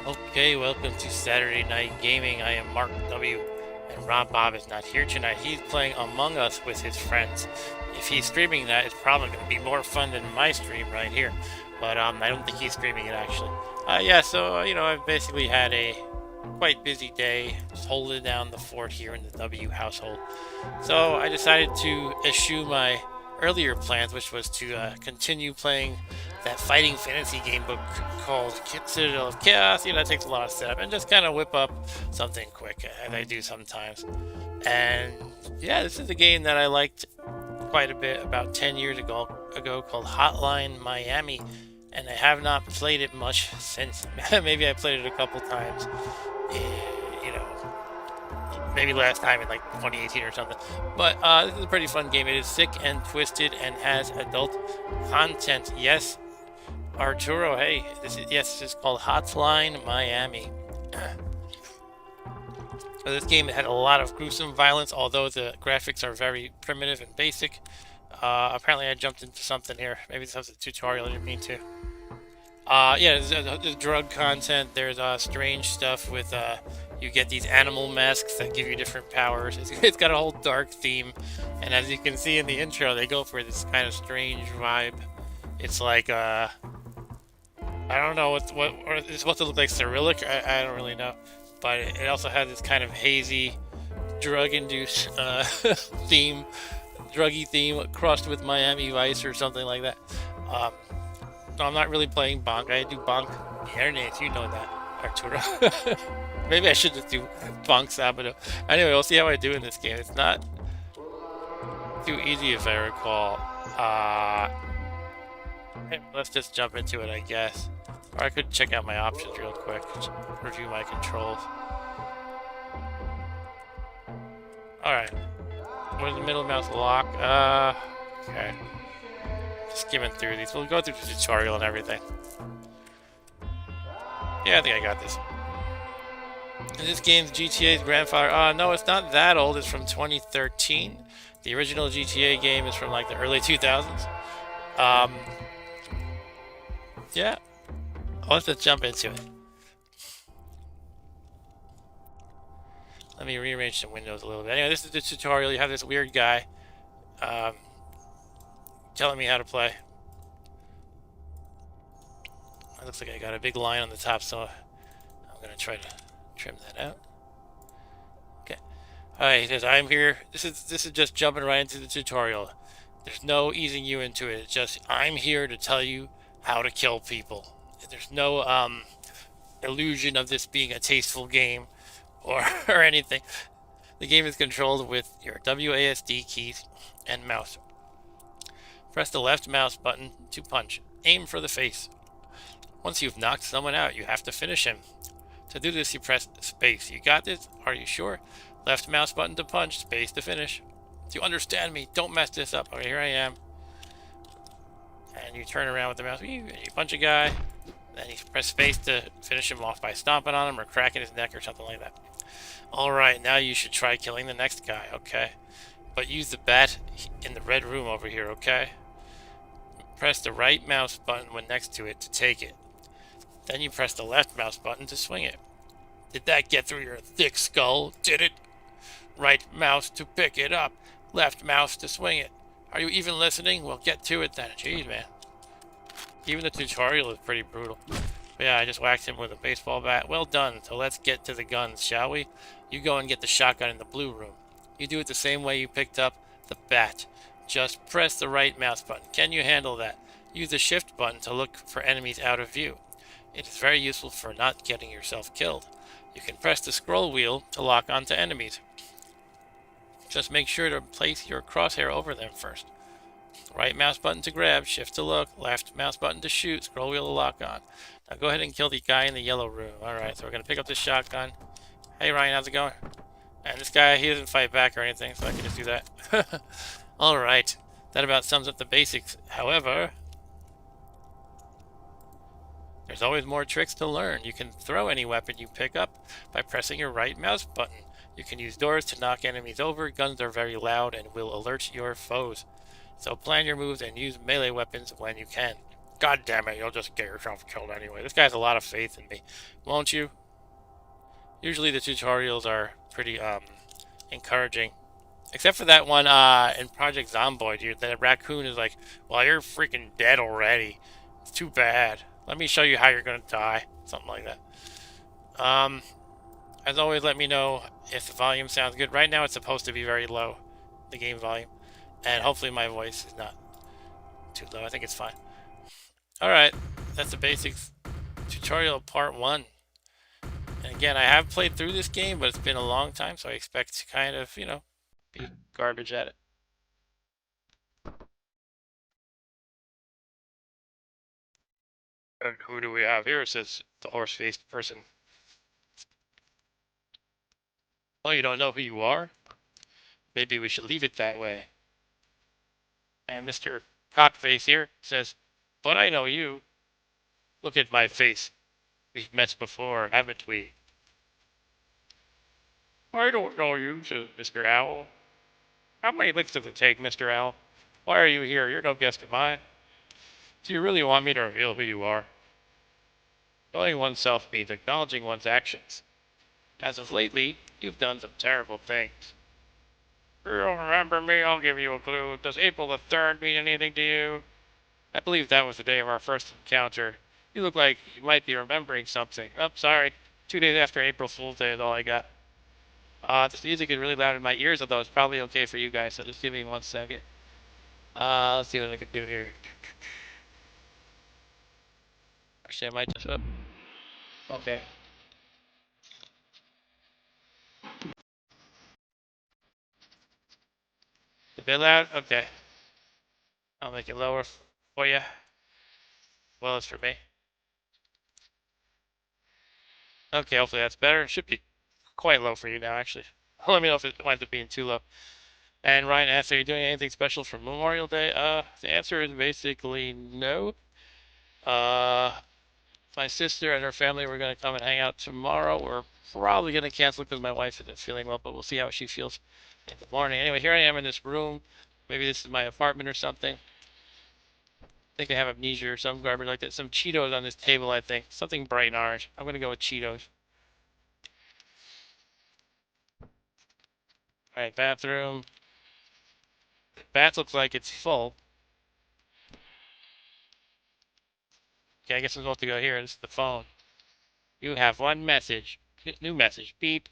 Okay, welcome to Saturday Night Gaming. I am Mark W. And Rob Bob is not here tonight. He's playing Among Us with his friends. If he's streaming that, it's probably going to be more fun than my stream right here. But I don't think he's streaming it actually. I've basically had a quite busy day, just holding down the fort here in the W household. So I decided to eschew my earlier plans, which was to continue playing that fighting fantasy game book called Citadel of Chaos. That takes a lot of setup, and just kind of whip up something quick, as I do sometimes. And yeah, this is a game that I liked quite a bit about 10 years ago called Hotline Miami, and I have not played it much since. Maybe I played it a couple times, you know, maybe last time in like 2018 or something. But this is a pretty fun game. It is sick and twisted and has adult content. Yes, Arturo. Hey, this is called Hotline Miami. So this game had a lot of gruesome violence, although the graphics are very primitive and basic. Apparently, I jumped into something here. Maybe this was a tutorial. I didn't mean to. Yeah, there's drug content. There's strange stuff with you get these animal masks that give you different powers. It's got a whole dark theme, and as you can see in the intro, they go for this kind of strange vibe. It's like I don't know or it's supposed to look like Cyrillic. I don't really know, but it also has this kind of hazy, drug-induced theme, druggy theme crossed with Miami Vice or something like that. No, I'm not really playing Bonk. I do Bonk Hernes, you know that, Arturo. Maybe I should just do Bonk Sabado. Anyway, we'll see how I do in this game. It's not too easy if I recall. Let's just jump into it, I guess. Or I could check out my options real quick. Review my controls. Alright. Where's the middle mouse lock? Okay. Skimming through these. We'll go through the tutorial and everything. Yeah, I think I got this. And this game's GTA's grandfather. No, it's not that old. It's from 2013. The original GTA game is from like the early 2000s. Yeah. Let's just jump into it. Let me rearrange some windows a little bit. Anyway, this is the tutorial. You have this weird guy telling me how to play. It looks like I got a big line on the top, so I'm going to try to trim that out. Okay. Alright, he says, I'm here. This is just jumping right into the tutorial. There's no easing you into it. It's just, I'm here to tell you how to kill people. There's no illusion of this being a tasteful game or anything. The game is controlled with your WASD keys and mouse. Press the left mouse button to punch. Aim for the face. Once you've knocked someone out, you have to finish him. To do this, you press space. You got this? Are you sure? Left mouse button to punch, space to finish. Do you understand me? Don't mess this up. Okay, here I am. And you turn around with the mouse, and you punch a guy. Then you press space to finish him off by stomping on him or cracking his neck or something like that. Alright, now you should try killing the next guy, okay? But use the bat in the red room over here, okay? Press the right mouse button when next to it to take it. Then you press the left mouse button to swing it. Did that get through your thick skull? Did it? Right mouse to pick it up. Left mouse to swing it. Are you even listening? Well, get to it then. Jeez, man. Even the tutorial is pretty brutal. But yeah, I just whacked him with a baseball bat. Well done. So let's get to the guns, shall we? You go and get the shotgun in the blue room. You do it the same way you picked up the bat. Just press the right mouse button. Can you handle that? Use the shift button to look for enemies out of view. It is very useful for not getting yourself killed. You can press the scroll wheel to lock onto enemies. Just make sure to place your crosshair over them first. Right mouse button to grab, shift to look, left mouse button to shoot, scroll wheel to lock on. Now go ahead and kill the guy in the yellow room. Alright, so we're going to pick up the shotgun. Hey Ryan, how's it going? And this guy, he doesn't fight back or anything, so I can just do that. Alright, that about sums up the basics. However, there's always more tricks to learn. You can throw any weapon you pick up by pressing your right mouse button. You can use doors to knock enemies over. Guns are very loud and will alert your foes. So plan your moves and use melee weapons when you can. God damn it, you'll just get yourself killed anyway. This guy has a lot of faith in me. Won't you? Usually the tutorials are pretty encouraging. Except for that one in Project Zomboid, dude. The raccoon is like, well, you're freaking dead already. It's too bad. Let me show you how you're gonna die. Something like that. Um, as always, let me know if the volume sounds good. Right now it's supposed to be very low, the game volume. And hopefully my voice is not too low. I think it's fine. Alright, that's the basics tutorial part 1. And again, I have played through this game, but it's been a long time, so I expect to kind of, be garbage at it. And who do we have here? Says the horse-faced person. Oh, you don't know who you are? Maybe we should leave it that way. And Mr. Cockface here says, but I know you. Look at my face. We've met before, haven't we? I don't know you, says Mr. Owl. How many licks does it take, Mr. Owl? Why are you here? You're no guest of mine. Do you really want me to reveal who you are? Knowing oneself means acknowledging one's actions. As of lately, you've done some terrible things. You don't remember me? I'll give you a clue. Does April the 3rd mean anything to you? I believe that was the day of our first encounter. You look like you might be remembering something. Oh, sorry. 2 days after April Fool's Day is all I got. This music is really loud in my ears, although it's probably okay for you guys, so just give me 1 second. Let's see what I can do here. Actually, I might just... Oh, okay. A bit loud? Okay. I'll make it lower for you. Well, it's for me. Okay, hopefully that's better. It should be quite low for you now, actually. Let me know if it winds up being too low. And Ryan asks, are you doing anything special for Memorial Day? The answer is basically no. My sister and her family were going to come and hang out tomorrow. We're probably going to cancel because my wife isn't feeling well, but we'll see how she feels in the morning. Anyway, here I am in this room. Maybe this is my apartment or something. I think I have amnesia or some garbage like that. Some Cheetos on this table, I think. Something bright and orange. I'm going to go with Cheetos. Alright, bathroom. The bath looks like it's full. Okay, I guess I'm supposed to go here. This is the phone. You have one message. New message. Beep.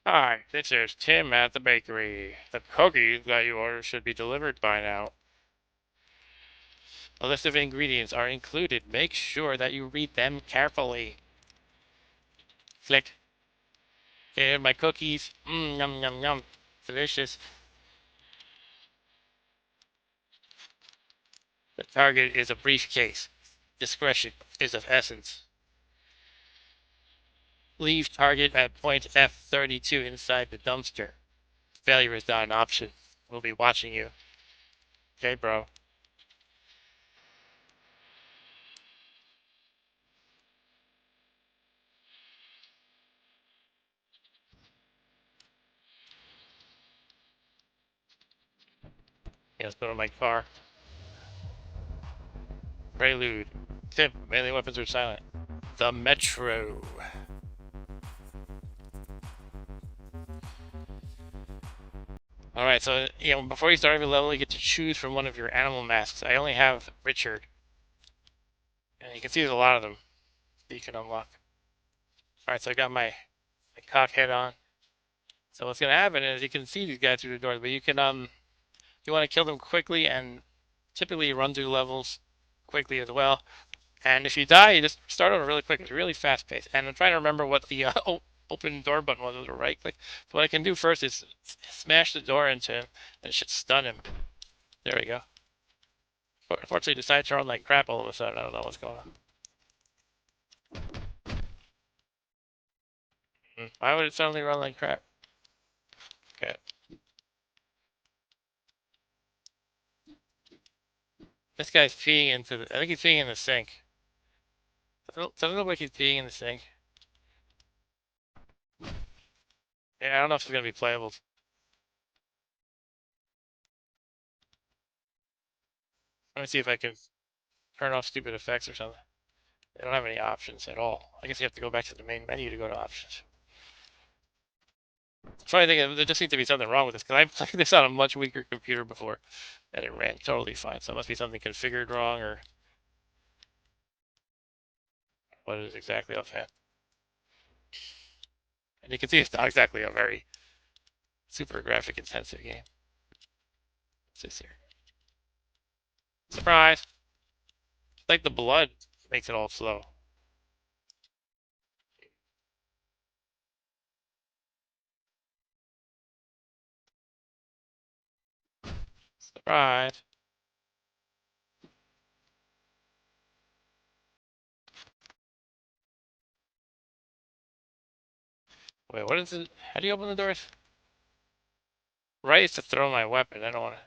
Hi, this is Tim at the bakery. The cookies that you ordered should be delivered by now. A list of ingredients are included. Make sure that you read them carefully. Flick. Okay, my cookies. Yum, yum, yum. Delicious. The target is a briefcase. Discretion is of essence. Leave target at point F32 inside the dumpster. Failure is not an option. We'll be watching you. Okay, bro. Yeah, let's go to my car. Prelude. Tip. Melee weapons are silent. The Metro. Alright, so, before you start every level, you get to choose from one of your animal masks. I only have Richard. And you can see there's a lot of them that you can unlock. Alright, so I got my cock head on. So what's gonna happen is you can see these guys through the doors, but you want to kill them quickly and typically run through levels quickly as well. And if you die, you just start over really quick. It's really fast paced. And I'm trying to remember what the open door button was. It was a right click. So what I can do first is smash the door into him, and it should stun him. There we go. Unfortunately, decided to run like crap all of a sudden. I don't know what's going on. Why would it suddenly run like crap? Okay. This guy's peeing into the... I think he's peeing in the sink. Doesn't look like he's peeing in the sink. Yeah, I don't know if it's gonna be playable. Let me see if I can turn off stupid effects or something. They don't have any options at all. I guess you have to go back to the main menu to go to options. Funny thing, there just seems to be something wrong with this, because I played this on a much weaker computer before, and it ran totally fine. So it must be something configured wrong, or what is exactly offhand. And you can see it's not exactly a very super graphic intensive game. What's this here? Surprise! It's like the blood makes it all slow. Surprise! Wait, what is it? How do you open the doors? Right is to throw my weapon. I don't want to.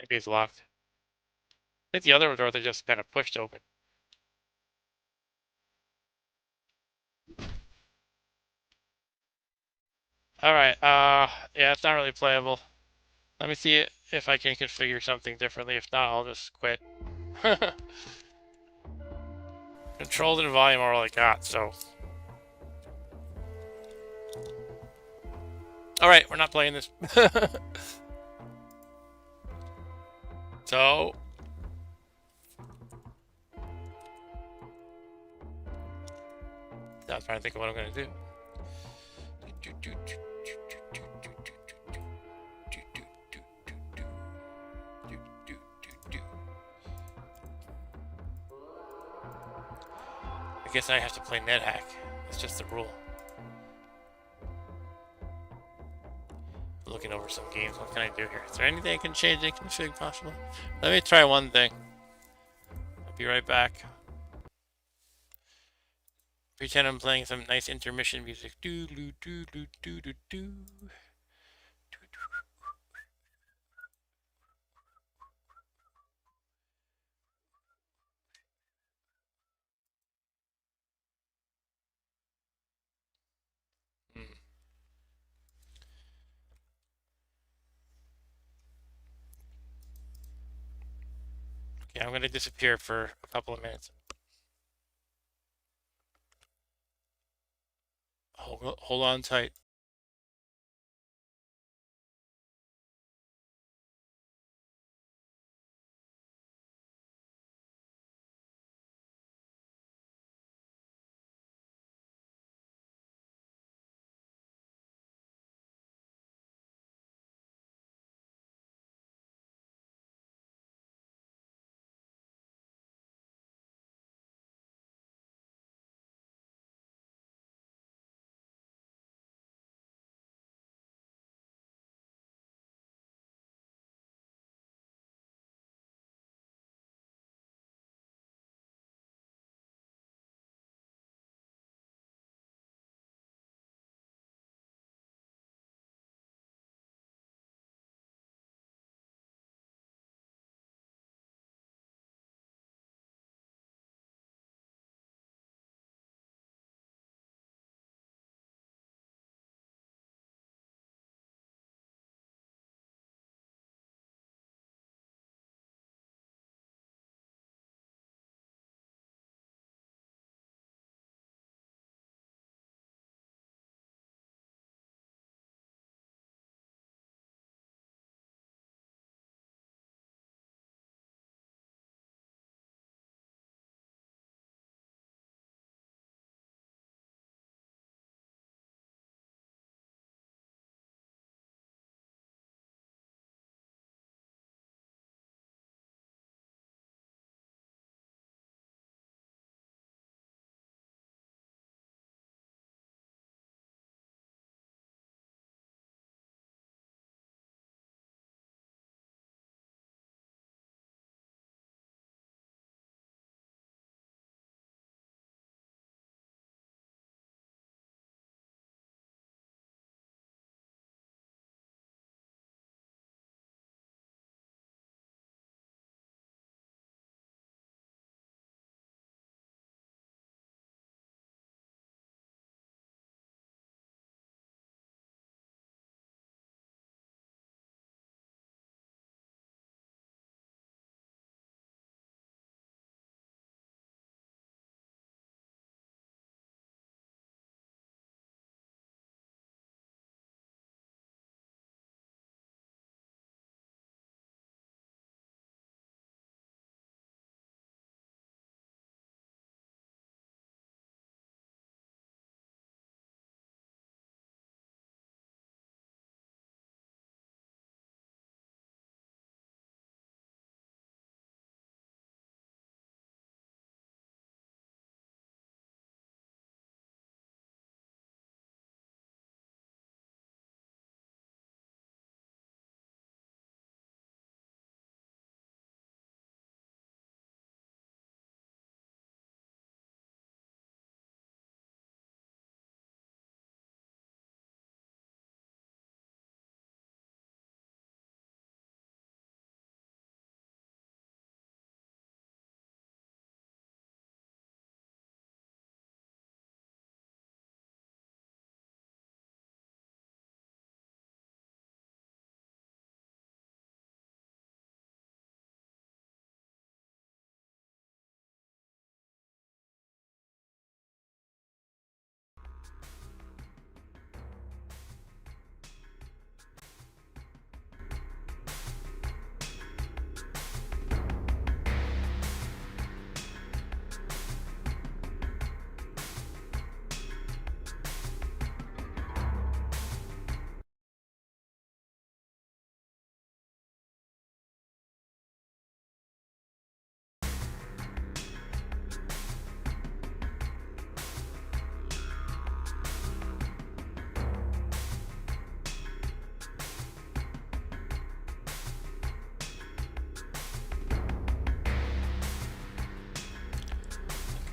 Maybe it's locked. I think the other doors are just kind of pushed open. Alright, yeah, it's not really playable. Let me see if I can configure something differently. If not, I'll just quit. Controls and volume are all I got, so. Alright, we're not playing this. So. I'm trying to think of what I'm going to do. I guess I have to play NetHack. It's just the rule. Looking over some games. What can I do here? Is there anything I can change in config possible? Let me try one thing. I'll be right back. Pretend I'm playing some nice intermission music. Do do do do do do do. Okay, I'm gonna disappear for a couple of minutes. Hold on tight.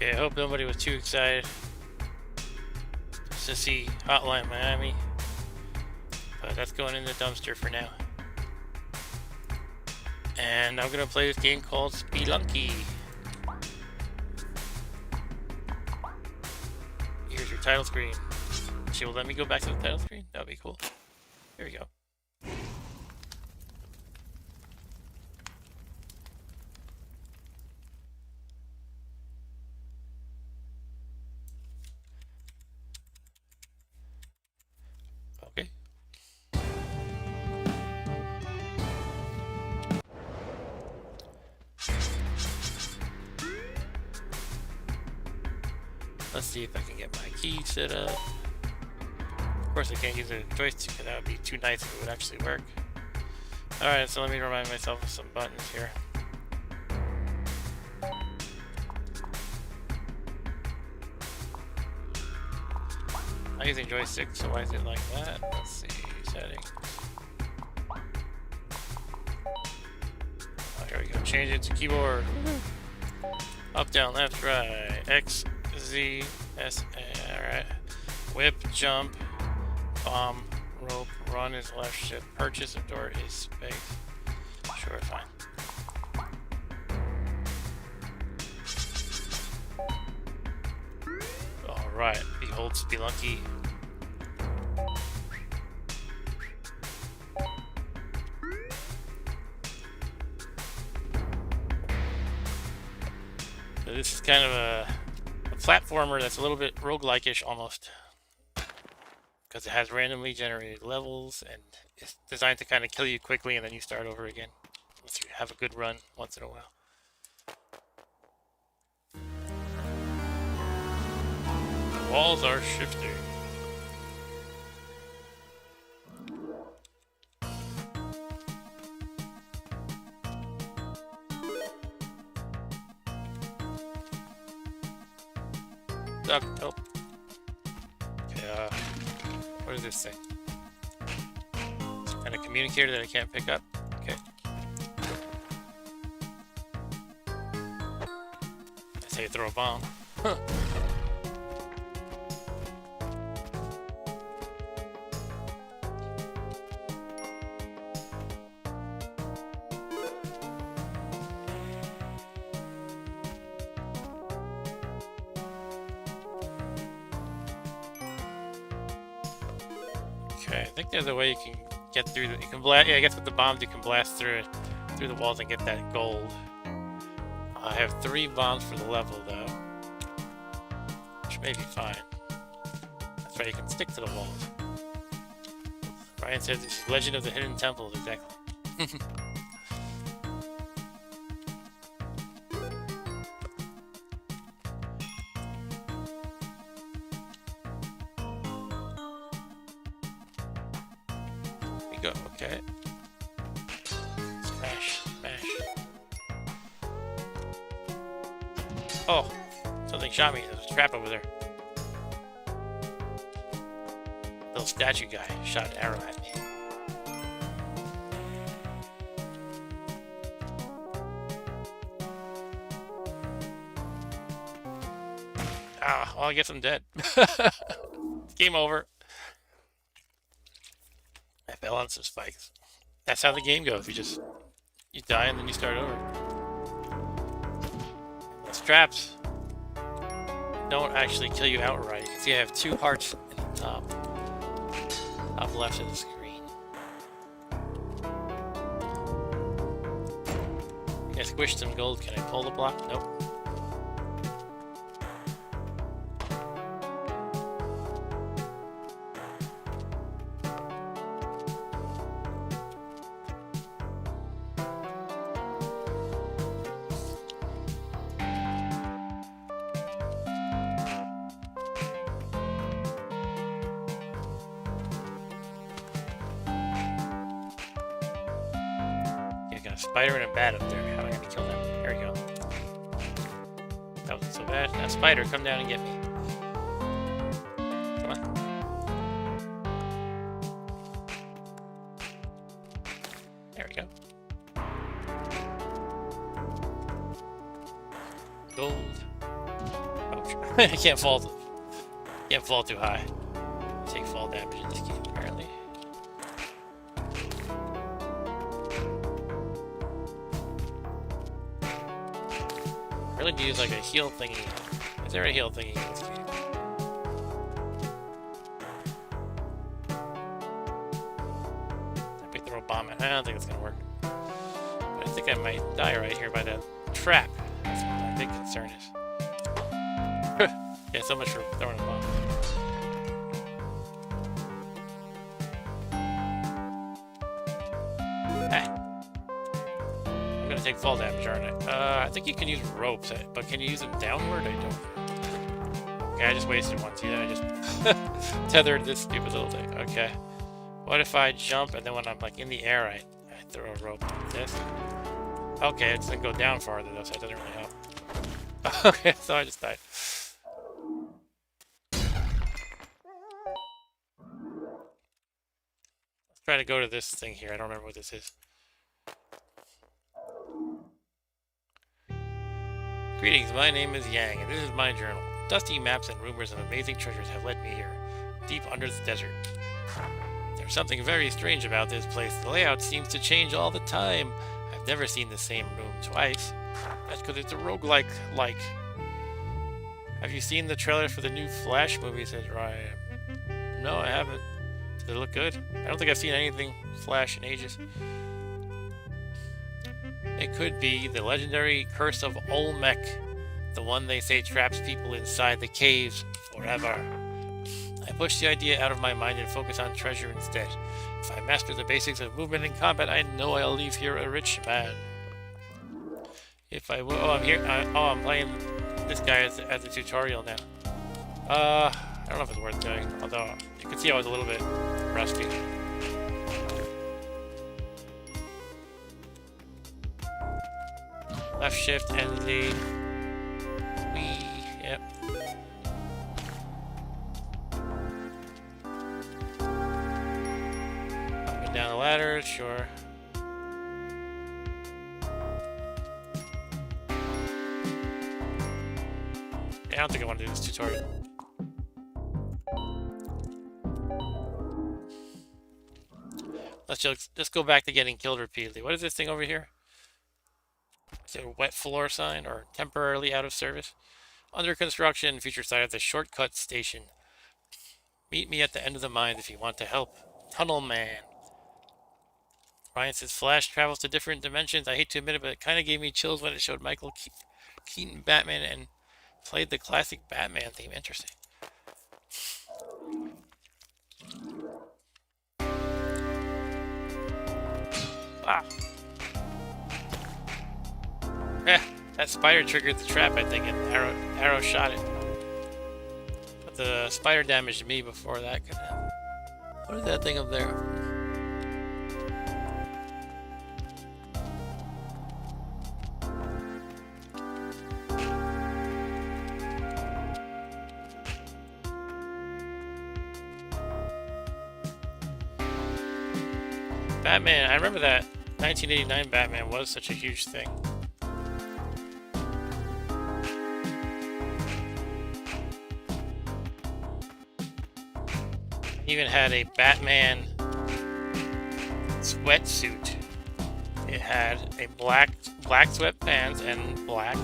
Okay, I hope nobody was too excited to see Hotline Miami, but that's going in the dumpster for now. And I'm gonna play this game called Spelunky. Here's your title screen. She will let me go back to the title screen? That'd be cool. Here we go. Okay. Let's see if I can get my key set up. Of course I can't use a joystick because that would be too nice if it would actually work. Alright, so let me remind myself of some buttons here. I'm using joystick, so why is it like that? Let's see, settings. Oh, here we go, change it to keyboard. Up, down, left, right, X, Z, S, A, alright. Whip, jump, bomb, rope, run is left shift, purchase, door is space. Sure, fine. Alright, behold Spelunky. So this is kind of a platformer that's a little bit roguelike-ish almost, because it has randomly generated levels and it's designed to kind of kill you quickly and then you start over again once you have a good run once in a while. The walls are shifting. Duck, nope. Okay, what is this thing? Some kind of communicator that I can't pick up. Okay. That's how you throw a bomb. Huh. Okay, I think there's a way you can get through the, you can blast, yeah, I guess with the bombs you can blast through the walls and get that gold. I have 3 bombs for the level though, which may be fine. That's right, you can stick to the walls. Ryan says this is Legend of the Hidden Temples, exactly. Go, okay. Smash, smash. Oh, something shot me. There's a trap over there. Little statue guy shot an arrow at me. Ah, well, I guess I'm dead. Game over. I fell on some spikes. That's how the game goes. You die and then you start over. Those traps don't actually kill you outright. You can see I have 2 hearts in the top left of the screen. Can I squish some gold? Can I pull the block? Nope. A spider and a bat up there. How am I gonna kill them? There we go. That wasn't so bad. Now, spider, come down and get me. Come on. There we go. Gold. I can't fall. Can't fall too high. Take fall damage in this game, apparently. I really need to use like a heal thingy. Is there a heal thingy in this game? I picked the rope bomb. I don't think it's gonna work. But I think I might die right here by the trap. That's what my big concern is. Yeah, so much for throwing a bomb. I'm gonna take fall damage, aren't I? I think you can use ropes, but can you use them downward? I don't. Okay, I just wasted one. See that? I just tethered this stupid little thing. Okay. What if I jump and then when I'm like in the air, I throw a rope like this? Okay, it doesn't go down farther though, so it doesn't really help. Okay, so I just died. Let's try to go to this thing here. I don't remember what this is. Greetings, my name is Yang, and this is my journal. Dusty maps and rumors of amazing treasures have led me here, deep under the desert. There's something very strange about this place. The layout seems to change all the time. I've never seen the same room twice. That's because it's a roguelike-like. Have you seen the trailer for the new Flash movie, says Ryan? No, I haven't. Does it look good? I don't think I've seen anything Flash in ages. It could be the legendary Curse of Olmec, the one they say traps people inside the caves forever. I push the idea out of my mind and focus on treasure instead. If I master the basics of movement and combat, I know I'll leave here a rich man. If I will... Oh, I'm here. I'm playing this guy as a tutorial now. I don't know if it's worth doing, although you can see I was a little bit rusty. Left shift and the yep. Up and down the ladder, sure. Yeah, I don't think I want to do this tutorial. Let's just go back to getting killed repeatedly. What is this thing over here? Is it a wet floor sign or temporarily out of service? Under construction, future site of the shortcut station. Meet me at the end of the mines if you want to help. Tunnel Man. Ryan says Flash travels to different dimensions. I hate to admit it, but it kind of gave me chills when it showed Michael Keaton Batman and played the classic Batman theme. Interesting. Ah. Yeah, that spider triggered the trap, I think, and arrow shot it. But the spider damaged me before that could happen. What is that thing up there? Batman, I remember that 1989 Batman was such a huge thing. Even had a Batman sweatsuit. It had a black sweatpants and black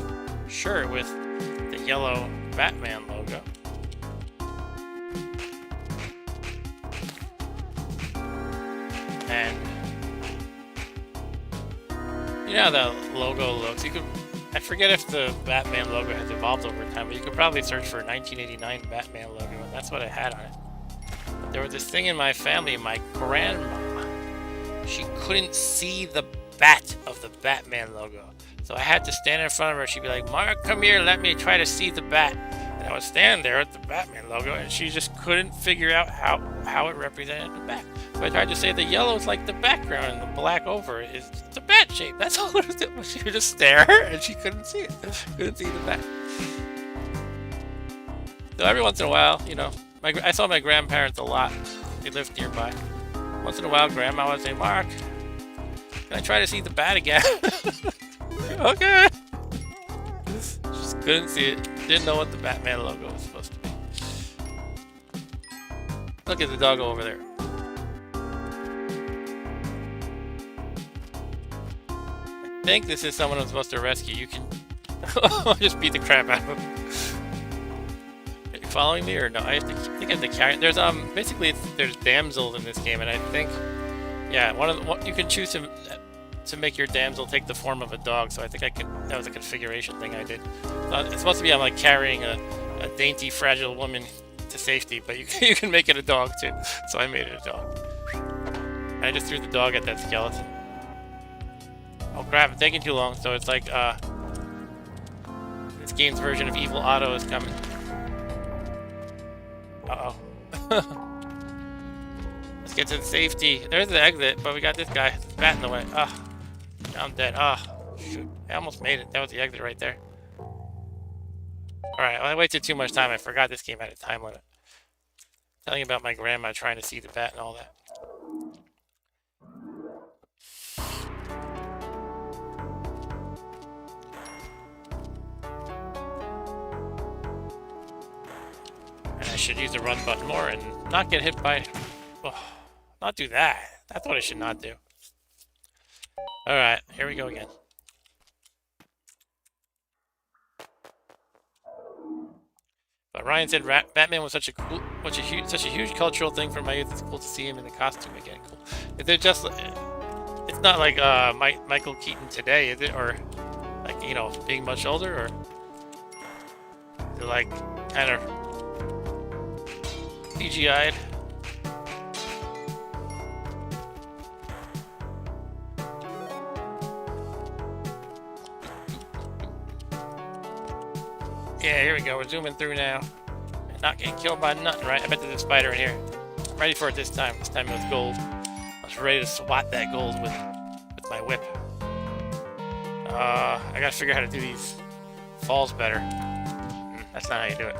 shirt with the yellow Batman logo. And you know how the logo looks. You could, I forget if the Batman logo has evolved over time, but you could probably search for 1989 Batman logo, and that's what it had on it. But there was this thing in my family, my grandma, she couldn't see the bat of the Batman logo. So I had to stand in front of her. She'd be like, Mark, come here, let me try to see the bat. And I would stand there with the Batman logo, and she just couldn't figure out how it represented the bat. So I tried to say the yellow is like the background, and the black over it is the bat shape. That's all it was. She would just stare, and she couldn't see it. Couldn't see the bat. So every once in a while, you know, I saw my grandparents a lot. They lived nearby. Once in a while, Grandma would say, Mark, can I try to see the bat again? Okay. Just Couldn't see it. Didn't know what the Batman logo was supposed to be. Look at the doggo over there. I think this is someone I'm supposed to rescue. You can just beat the crap out of him. Are you following me or no? I think I have to carry. There's basically there's damsels in this game, and I think yeah, you can choose to make your damsel take the form of a dog. So I think that was a configuration thing I did. It's supposed to be I'm like carrying a dainty, fragile woman to safety, but you can make it a dog too. So I made it a dog. And I just threw the dog at that skeleton. Oh crap! It's taking too long. So it's like this game's version of Evil Otto is coming. Uh oh. Let's get to the safety. There's the exit, but we got this guy. There's a bat in the way. Ah, now I'm dead. Ah, shoot! I almost made it. That was the exit right there. Alright, I wasted too much time. I forgot this game had a time limit. Telling you about my grandma trying to see the bat and all that. And I should use the run button more and not get hit by... Oh, not do that. That's what I should not do. Alright, here we go again. But Ryan said Batman was such a huge cultural thing for my youth. It's cool to see him in the costume again. Cool. They're just, it's not like Michael Keaton today, is it? Or like, you know, being much older, or they're like kind of CGI'd. Yeah, here we go. We're zooming through now. And not getting killed by nothing, right? I bet there's a spider in here. I'm ready for it this time. This time it was gold. I was ready to swat that gold with my whip. I gotta figure out how to do these falls better. That's not how you do it.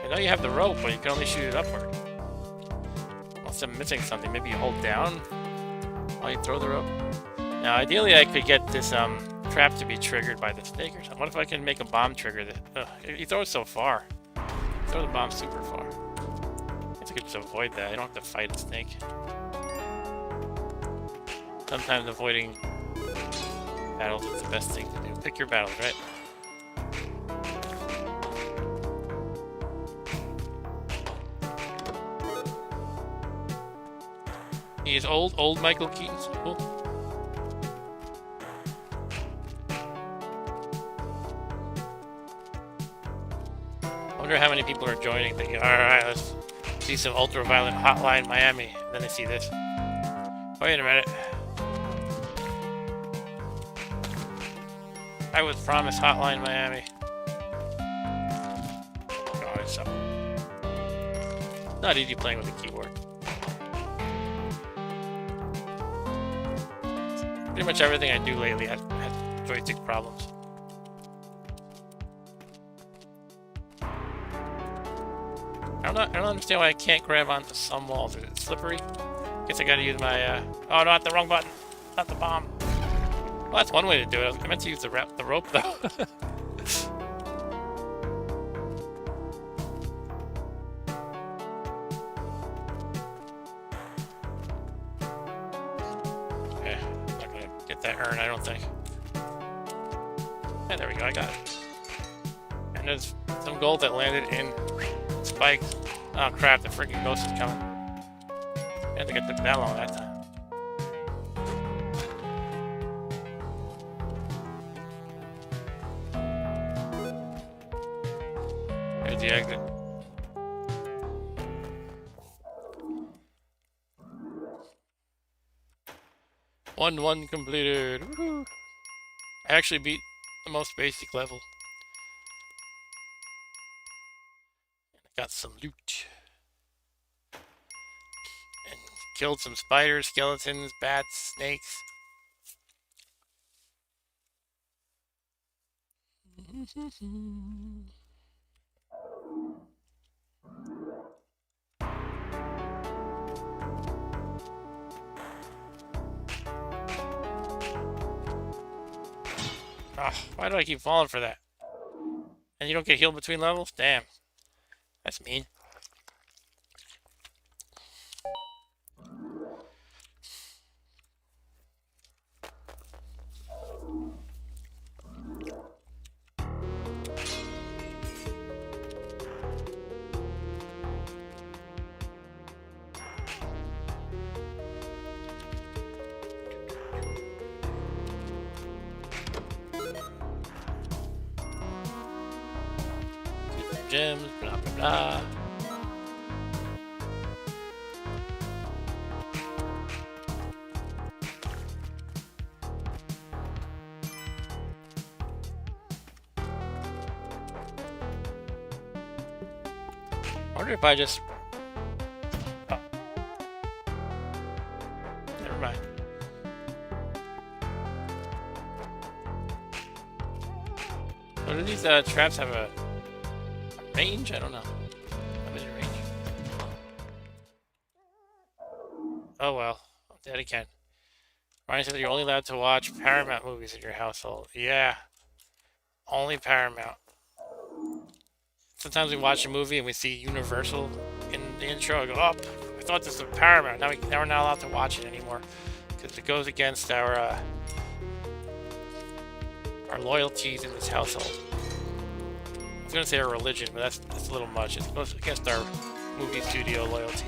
I know you have the rope, but you can only shoot it upward. Unless I'm missing something. Maybe you hold down while you throw the rope. Now, ideally, I could get this trap to be triggered by the snake or something. What if I can make a bomb trigger that... you throw it so far. Throw the bomb super far. I guess I could just avoid that. I don't have to fight a snake. Sometimes avoiding battles is the best thing to do. Pick your battles, right? He is old Michael Keaton's cool. I wonder how many people are joining, thinking, alright, let's see some ultra-violent Hotline Miami. And then they see this. Wait a minute. I was promised Hotline Miami. God, it's not easy playing with a keyboard. Pretty much everything I do lately has joystick problems. I don't understand why I can't grab onto some walls. Is it slippery? Guess I gotta use my, oh, not the wrong button. Not the bomb. Well, that's one way to do it. I meant to use the rope, though. Okay, I'm not gonna get that urn, I don't think. Yeah, there we go, I got it. And there's some gold that landed in spikes. Oh crap, the freaking ghost is coming. I had to get the bell on that time. There's the exit. One completed. Woohoo! I actually beat the most basic level. Got some loot. And killed some spiders, skeletons, bats, snakes. Oh, why do I keep falling for that? And you don't get healed between levels? Damn. That's mean. Gems, blah blah blah. I wonder if I just... Oh. Never mind. So do these traps have a range? I don't know. I'm in range. Oh well. I'm dead again. Ryan says you're only allowed to watch Paramount movies in your household. Yeah. Only Paramount. Sometimes we watch a movie and we see Universal in the intro. I go, oh, I thought this was Paramount. Now we're not allowed to watch it anymore because it goes against our loyalties in this household. I was gonna say our religion, but that's a little much. It goes against our movie studio loyalties.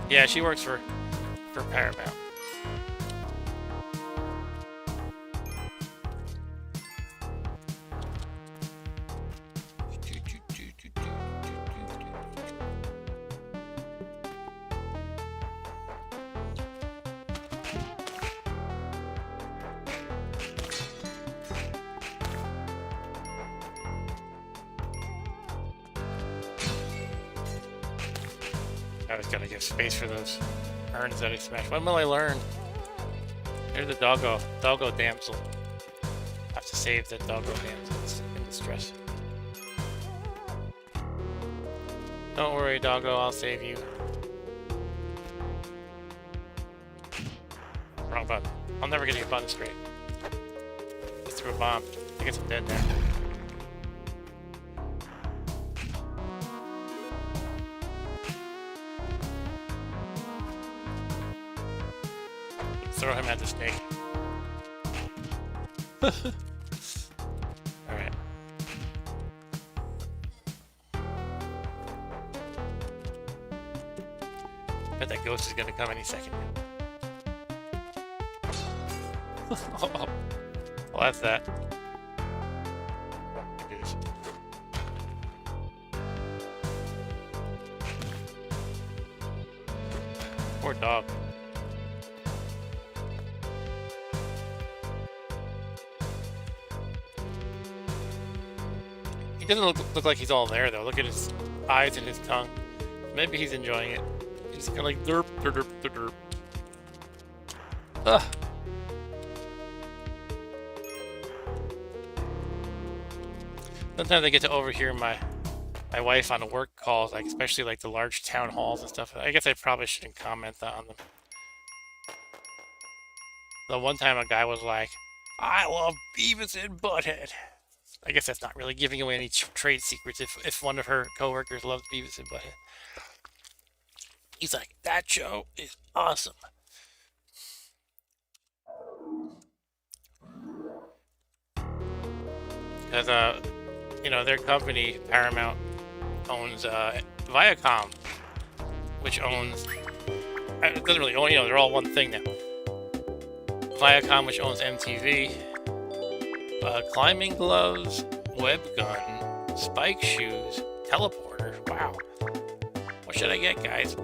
Yeah, she works for Paramount. I was gonna give space for those urns that I smashed. When will I learn? There's the doggo damsel. I have to save the doggo damsel. It's in distress. Don't worry, doggo, I'll save you. Wrong button. I'll never get the button straight. Just threw a bomb. I guess I'm dead now. Throw him at the snake. Alright. Bet that ghost is gonna come any second. Oh, well, that's that. Do this. Poor dog. He doesn't look like he's all there though. Look at his eyes and his tongue. Maybe he's enjoying it. He's kind of like derp, derp, derp, derp. Ugh. Sometimes I get to overhear my wife on the work calls, like especially like the large town halls and stuff. I guess I probably shouldn't comment on them. The one time a guy was like, "I love Beavis and Butthead." I guess that's not really giving away any trade secrets if one of her coworkers loves Beavis and Butthead. He's like, "That show is awesome." Because you know, their company Paramount owns Viacom, which owns, it doesn't really own, you know, they're all one thing now. Viacom, which owns MTV, climbing gloves, web gun, spike shoes, teleporter. Wow. What should I get, guys?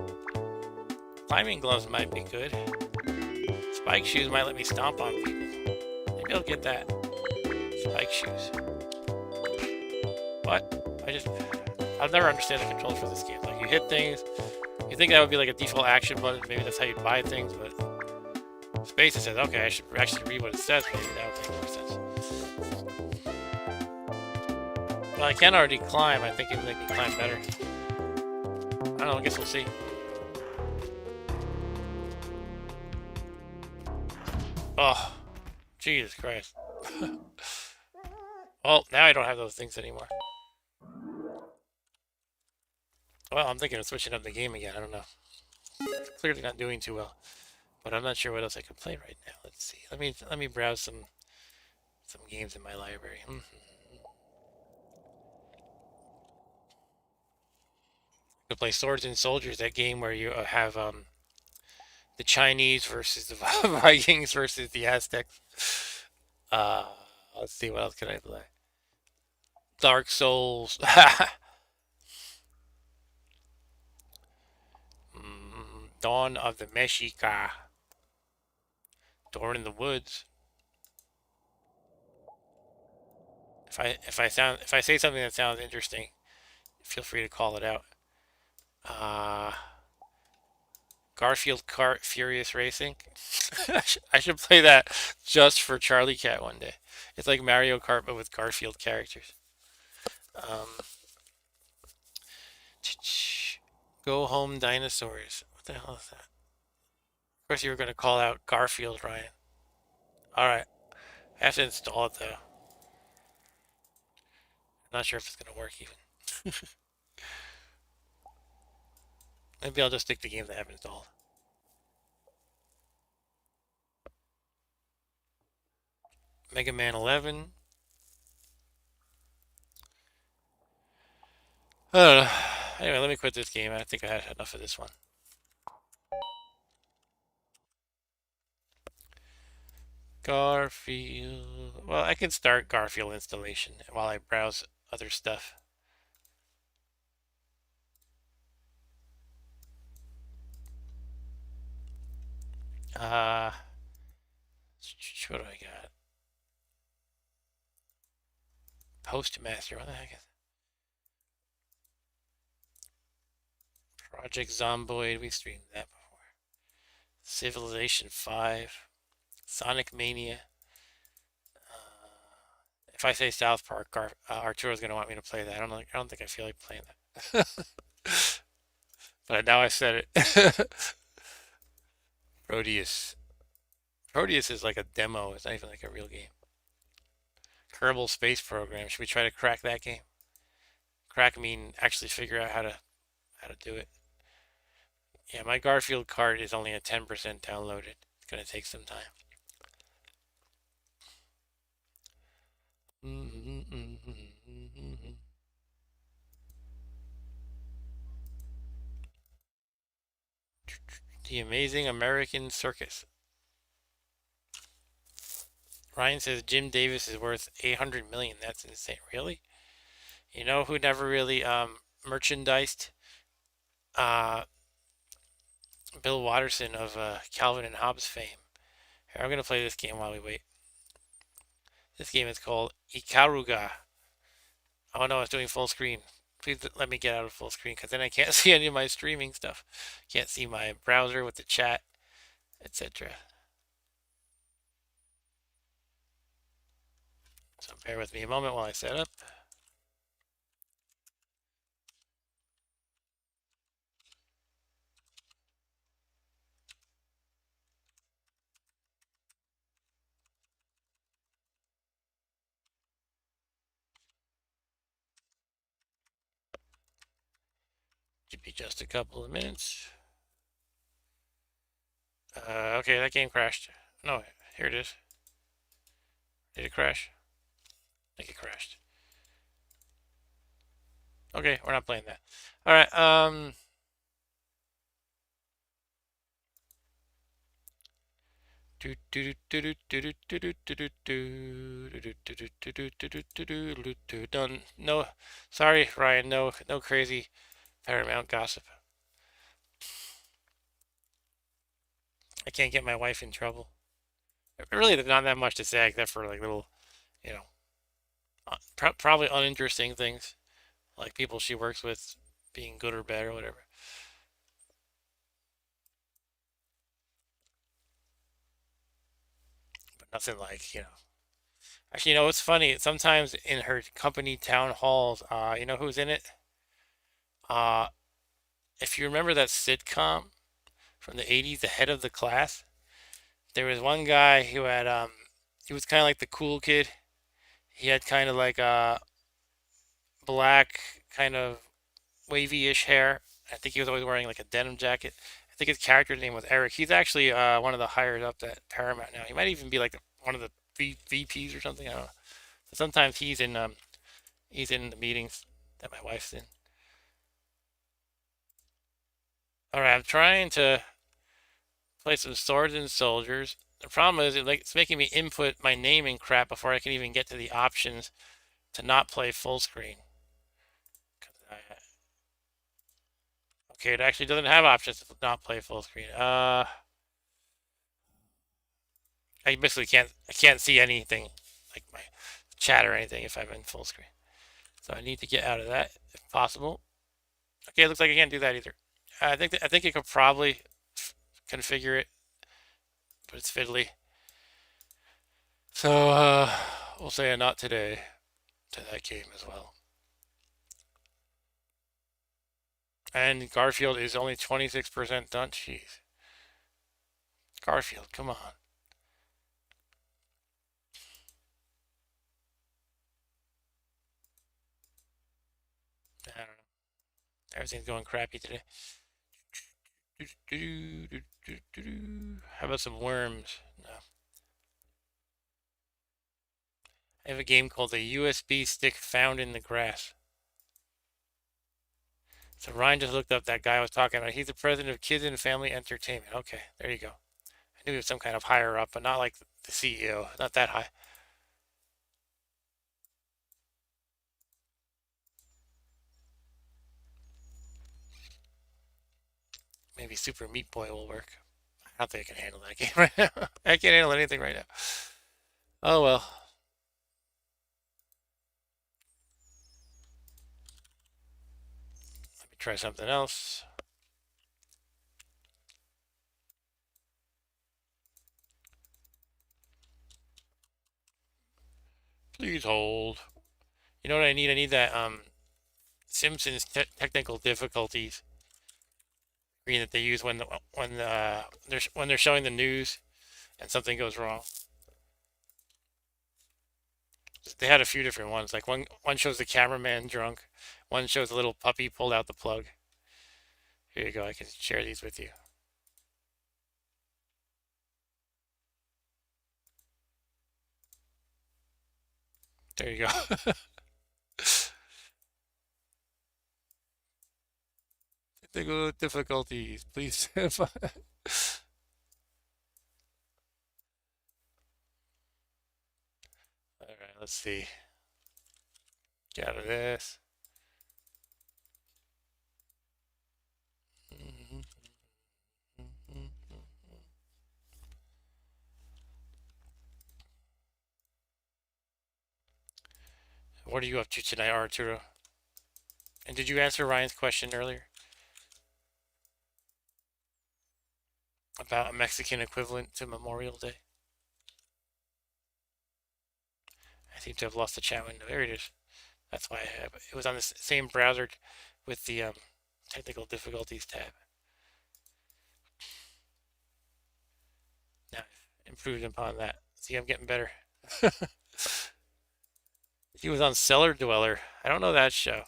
Climbing gloves might be good. Spike shoes might let me stomp on people. Maybe I'll get that. Spike shoes. What? I'll never understand the controls for this game. Like, you hit things, you think that would be like a default action button, maybe that's how you buy things, but Space, it says, okay, I should actually read what it says, maybe that would make more sense. Well, I can already climb, I think it would make me climb better. I don't know, I guess we'll see. Oh, Jesus Christ. Well, now I don't have those things anymore. Well, I'm thinking of switching up the game again. I don't know. Clearly not doing too well. But I'm not sure what else I can play right now. Let's see. Let me browse some games in my library. To play Swords and Soldiers, that game where you have the Chinese versus the Vikings versus the Aztecs. Uh, let's see, what else can I play? Dark Souls. Dawn of the Mexica. Door in the Woods. If I say something that sounds interesting, feel free to call it out. Uh, Garfield Kart Furious Racing. I should play that just for Charlie Cat one day. It's like Mario Kart but with Garfield characters. Um, Go Home Dinosaurs. What the hell is that? Of course you were going to call out Garfield, Ryan. Alright. I have to install it though. I'm not sure if it's going to work even. Maybe I'll just stick to games I have installed. Mega Man 11. I don't know. Anyway, let me quit this game. I think I had enough of this one. Garfield. Well, I can start Garfield installation while I browse other stuff. Uh, what do I got? Postmaster. What the heck is it? Project Zomboid. We streamed that before. Civilization 5. Sonic Mania. If I say South Park, Arturo's gonna want me to play that. I don't think I feel like playing that. But now I said it. Proteus. Proteus is like a demo. It's not even like a real game. Kerbal Space Program. Should we try to crack that game? Crack mean actually figure out how to do it. Yeah, my Garfield card is only at 10% downloaded. It's gonna take some time. The Amazing American Circus. Ryan says Jim Davis is worth 800 million. That's insane. Really? You know who never really merchandised? Uh, Bill Watterson of Calvin and Hobbes fame. Here, I'm gonna play this game while we wait. This game is called Ikaruga. Oh no, it's doing full screen. Please let me get out of full screen because then I can't see any of my streaming stuff. Can't see my browser with the chat, etc. So bear with me a moment while I set up. Should be just a couple of minutes. Okay, that game crashed. No, here it is. Did it crash? I think it crashed. Okay, we're not playing that. All right. Done. No, sorry, Ryan. No crazy Paramount gossip. I can't get my wife in trouble. Really, there's not that much to say except for like little, you know, probably uninteresting things, like people she works with being good or bad or whatever. But nothing like, Actually, it's funny. Sometimes in her company town halls, you know who's in it? Uh, if you remember that sitcom from the 80s, The Head of the Class, there was one guy who had He was kind of like the cool kid. He had kind of like a black, kind of wavy-ish hair. I think he was always wearing like a denim jacket. I think his character's name was Eric. He's actually one of the higher ups at Paramount now. He might even be like one of the VPs or something. I don't know. But sometimes he's in the meetings that my wife's in. All right, I'm trying to play some swords and soldiers. The problem is it's making me input my name and crap before I can even get to the options to not play full screen. Okay, it actually doesn't have options to not play full screen. I basically can't see anything like my chat or anything if I'm in full screen. So I need to get out of that if possible. Okay, it looks like I can't do that either. I think you could probably configure it, but it's fiddly. So we'll say a not today to that game as well. And Garfield is only 26% done. Jeez. Garfield, come on. I don't know. Everything's going crappy today. How about some worms? No. I have a game called the USB stick found in the grass. So Ryan just looked up that guy I was talking about. He's the president of Kids and Family Entertainment. Okay, there you go. I knew he was some kind of higher up, but not like the CEO. Not that high. Maybe Super Meat Boy will work. I don't think I can handle that game right now. I can't handle anything right now. Oh well. Let me try something else. Please hold. You know what I need? I need that Simpsons technical difficulties screen that they use when they're showing the news and something goes wrong. They had a few different ones. Like one shows the cameraman drunk, one shows a little puppy pulled out the plug. Here you go. I can share these with you. There you go. Technical difficulties, please. All right, let's see. Get out of this. What are you up to tonight, Arturo? And did you answer Ryan's question earlier about a Mexican equivalent to Memorial Day? I seem to have lost the chat window. There it is. That's why it was on the same browser with the technical difficulties tab. Now I've improved upon that. See, I'm getting better. He was on Cellar Dweller. I don't know that show.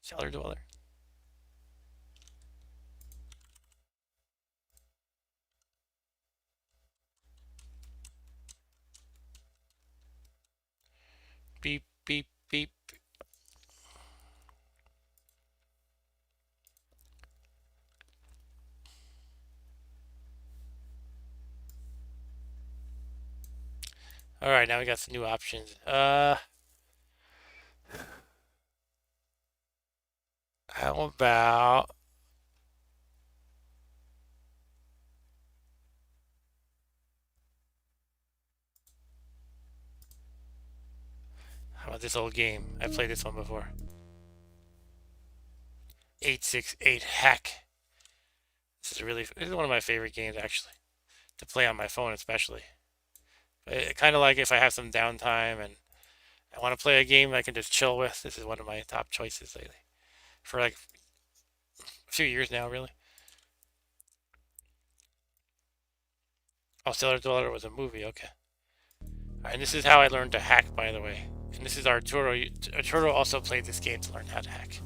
Cellar Dweller. Beep, beep, beep. All right, now we got some new options. How about this old game? I played this one before. 868 Hack. This is one of my favorite games actually to play on my phone especially. Kind of like if I have some downtime and I want to play a game I can just chill with. This is one of my top choices lately for like a few years now, really. Oh, Cellar Dweller was a movie. Okay. Alright, and this is how I learned to hack, by the way. And this is Arturo. Arturo also played this game to learn how to hack.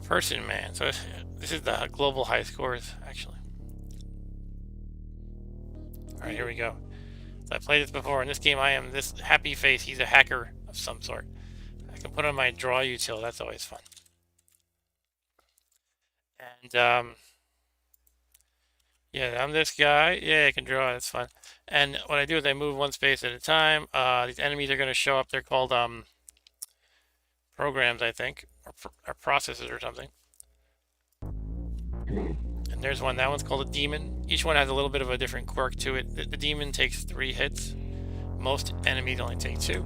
Person man. So this is the global high scores, actually. Alright, here we go. So I played this before. In this game, I am this happy face. He's a hacker of some sort. I can put on my draw util. That's always fun. And, yeah, I'm this guy. Yeah, I can draw. That's fun. And what I do is I move one space at a time. These enemies are going to show up. They're called programs, I think, or processes or something. And there's one. That one's called a demon. Each one has a little bit of a different quirk to it. The demon takes 3 hits. Most enemies only take 2.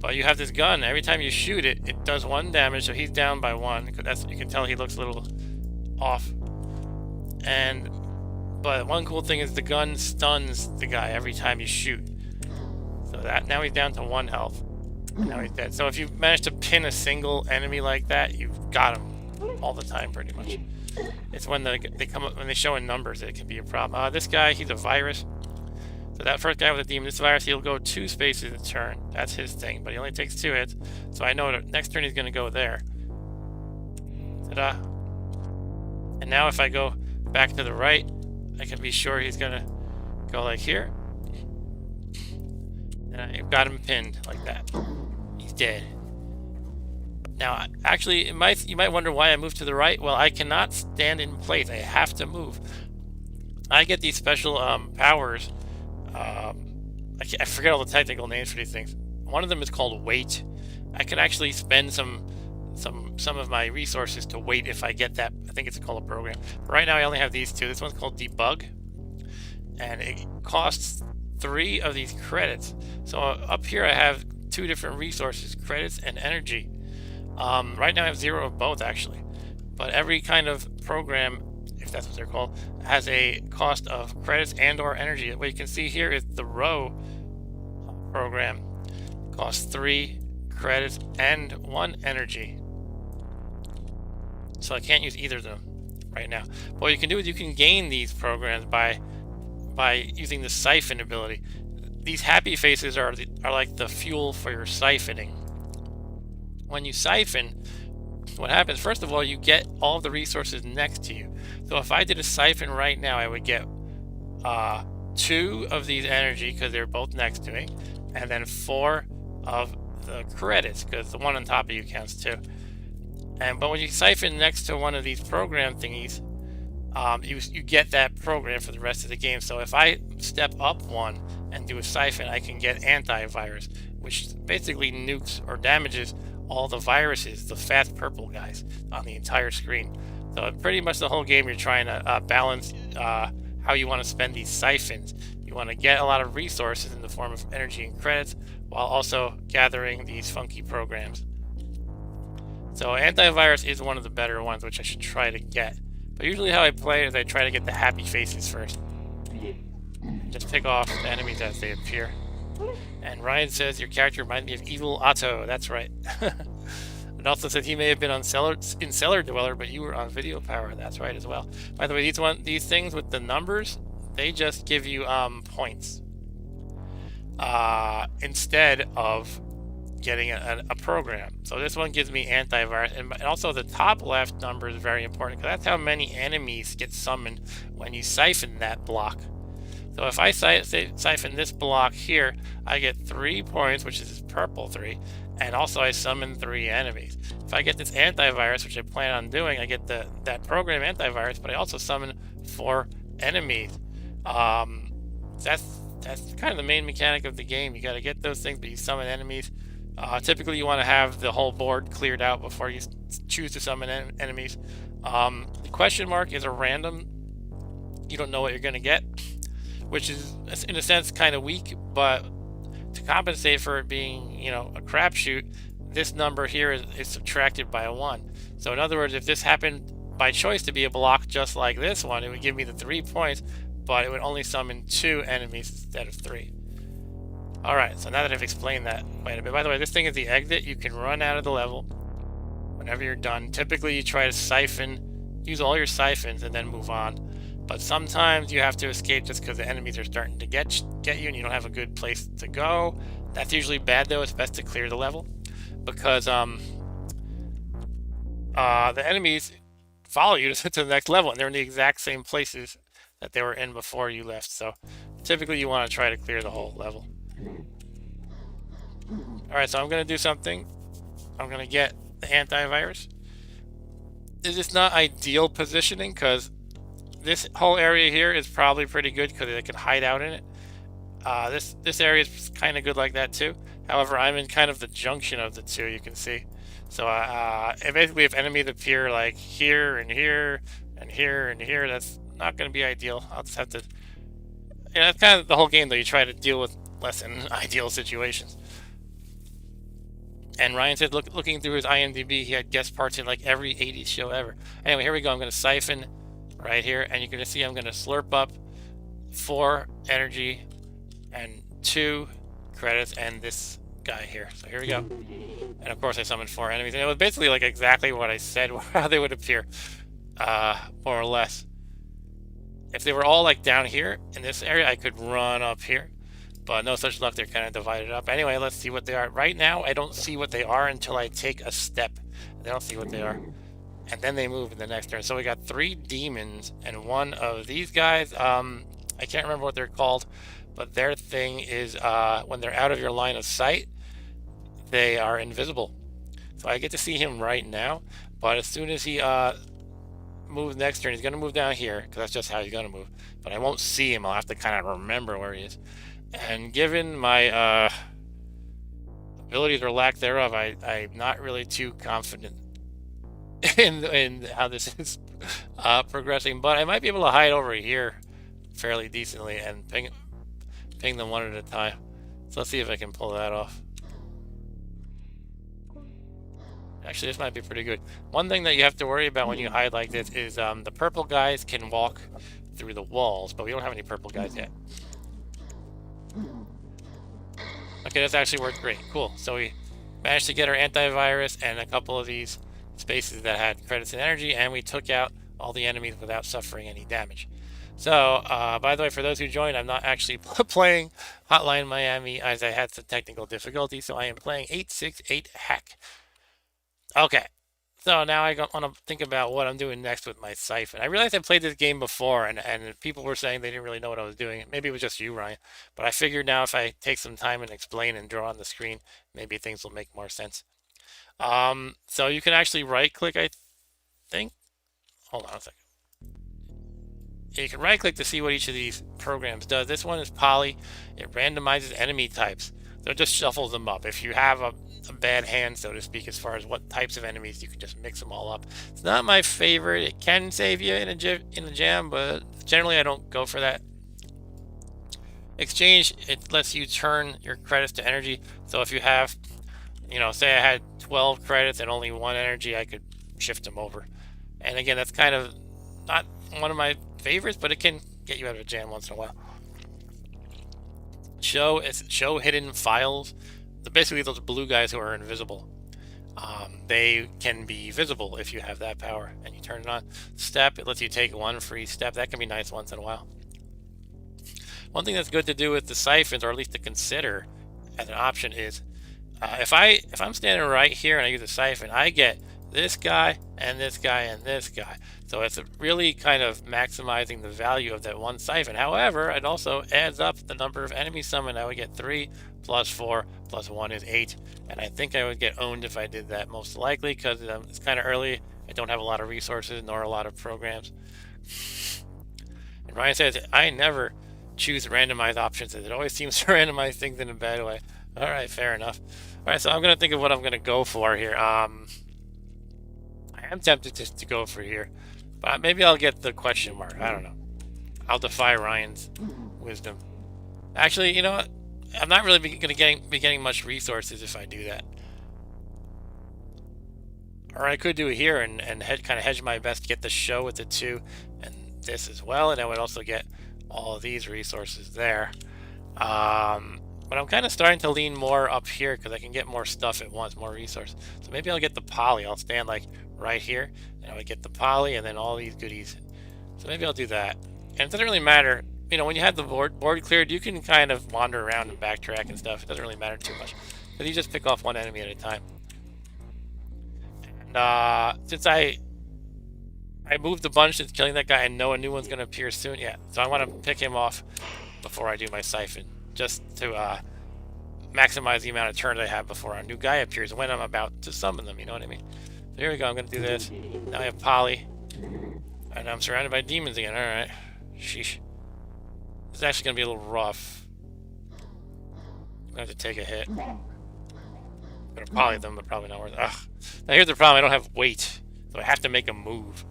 But you have this gun. Every time you shoot it, it does 1 damage. So he's down by 1. Because that's, you can tell he looks a little off. But one cool thing is the gun stuns the guy every time you shoot. So that now he's down to 1 health. Now he's dead. So if you manage to pin a single enemy like that, you've got him all the time, pretty much. It's when they come up, when they show in numbers, it can be a problem. This guy, he's a virus. So that first guy with a demon, this virus, he'll go 2 spaces a turn. That's his thing, but he only takes 2 hits. So I know that next turn he's going to go there. Ta-da! And now if I go back to the right, I can be sure he's going to go like here. And I've got him pinned like that. He's dead. Now, actually, you might wonder why I moved to the right. Well, I cannot stand in place. I have to move. I get these special powers. I forget all the technical names for these things. One of them is called wait. I can actually spend some of my resources to wait if I get that. I think it's called a program. But right now, I only have these 2. This one's called debug, and it costs 3 of these credits. So up here, I have 2 different resources: credits and energy. Right now I have 0 of both, actually. But every kind of program, if that's what they're called, has a cost of credits and or energy. What you can see here is the row program costs 3 credits and 1 energy. So I can't use either of them right now. But what you can do is you can gain these programs by using the siphon ability. These happy faces are like the fuel for your siphoning. When you siphon, what happens, first of all, you get all of the resources next to you. So if I did a siphon right now, I would get 2 of these energy because they're both next to me, and then 4 of the credits because the one on top of you counts too. But when you siphon next to one of these program thingies, you get that program for the rest of the game. So if I step up 1 and do a siphon, I can get antivirus, which basically nukes or damages all the viruses, the fat purple guys, on the entire screen. So pretty much the whole game you're trying to balance how you want to spend these siphons. You want to get a lot of resources in the form of energy and credits while also gathering these funky programs. So antivirus is one of the better ones, which I should try to get. But usually how I play is I try to get the happy faces first. Just pick off the enemies as they appear. And Ryan says your character reminds me of Evil Otto. That's right. And also says he may have been in Cellar Dweller, but you were on Video Power. That's right as well. By the way, these things with the numbers, they just give you points instead of getting a program. So this one gives me antivirus, and also the top left number is very important because that's how many enemies get summoned when you siphon that block. So if I siphon this block here, I get 3 points, which is purple 3, and also I summon 3 enemies. If I get this antivirus, which I plan on doing, I get that program antivirus, but I also summon 4 enemies. That's kind of the main mechanic of the game. You got to get those things, but you summon enemies. Typically, you want to have the whole board cleared out before you choose to summon enemies. The question mark is a random. You don't know what you're going to get, which is, in a sense, kind of weak, but to compensate for it being, a crapshoot, this number here is subtracted by a 1. So in other words, if this happened by choice to be a block just like this one, it would give me the 3 points, but it would only summon 2 enemies instead of 3. Alright, so now that I've explained that quite a bit. By the way, this thing is the exit. You can run out of the level whenever you're done. Typically, you try to use all your siphons and then move on. But sometimes you have to escape just because the enemies are starting to get you and you don't have a good place to go. That's usually bad though. It's best to clear the level because the enemies follow you to the next level and they're in the exact same places that they were in before you left. So typically you want to try to clear the whole level. Alright, so I'm going to do something. I'm going to get the antivirus. This is not ideal positioning because this whole area here is probably pretty good because they can hide out in it. This area is kind of good like that too. However, I'm in kind of the junction of the two, you can see. So basically if enemies appear like here and here and here and here, that's not going to be ideal. I'll just have to... You know, that's kind of the whole game though. You try to deal with less than ideal situations. And Ryan said, looking through his IMDb, he had guest parts in like every 80s show ever. Anyway, here we go. I'm going to siphon right here, and you're going to see I'm going to slurp up 4 energy and 2 credits and this guy here. So here we go. And of course I summoned 4 enemies. And it was basically like exactly what I said, how they would appear, more or less. If they were all like down here in this area, I could run up here. But no such luck, they're kind of divided up. Anyway, let's see what they are. Right now, I don't see what they are until I take a step. I don't see what they are. And then they move in the next turn. So we got 3 demons and 1 of these guys. I can't remember what they're called, but their thing is when they're out of your line of sight, they are invisible. So I get to see him right now, but as soon as he moves next turn, he's going to move down here, because that's just how he's going to move. But I won't see him. I'll have to kind of remember where he is. And given my abilities or lack thereof, I'm not really too confident in how this is progressing. But I might be able to hide over here fairly decently and ping them one at a time. So let's see if I can pull that off. Actually, this might be pretty good. One thing that you have to worry about when you hide like this is the purple guys can walk through the walls, but we don't have any purple guys yet. Okay, that's actually worked great. Cool. So we managed to get our antivirus and a couple of these spaces that had credits and energy, and we took out all the enemies without suffering any damage. So, by the way, for those who joined, I'm not actually playing Hotline Miami as I had some technical difficulty, so I am playing 868 Hack. Okay. So now I want to think about what I'm doing next with my siphon. I realized I played this game before, and people were saying they didn't really know what I was doing. Maybe it was just you, Ryan. But I figured now if I take some time and explain and draw on the screen, maybe things will make more sense. So you can actually right-click, I think. Hold on a second. You can right-click to see what each of these programs does. This one is Poly. It randomizes enemy types. So it just shuffles them up. If you have a bad hand, so to speak, as far as what types of enemies, you can just mix them all up. It's not my favorite. It can save you in a jam, but generally I don't go for that. Exchange, it lets you turn your credits to energy. So if you have, you know, say I had 12 credits and only 1 energy, I could shift them over. And again, that's kind of not one of my favorites, but it can get you out of a jam once in a while. Show hidden files. Basically those blue guys who are invisible. They can be visible if you have that power and you turn it on. Step, it lets you take 1 free step. That can be nice once in a while. One thing that's good to do with the siphons, or at least to consider as an option, is if I'm standing right here and I use a siphon, I get this guy and this guy and this guy. So it's really kind of maximizing the value of that one siphon. However, it also adds up the number of enemies summoned. I would get 3 plus 4 plus 1 is 8. And I think I would get owned if I did that, most likely, because it's kind of early. I don't have a lot of resources nor a lot of programs. And Ryan says, I never choose randomized options. It always seems to randomize things in a bad way. All right, fair enough. All right, so I'm going to think of what I'm going to go for here. I am tempted to go for here, but maybe I'll get the question mark. I don't know. I'll defy Ryan's wisdom. Actually, you know what? I'm not really going to be getting much resources if I do that. Or I could do it here and kind of hedge my best to get the show with the 2 and this as well, and I would also get all of these resources there. But I'm kind of starting to lean more up here because I can get more stuff at once, more resources. So maybe I'll get the poly. I'll stand like right here, and I would get the poly and then all these goodies. So maybe I'll do that. And it doesn't really matter. You know, when you have the board cleared, you can kind of wander around and backtrack and stuff. It doesn't really matter too much. But you just pick off one enemy at a time. And since I moved a bunch since killing that guy, I know a new one's going to appear soon. Yeah, so I want to pick him off before I do my siphon, just to maximize the amount of turns I have before a new guy appears when I'm about to summon them, you know what I mean? So here we go, I'm going to do this. Now I have Polly, and I'm surrounded by demons again. Alright, sheesh. This is actually going to be a little rough. I'm going to have to take a hit. I'm going to Polly them, but probably not worth it. Ugh. Now here's the problem, I don't have weight, so I have to make a move.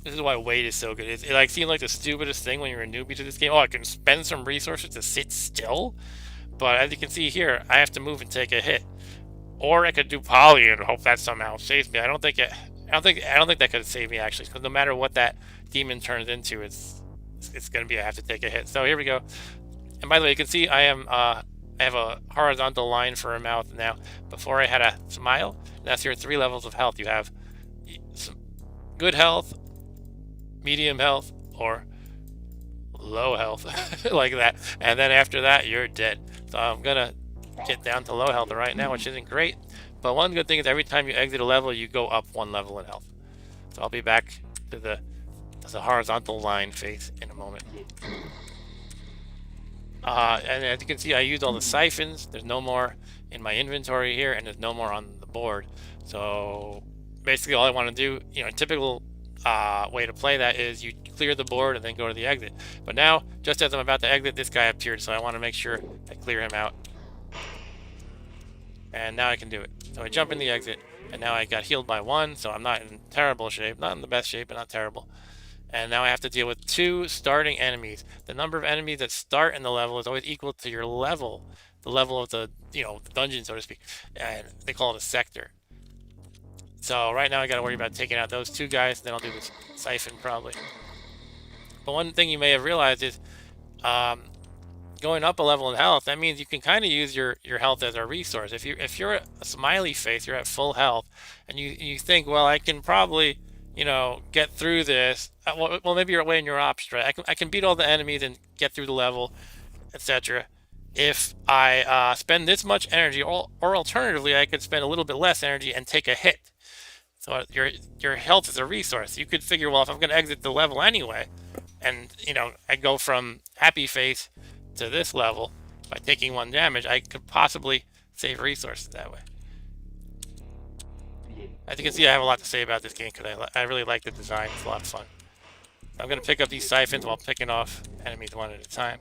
This is why weight is so good. It like seems like the stupidest thing when you're a newbie to this game. Oh, I can spend some resources to sit still, but as you can see here, I have to move and take a hit, or I could do Poly and hope that somehow saves me. I don't think that could save me actually, because no matter what that demon turns into, it's gonna be I have to take a hit. So here we go. And by the way, you can see I have a horizontal line for a mouth now. Before I had a smile. That's your 3 levels of health. You have some good health, medium health, or low health, like that. And then after that, you're dead. So I'm gonna get down to low health right now, which isn't great. But one good thing is every time you exit a level, you go up 1 level in health. So I'll be back to the horizontal line phase in a moment. And as you can see, I used all the siphons. There's no more in my inventory here, and there's no more on the board. So basically all I want to do, you know, a typical way to play that is you clear the board and then go to the exit. But now, just as I'm about to exit, this guy appeared, so I want to make sure I clear him out. And now I can do it. So I jump in the exit, and now I got healed by 1, so I'm not in terrible shape. Not in the best shape, but not terrible. And now I have to deal with 2 starting enemies. The number of enemies that start in the level is always equal to your level. The level of the, you know, the dungeon, so to speak. And they call it a sector. So right now I gotta worry about taking out those 2 guys, then I'll do this siphon probably. But one thing you may have realized is going up a level in health, that means you can kind of use your health as a resource. If you're a smiley face, you're at full health, and you think, well, I can probably, you know, get through this. Well, maybe you're weighing your options, right? I can beat all the enemies and get through the level, etc. If I spend this much energy, or alternatively, I could spend a little bit less energy and take a hit. So your health is a resource. You could figure, well, if I'm going to exit the level anyway, and, you know, I go from happy face to this level by taking 1 damage, I could possibly save resources that way. As you can see, I have a lot to say about this game because I really like the design. It's a lot of fun. I'm going to pick up these siphons while picking off enemies 1 at a time.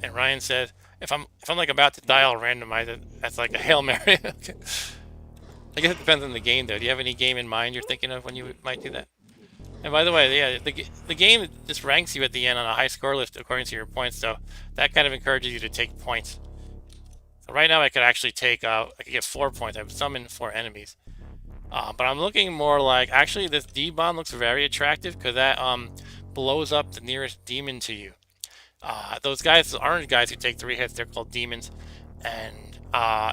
And Ryan says, if I'm like about to die, I'll randomize it. That's like a Hail Mary. Okay. I guess it depends on the game, though. Do you have any game in mind you're thinking of when you might do that? And by the way, yeah, the game just ranks you at the end on a high score list according to your points, so that kind of encourages you to take points. So right now I could actually take, I could get 4 points. I've summoned 4 enemies. But I'm looking more like, actually this D-bomb looks very attractive because that blows up the nearest demon to you. Those guys, the orange guys who take 3 hits, they're called demons. And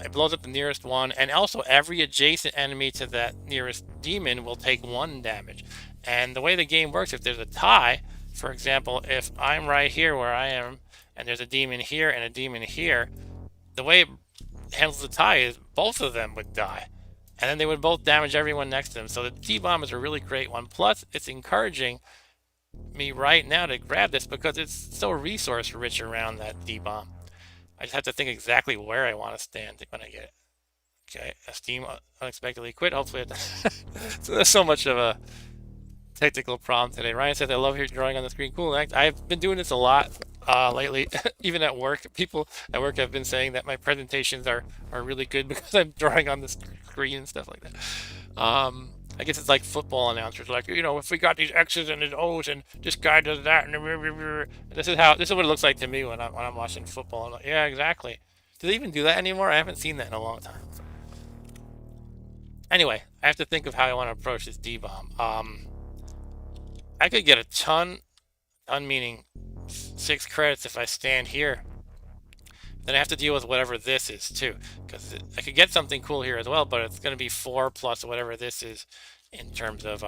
it blows up the nearest one, and also every adjacent enemy to that nearest demon will take 1 damage. And the way the game works, if there's a tie, for example, if I'm right here where I am, and there's a demon here and a demon here, the way it handles the tie is both of them would die. And then they would both damage everyone next to them. So the D-bomb is a really great one. Plus, it's encouraging me right now to grab this because it's so resource rich around that D-bomb. I just have to think exactly where I want to stand when I get it. Okay, Steam unexpectedly quit. Hopefully, so there's so much of a technical problem today. Ryan says, I love your drawing on the screen. Cool. I've been doing this a lot lately, even at work. People at work have been saying that my presentations are really good because I'm drawing on the screen and stuff like that. I guess it's like football announcers, like, you know, if we got these X's and these O's and this guy does that, and this is what it looks like to me when I'm watching football. I'm like, yeah, exactly. Do they even do that anymore? I haven't seen that in a long time. Anyway, I have to think of how I want to approach this D-bomb. I could get a ton meaning 6 credits if I stand here. Then I have to deal with whatever this is too, because I could get something cool here as well, but it's going to be 4 plus whatever this is in terms of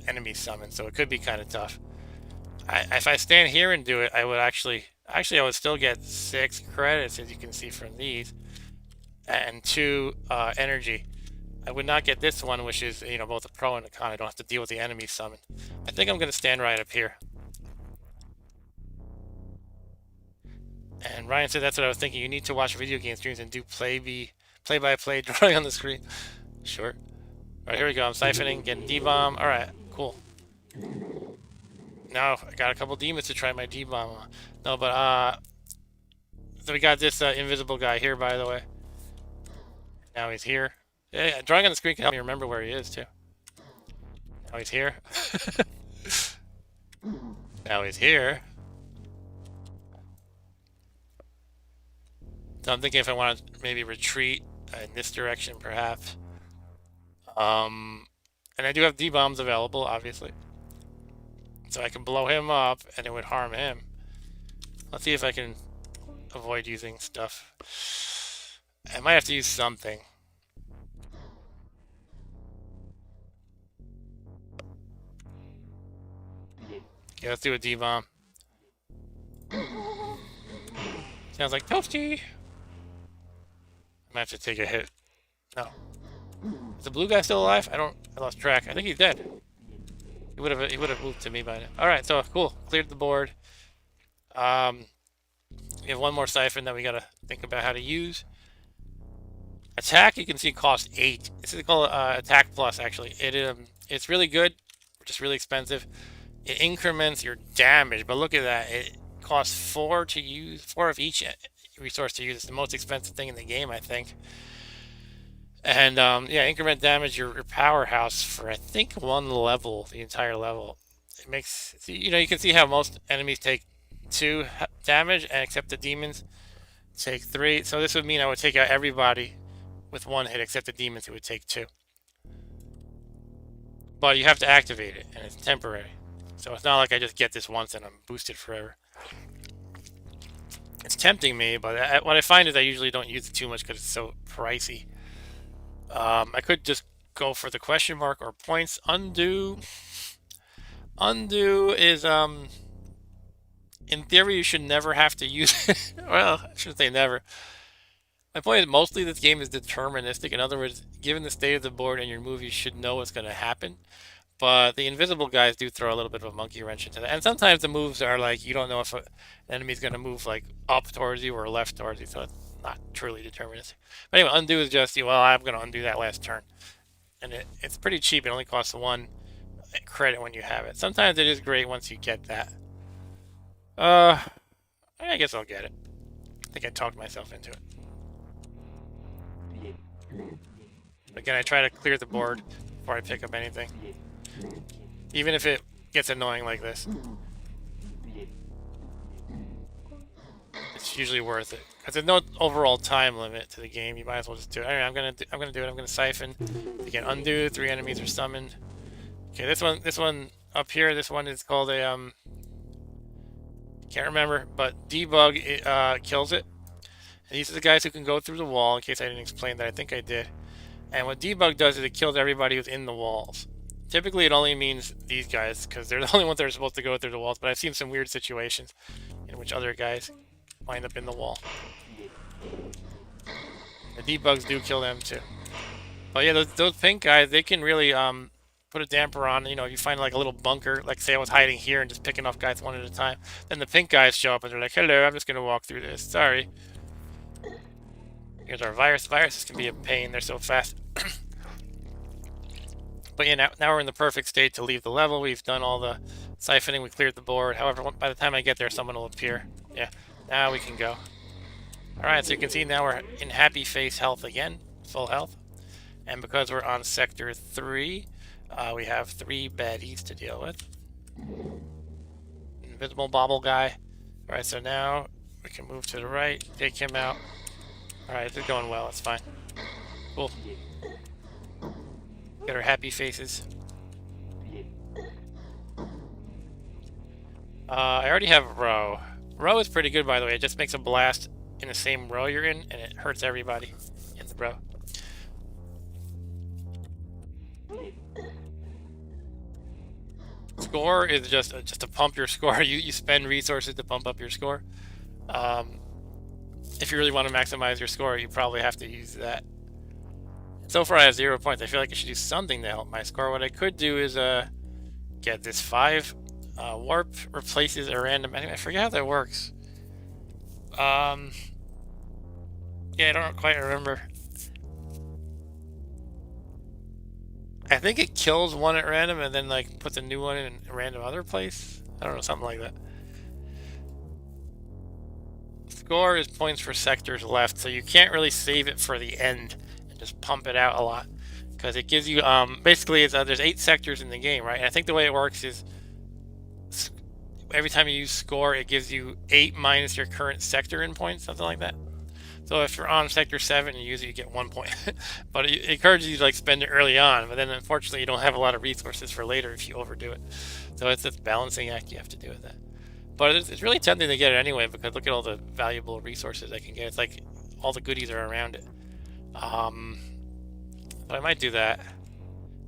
enemy summon, so it could be kind of tough. If I stand here and do it, I would actually I would still get 6 credits, as you can see from these, and 2 energy. I would not get this one, which is, you know, both a pro and a con. I don't have to deal with the enemy summon. I think I'm going to stand right up here. And Ryan said that's what I was thinking. You need to watch video game streams and do play-by-play drawing on the screen. Sure. Alright, here we go. I'm siphoning, getting D-bomb. Alright, cool. Now I got a couple demons to try my D-bomb on. No, but so we got this invisible guy here, by the way. Now he's here. Yeah, drawing on the screen can help me remember where he is too. Now he's here. Now he's here. So I'm thinking if I want to maybe retreat in this direction, perhaps. And I do have D-bombs available, obviously. So I can blow him up, and it would harm him. Let's see if I can avoid using stuff. I might have to use something. Okay, let's do a D-bomb. Sounds like toasty. I might have to take a hit. No. Is the blue guy still alive? I lost track. I think he's dead. He would have moved to me by now. Alright, so cool. Cleared the board. We have one more siphon that we gotta think about how to use. Attack, you can see, costs 8. This is called Attack Plus, actually. It's really good, just really expensive. It increments your damage, but look at that. It costs 4 to use, 4 of each resource to use. It's the most expensive thing in the game, I think. And yeah, increment damage your powerhouse for I think 1 level, the entire level. It makes, you know, you can see how most enemies take 2 damage, and except the demons take 3. So this would mean I would take out everybody with 1 hit, except the demons who would take 2. But you have to activate it, and it's temporary. So it's not like I just get this once and I'm boosted forever. It's tempting me, but what I find is I usually don't use it too much because it's so pricey. I could just go for the question mark or points. Undo. Undo is, in theory, you should never have to use it. Well, I shouldn't say never. My point is mostly this game is deterministic. In other words, given the state of the board and your move, you should know what's going to happen. But the invisible guys do throw a little bit of a monkey wrench into that. And sometimes the moves are like, you don't know if an enemy's going to move like up towards you or left towards you. So it's not truly deterministic. But anyway, undo is just, well, I'm going to undo that last turn. And it's pretty cheap. It only costs 1 credit when you have it. Sometimes it is great once you get that. I guess I'll get it. I think I talked myself into it. Again, I try to clear the board before I pick up anything. Even if it gets annoying like this. It's usually worth it. Because there's no overall time limit to the game. You might as well just do it. Anyway, I'm gonna do it. I'm gonna siphon. Again, undo. 3 enemies are summoned. Okay, this one up here, this one is called a can't remember, but debug kills it. And these are the guys who can go through the wall, in case I didn't explain that. I think I did. And what debug does is it kills everybody within the walls. Typically it only means these guys, because they're the only ones that are supposed to go through the walls, but I've seen some weird situations in which other guys wind up in the wall. The debugs do kill them too. But yeah, those pink guys, they can really put a damper on. You know, if you find like a little bunker, like say I was hiding here and just picking off guys one at a time, then the pink guys show up and they're like, hello, I'm just going to walk through this. Sorry. Here's our virus. Viruses can be a pain. They're so fast. But yeah, now we're in the perfect state to leave the level. We've done all the siphoning. We cleared the board. However, by the time I get there, someone will appear. Yeah, now we can go. Alright, so you can see now we're in happy face health again. Full health. And because we're on Sector 3, we have 3 baddies to deal with. Invisible bobble guy. Alright, so now we can move to the right, take him out. Alright, they're going well, it's fine. Cool. Get our happy faces. I already have row. Row is pretty good, by the way. It just makes a blast in the same row you're in, and it hurts everybody in the row. score is just to pump your score. You spend resources to pump up your score. If you really want to maximize your score, you probably have to use that. So far I have 0 points. I feel like I should do something to help my score. What I could do is get this 5 warp replaces a random enemy. I forget how that works. Yeah, I don't quite remember. I think it kills one at random and then like puts a new one in a random other place. I don't know, something like that. Score is points for sectors left, so you can't really save it for the end and just pump it out a lot, because it gives you basically there's 8 sectors in the game, right? And I think the way it works is every time you use score, it gives you 8 minus your current sector in points, something like that. So if you're on sector 7 and you use it, you get 1 point. But it encourages you to like spend it early on, but then unfortunately you don't have a lot of resources for later if you overdo it. So it's this balancing act you have to do with that. But it's really tempting to get it anyway, because look at all the valuable resources I can get. It's like all the goodies are around it. But I might do that.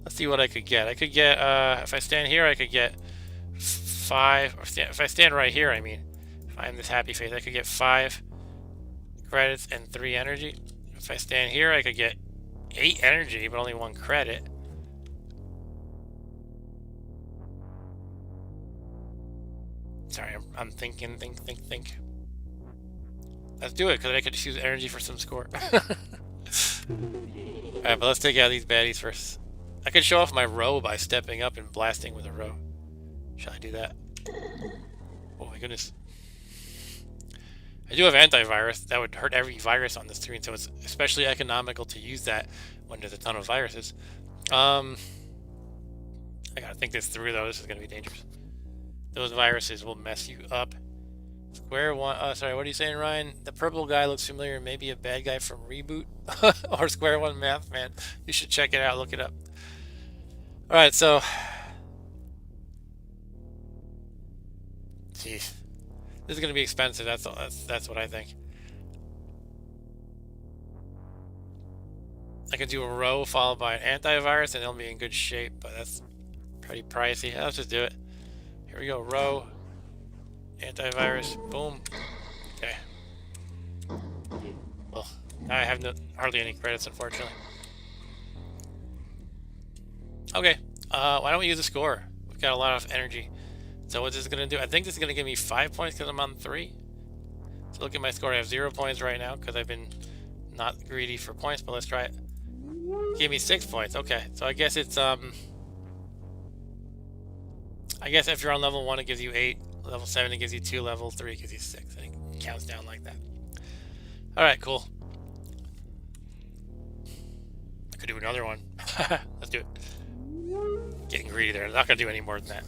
Let's see what I could get. I could get, if I stand here, I could get 5, or if I stand right here, I mean, if I'm this happy face, I could get 5 credits and 3 energy. If I stand here, I could get 8 energy, but only 1 credit. Sorry, I'm thinking, think. Let's do it, because I could just use energy for some score. Alright, but let's take out these baddies first. I could show off my row by stepping up and blasting with a row. Shall I do that? Oh my goodness. I do have antivirus. That would hurt every virus on the screen, so it's especially economical to use that when there's a ton of viruses. I gotta think this through though. This is gonna be dangerous. Those viruses will mess you up. Square one. Sorry, what are you saying, Ryan? The purple guy looks familiar. Maybe a bad guy from Reboot or Square One Math Man. You should check it out. Look it up. All right, so. Jeez, this is gonna be expensive. That's what I think. I could do a row followed by an antivirus, and it'll be in good shape. But that's pretty pricey. Let's just do it. Here we go, row, antivirus, boom. Okay. Well, now I have hardly any credits, unfortunately. Okay, why don't we use a score? We've got a lot of energy. So what this is going to do, I think this is going to give me 5 points because I'm on 3. So look at my score, I have 0 points right now because I've been not greedy for points, but let's try it. Give me 6 points, okay. So I guess it's, I guess if you're on level 1, it gives you 8. Level 7, it gives you 2. Level 3, it gives you 6. I think it counts down like that. Alright, cool. I could do another one. Let's do it. Getting greedy there. I'm not going to do any more than that.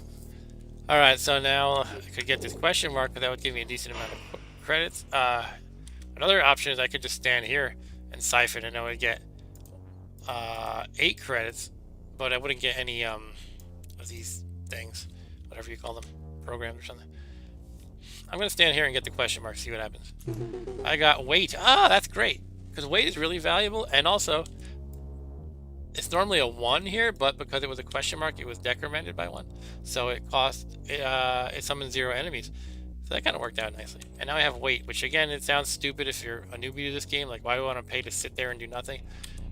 Alright, so now I could get this question mark, because that would give me a decent amount of credits. Another option is I could just stand here and siphon, and I would get 8 credits, but I wouldn't get any of these things. Whatever you call them, programs or something. I'm going to stand here and get the question mark, see what happens. I got weight. Ah, that's great. Because weight is really valuable, and also, it's normally a 1 here, but because it was a question mark, it was decremented by 1. So it summoned 0 enemies. So that kind of worked out nicely. And now I have weight, which again, it sounds stupid if you're a newbie to this game. Like, why do I want to pay to sit there and do nothing?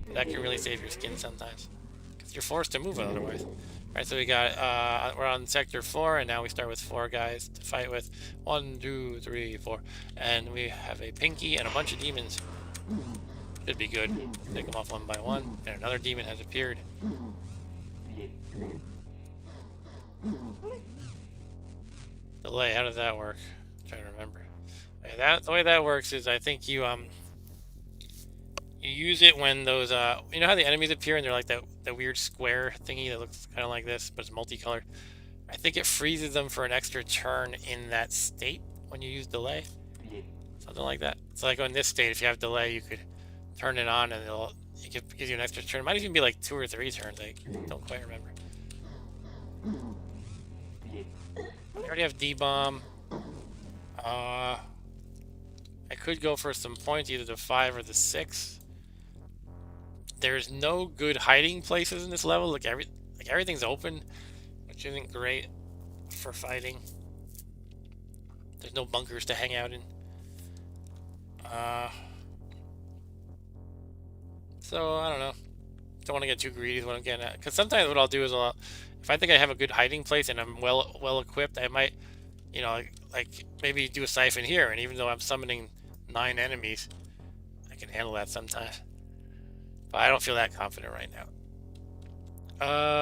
But that can really save your skin sometimes. Because you're forced to move otherwise. Alright, so we got, we're on sector 4, and now we start with 4 guys to fight with. 1, 2, 3, 4. And we have a pinky and a bunch of demons. Should be good. Take them off one by one. And another demon has appeared. Delay, how does that work? I'm trying to remember. Okay, the way that works is I think you use it when those you know how the enemies appear and they're like that weird square thingy that looks kind of like this, but it's multicolored. I think it freezes them for an extra turn in that state when you use delay. Something like that. So like in this state, if you have delay, you could turn it on and it gives you an extra turn. It might even be like 2 or 3 turns. I don't quite remember. I already have D-bomb. I could go for some points, either the 5 or the 6. There's no good hiding places in this level. Like everything's open, which isn't great. for fighting. There's no bunkers to hang out in. So I don't know. Don't want to get too greedy is what I'm getting at. Because sometimes what I'll do is if I think I have a good hiding place and I'm well equipped, I might, you know, like maybe do a siphon here. And even though I'm summoning 9 enemies, I can handle that sometimes. But I don't feel that confident right now.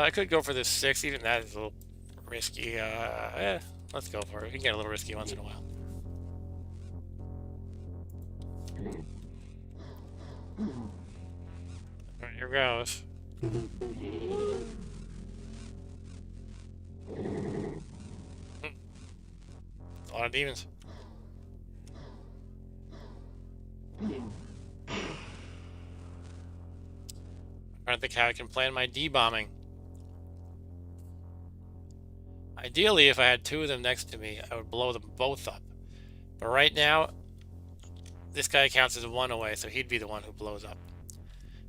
I could go for this 6. Even that is a little risky. Let's go for it. We can get a little risky once in a while. Alright, here goes. A lot of demons. I don't think how I can plan my D-bombing. Ideally, if I had 2 of them next to me, I would blow them both up. But right now, this guy counts as 1 away, so he'd be the one who blows up.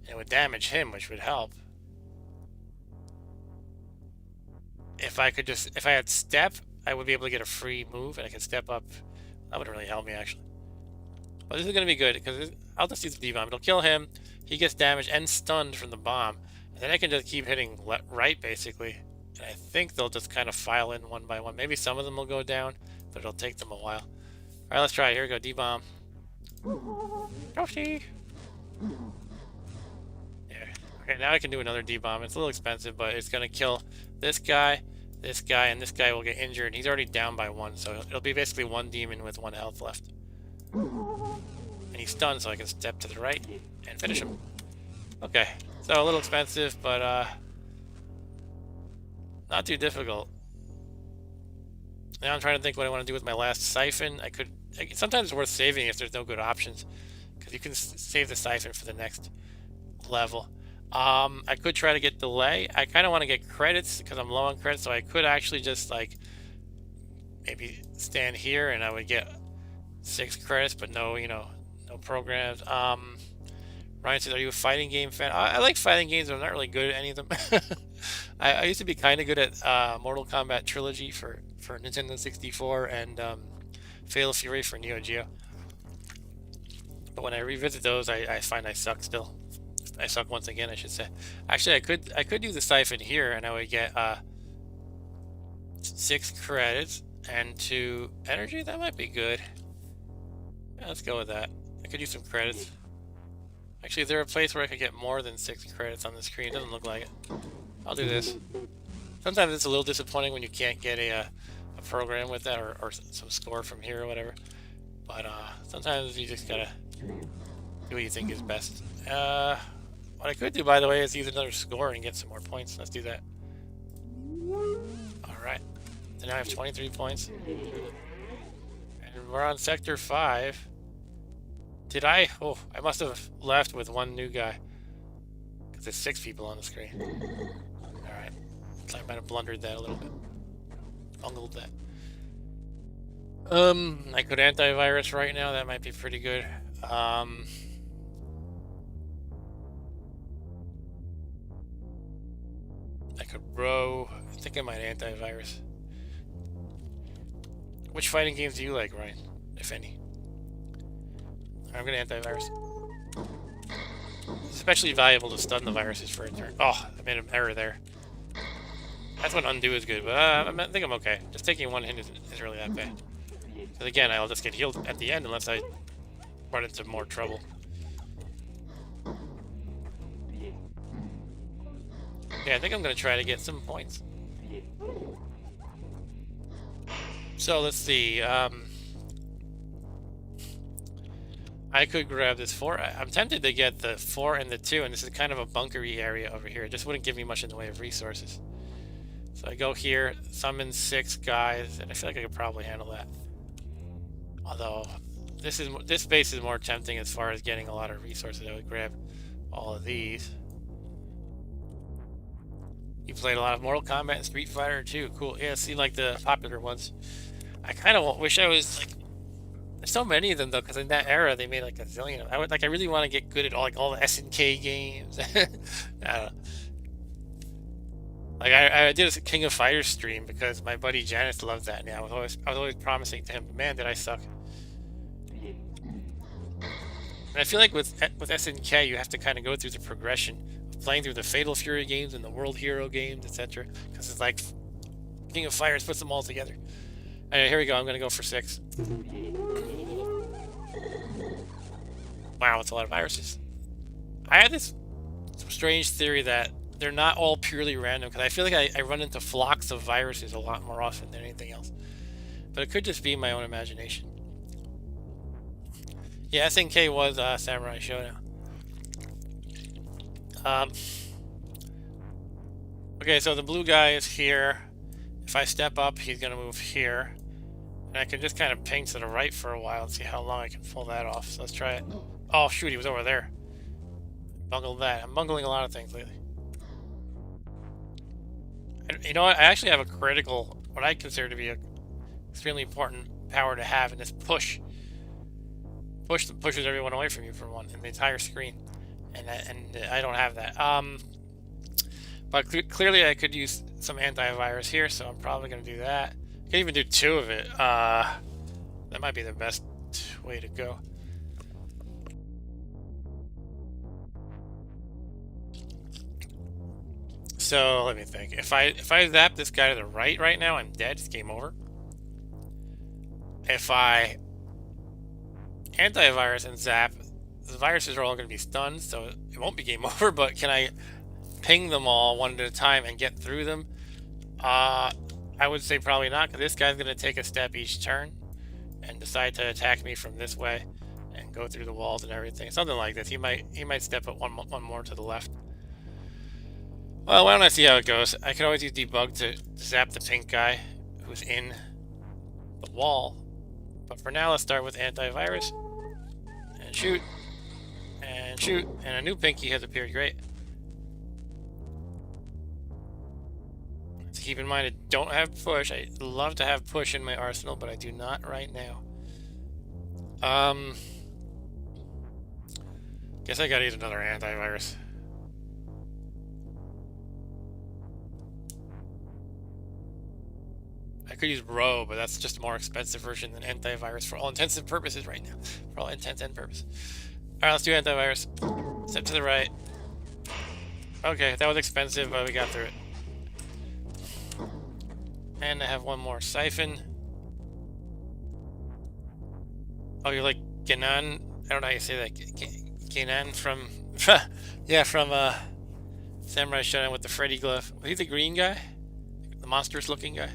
And it would damage him, which would help. If I had step, I would be able to get a free move, and I could step up. That would really help me, actually. But this is going to be good, because I'll just use the D-bomb. It'll kill him. He gets damaged and stunned from the bomb. And then I can just keep hitting right, basically. And I think they'll just kind of file in one by one. Maybe some of them will go down, but it'll take them a while. Alright, let's try it. Here we go, D-bomb. Yoshi! Yeah. Okay, now I can do another D-bomb. It's a little expensive, but it's going to kill this guy, and this guy will get injured. He's already down by 1, so it'll be basically 1 demon with 1 health left. And he's stunned, so I can step to the right and finish him. Okay, so a little expensive, but not too difficult. Now I'm trying to think what I want to do with my last siphon. Sometimes it's worth saving if there's no good options, because you can save the siphon for the next level. I could try to get delay. I kind of want to get credits because I'm low on credits, so I could actually just like maybe stand here and I would get 6 credits, but no, no programs. Ryan says, "Are you a fighting game fan?" I like fighting games, but I'm not really good at any of them. I used to be kind of good at Mortal Kombat Trilogy for Nintendo 64 and Fatal Fury for Neo Geo. But when I revisit those, I find I suck still. I suck once again, I should say. Actually, I could do the siphon here, and I would get 6 credits and 2 energy. That might be good. Yeah, let's go with that. I could use some credits. Actually, is there a place where I could get more than 6 credits on the screen? It doesn't look like it. I'll do this. Sometimes it's a little disappointing when you can't get a program with that or some score from here or whatever. But sometimes you just gotta do what you think is best. What I could do, by the way, is use another score and get some more points. Let's do that. Alright. So now I have 23 points. And we're on Sector 5. Did I? Oh, I must have left with 1 new guy. Because there's 6 people on the screen. Alright. So I might have blundered that a little bit. Bungled that. I could antivirus right now. That might be pretty good. I could row. I think I might antivirus. Which fighting games do you like, Ryan? If any? I'm gonna antivirus. It's especially valuable to stun the viruses for a turn. Oh, I made an error there. That's when undo is good, but I think I'm okay. Just taking 1 hit isn't really that bad. Because again, I'll just get healed at the end unless I run into more trouble. Yeah, I think I'm gonna try to get some points. So let's see. I could grab this 4. I'm tempted to get the 4 and the 2, and this is kind of a bunkery area over here. It just wouldn't give me much in the way of resources. So I go here, summon 6 guys, and I feel like I could probably handle that. Although this base is more tempting as far as getting a lot of resources. I would grab all of these. You played a lot of Mortal Kombat and Street Fighter too. Cool. Yeah, it seemed like the popular ones. I kind of wish I was like. There's so many of them though, because in that era they made like a zillion. I really want to get good at all the SNK games. I don't know. Like I did a King of Fighters stream because my buddy Janice loves that. And I was always promising to him, man, did I suck. And I feel like with SNK, you have to kind of go through the progression of playing through the Fatal Fury games and the World Hero games, etc. Because it's like King of Fighters puts them all together. Anyway, here we go. I'm gonna go for 6. Wow, it's a lot of viruses. I had this strange theory that they're not all purely random, because I feel like I run into flocks of viruses a lot more often than anything else. But it could just be my own imagination. Yeah, SNK was Samurai Showdown. Okay, so the blue guy is here. If I step up, he's going to move here. And I can just kind of ping to the right for a while and see how long I can pull that off. So let's try it. Oh, shoot, he was over there. Bungled that. I'm bungling a lot of things lately. And you know what? I actually have a critical, what I consider to be an extremely important power to have, and it's push. Push that pushes everyone away from you for one, in the entire screen. And I don't have that. But clearly I could use some antivirus here, so I'm probably going to do that. I can even do 2 of it. That might be the best way to go. So let me think. If I zap this guy to the right now, I'm dead. It's game over. If I antivirus and zap, the viruses are all going to be stunned, so it won't be game over. But can I ping them all one at a time and get through them? I would say probably not, because this guy's going to take a step each turn and decide to attack me from this way and go through the walls and everything. Something like this. He might step up one more to the left. Well, why don't I see how it goes? I can always use debug to zap the pink guy who's in the wall. But for now, let's start with antivirus. And shoot. And shoot. And a new pinky has appeared. Great. So keep in mind, I don't have push. I'd love to have push in my arsenal, but I do not right now. Guess I gotta use another antivirus. I could use Row, but that's just a more expensive version than antivirus for all intents and purposes right now. For all intents and purposes. Alright, let's do antivirus. Step to the right. Okay, that was expensive, but we got through it. And I have one more siphon. Oh, you're like Genan? I don't know how you say that. Genan from... yeah, from Samurai Showdown with the Freddy glove. Was he the green guy? The monstrous looking guy?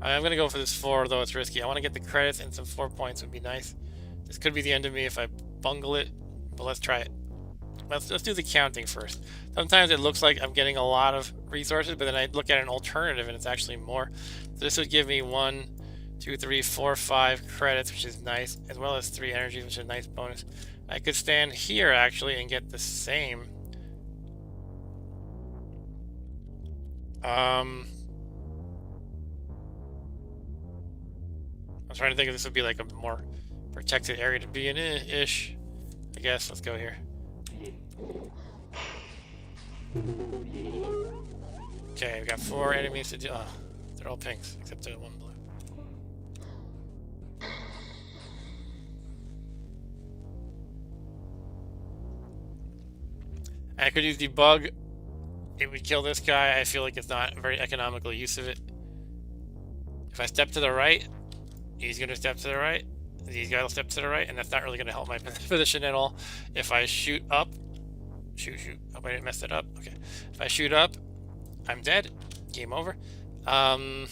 I'm going to go for this 4, though it's risky. I want to get the credits, and some 4 points would be nice. This could be the end of me if I bungle it, but let's try it. Let's do the counting first. Sometimes it looks like I'm getting a lot of resources, but then I look at an alternative and it's actually more. So this would give me 1, 2, 3, 4, 5 credits, which is nice, as well as 3 energies, which is a nice bonus. I could stand here actually and get the same. I'm trying to think if this would be like a more protected area to be in ish. I guess. Let's go here. Okay, we got 4 enemies to do. Oh, they're all pinks except the one blue. I could use debug. It would kill this guy. I feel like it's not a very economical use of it. If I step to the right, he's going to step to the right. These guys will step to the right, and that's not really going to help my position at all. If I shoot up, shoot. Hope I didn't mess it up. Okay. If I shoot up, I'm dead. Game over. I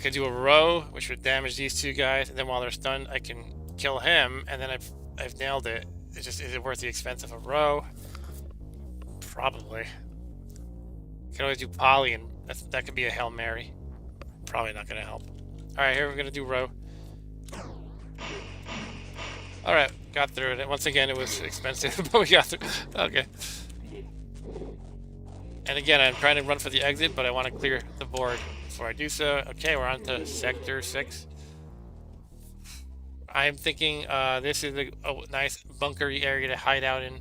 could do a row, which would damage these 2 guys, and then while they're stunned, I can kill him, and then I've nailed it. It's just, is it worth the expense of a row? Probably. You can always do poly, and that could be a Hail Mary. Probably not going to help. Alright, here we're going to do row. Alright, got through it. Once again, it was expensive, but we got through. Okay. And again, I'm trying to run for the exit, but I want to clear the board before I do so. Okay, we're on to Sector 6. I'm thinking this is a nice bunkery area to hide out in,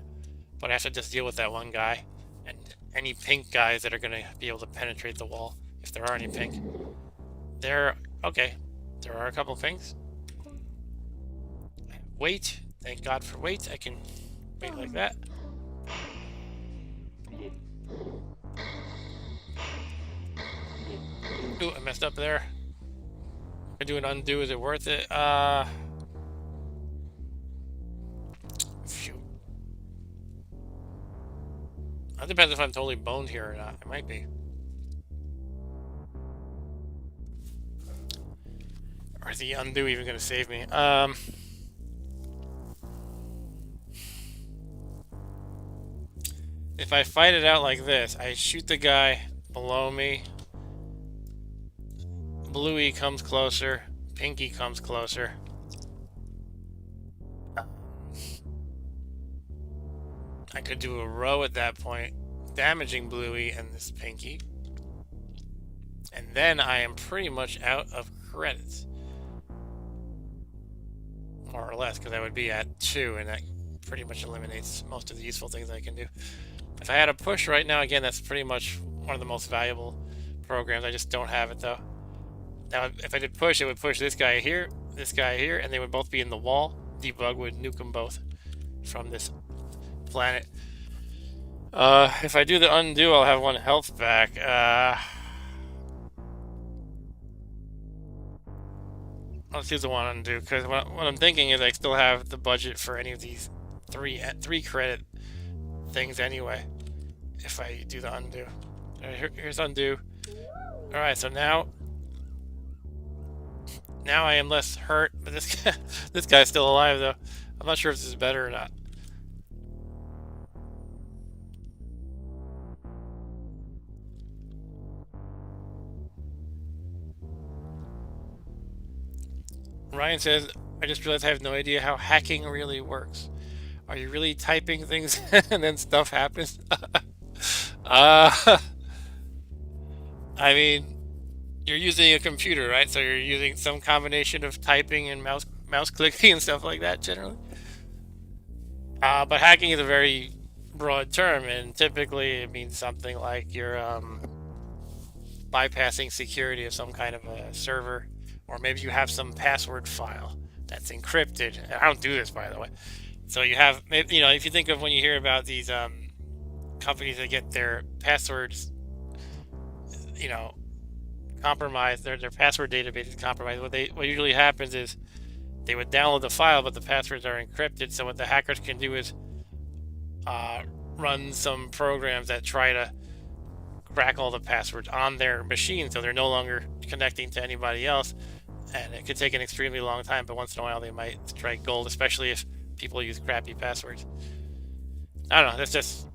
but I have to just deal with that one guy and any pink guys that are going to be able to penetrate the wall, if there are any pink. Okay, there are a couple pinks. Wait, thank God for wait. I can wait like that. Ooh, I messed up there. I do an undo. Is it worth it? Shoot. That depends if I'm totally boned here or not. It might be. Or is the undo even going to save me? If I fight it out like this, I shoot the guy below me. Bluey comes closer. Pinky comes closer. I could do a row at that point, damaging Bluey and this Pinky. And then I am pretty much out of credits. More or less, because I would be at 2, and that pretty much eliminates most of the useful things I can do. If I had a push right now, again, that's pretty much one of the most valuable programs. I just don't have it, though. Now, if I did push, it would push this guy here, and they would both be in the wall. Debug would nuke them both from this planet. If I do the undo, I'll have 1 health back. Let's use the one undo, because what I'm thinking is I still have the budget for any of these three credit things anyway. If I do the undo. Here's undo. Alright, so now I am less hurt, but this guy's still alive though. I'm not sure if this is better or not. Ryan says, I just realized I have no idea how hacking really works. Are you really typing things and then stuff happens? I mean, you're using a computer, right? So you're using some combination of typing and mouse clicking and stuff like that generally. But hacking is a very broad term, and typically it means something like you're bypassing security of some kind of a server, or maybe you have some password file that's encrypted. I don't do this, by the way. So you have, you know, if you think of when you hear about these companies that get their passwords, you know, compromised, their password database is compromised. What usually happens is they would download the file, but the passwords are encrypted. So what the hackers can do is run some programs that try to crack all the passwords on their machine, so they're no longer connecting to anybody else. And it could take an extremely long time, but once in a while they might strike gold, especially if people use crappy passwords. I don't know, that's just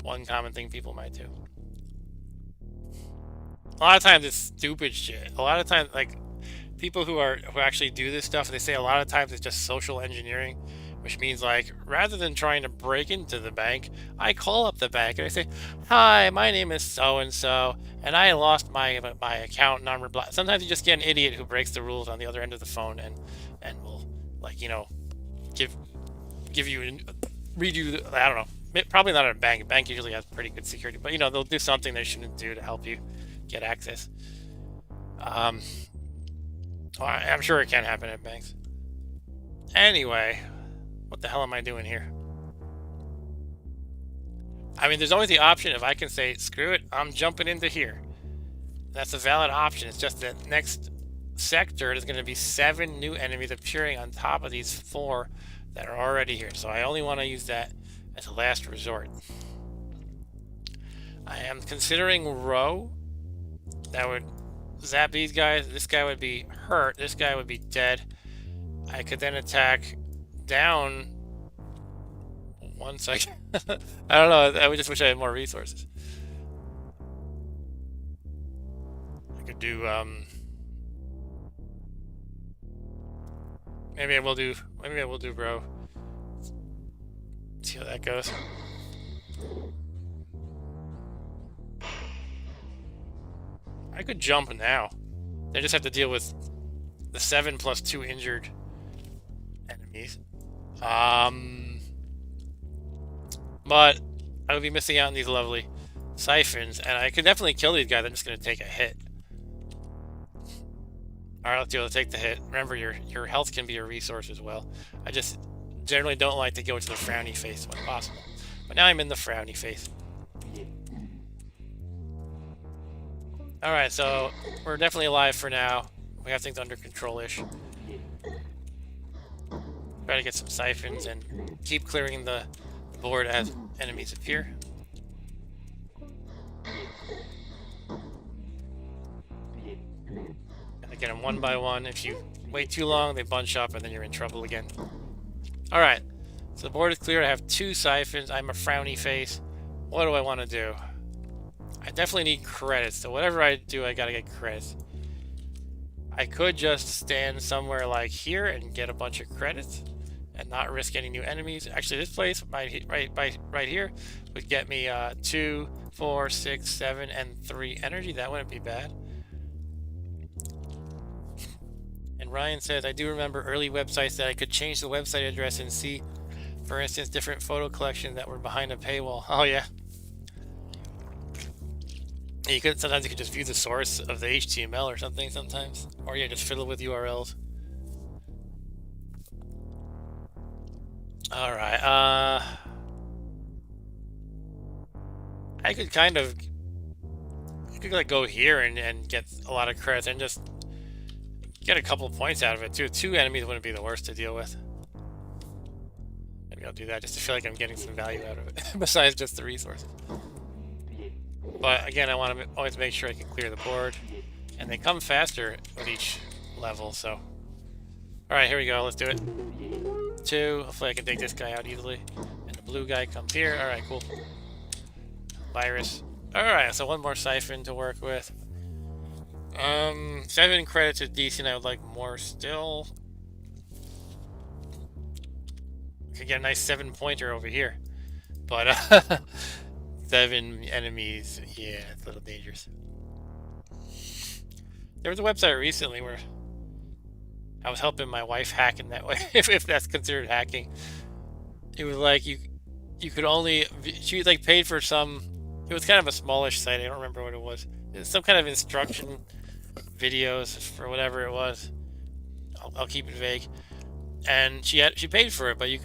one common thing people might do. A lot of times it's stupid shit. A lot of times, like, people who actually do this stuff, they say a lot of times it's just social engineering, which means, like, rather than trying to break into the bank, I call up the bank and I say, hi, my name is so-and-so, and I lost my account number. Sometimes you just get an idiot who breaks the rules on the other end of the phone and will, like, you know, give you, read you, I don't know, probably not at a bank. A bank usually has pretty good security, but, you know, they'll do something they shouldn't do to help you get access. I'm sure it can happen at banks. Anyway, what the hell am I doing here? I mean, there's always the option if I can say, screw it, I'm jumping into here. That's a valid option. It's just that next sector, there's going to be 7 new enemies appearing on top of these 4 that are already here. So I only want to use that as a last resort. I am considering row. That would zap these guys. This guy would be hurt. This guy would be dead. I could then attack down. One second. I don't know. I would just wish I had more resources. I could do, maybe I will do bro. See how that goes. I could jump now. I just have to deal with the 7 plus 2 injured enemies. But I would be missing out on these lovely siphons, and I could definitely kill these guys. I'm just going to take a hit. Alright, let's do it. Let's take the hit. Remember, your health can be a resource as well. I just generally don't like to go to the frowny face when possible. But now I'm in the frowny face. Alright, so we're definitely alive for now. We have things under control-ish. Try to get some siphons and keep clearing the board as enemies appear. And get them one by one. If you wait too long, they bunch up and then you're in trouble again. Alright, so the board is clear. I have 2 siphons. I'm a frowny face. What do I want to do? I definitely need credits, so whatever I do, I gotta get credits. I could just stand somewhere like here and get a bunch of credits and not risk any new enemies. Actually, this place right here would get me 2, 4, 6, 7, and 3 energy. That wouldn't be bad. And Ryan says, I do remember early websites that I could change the website address and see, for instance, different photo collections that were behind a paywall. Oh yeah. You could sometimes you could just view the source of the HTML or something sometimes, or yeah, just fiddle with URLs. All right, I could like go here and get a lot of credits and just get a couple points out of it too. 2 enemies wouldn't be the worst to deal with. Maybe I'll do that just to feel like I'm getting some value out of it besides just the resources. But again, I want to always make sure I can clear the board. And they come faster with each level, so. Alright, here we go. Let's do it. 2. Hopefully I can take this guy out easily. And the blue guy comes here. Alright, cool. Virus. Alright, so 1 more siphon to work with. 7 credits is decent. I would like more still. Could get a nice 7-pointer over here. But, 7 enemies, yeah, it's a little dangerous. There was a website recently where I was helping my wife hack in that way, if that's considered hacking. It was like you could only, she like paid for some, it was kind of a smallish site, I don't remember what it was. It was some kind of instruction videos for whatever it was. I'll keep it vague. And she paid for it, but you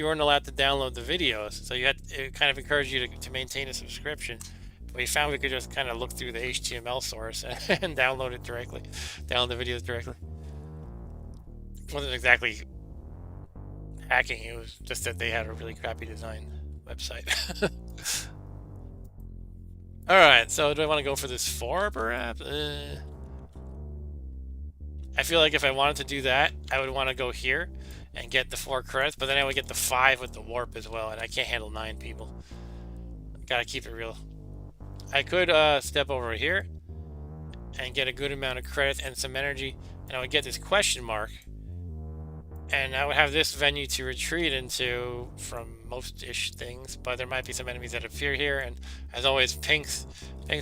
weren't allowed to download the videos, so it kind of encouraged you to maintain a subscription. We found we could just kind of look through the HTML source and download the videos directly. It wasn't exactly hacking, it was just that they had a really crappy design website. Alright, so do I want to go for this 4 perhaps? I feel like if I wanted to do that, I would want to go here and get the 4 credits, but then I would get the 5 with the warp as well, and I can't handle 9 people. Gotta keep it real. I could step over here and get a good amount of credits and some energy, and I would get this question mark, and I would have this venue to retreat into from most-ish things, but there might be some enemies that appear here, and as always, pinks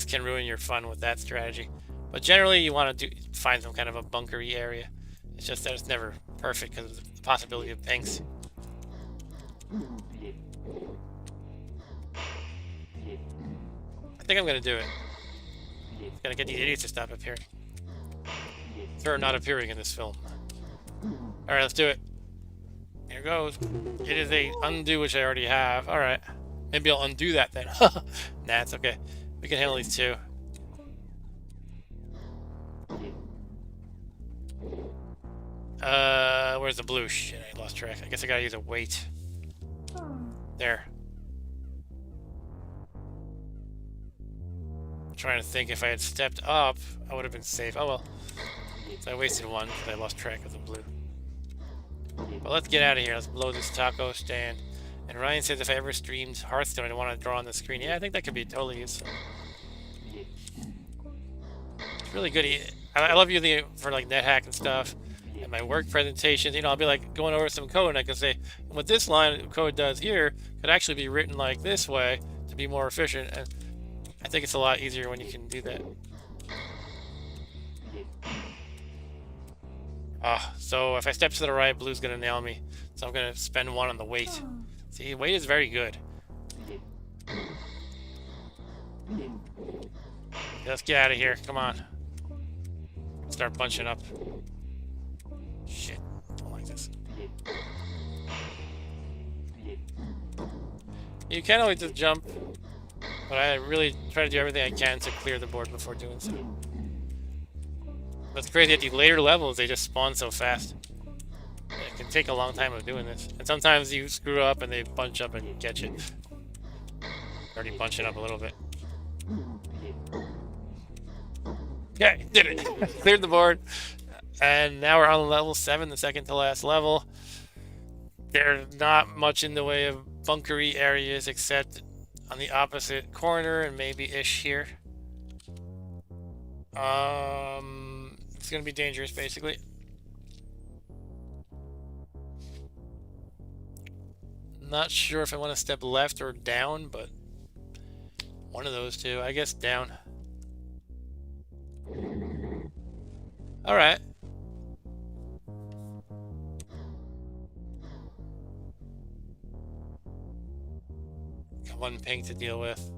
can ruin your fun with that strategy. But generally, you want to find some kind of a bunkery area. It's just that it's never perfect because of the possibility of pinks. I think I'm going to do it. I'm going to get these idiots to stop appearing. They're not appearing in this film. Alright, let's do it. Here goes. It is a undo, which I already have. Alright. Maybe I'll undo that then. Nah, it's okay. We can handle these 2. Where's the blue? Shit, I lost track. I guess I gotta use a weight. There. I'm trying to think, if I had stepped up, I would have been safe. Oh well. So I wasted 1 because I lost track of the blue. But let's get out of here. Let's blow this taco stand. And Ryan says if I ever streamed Hearthstone, I want to draw on the screen. Yeah, I think that could be totally useful. It's really good. I love using it for like NetHack and stuff. And my work presentations, you know, I'll be like going over some code and I can say, what this line of code does here could actually be written like this way to be more efficient. And I think it's a lot easier when you can do that. So if I step to the right, blue's gonna nail me. So I'm gonna spend 1 on the weight. See, weight is very good. Let's get out of here. Come on. Start bunching up. Shit. Don't like this. You can always just jump, but I really try to do everything I can to clear the board before doing so. What's crazy at the later levels, they just spawn so fast. It can take a long time of doing this. And sometimes you screw up and they bunch up and catch it. Already bunching up a little bit. Yeah, did it. Cleared the board. And now we're on level 7, the second to last level. There's not much in the way of bunkery areas except on the opposite corner and maybe ish here. It's gonna be dangerous basically. Not sure if I want to step left or down, but one of those two. I guess down. Alright. Got one pink to deal with.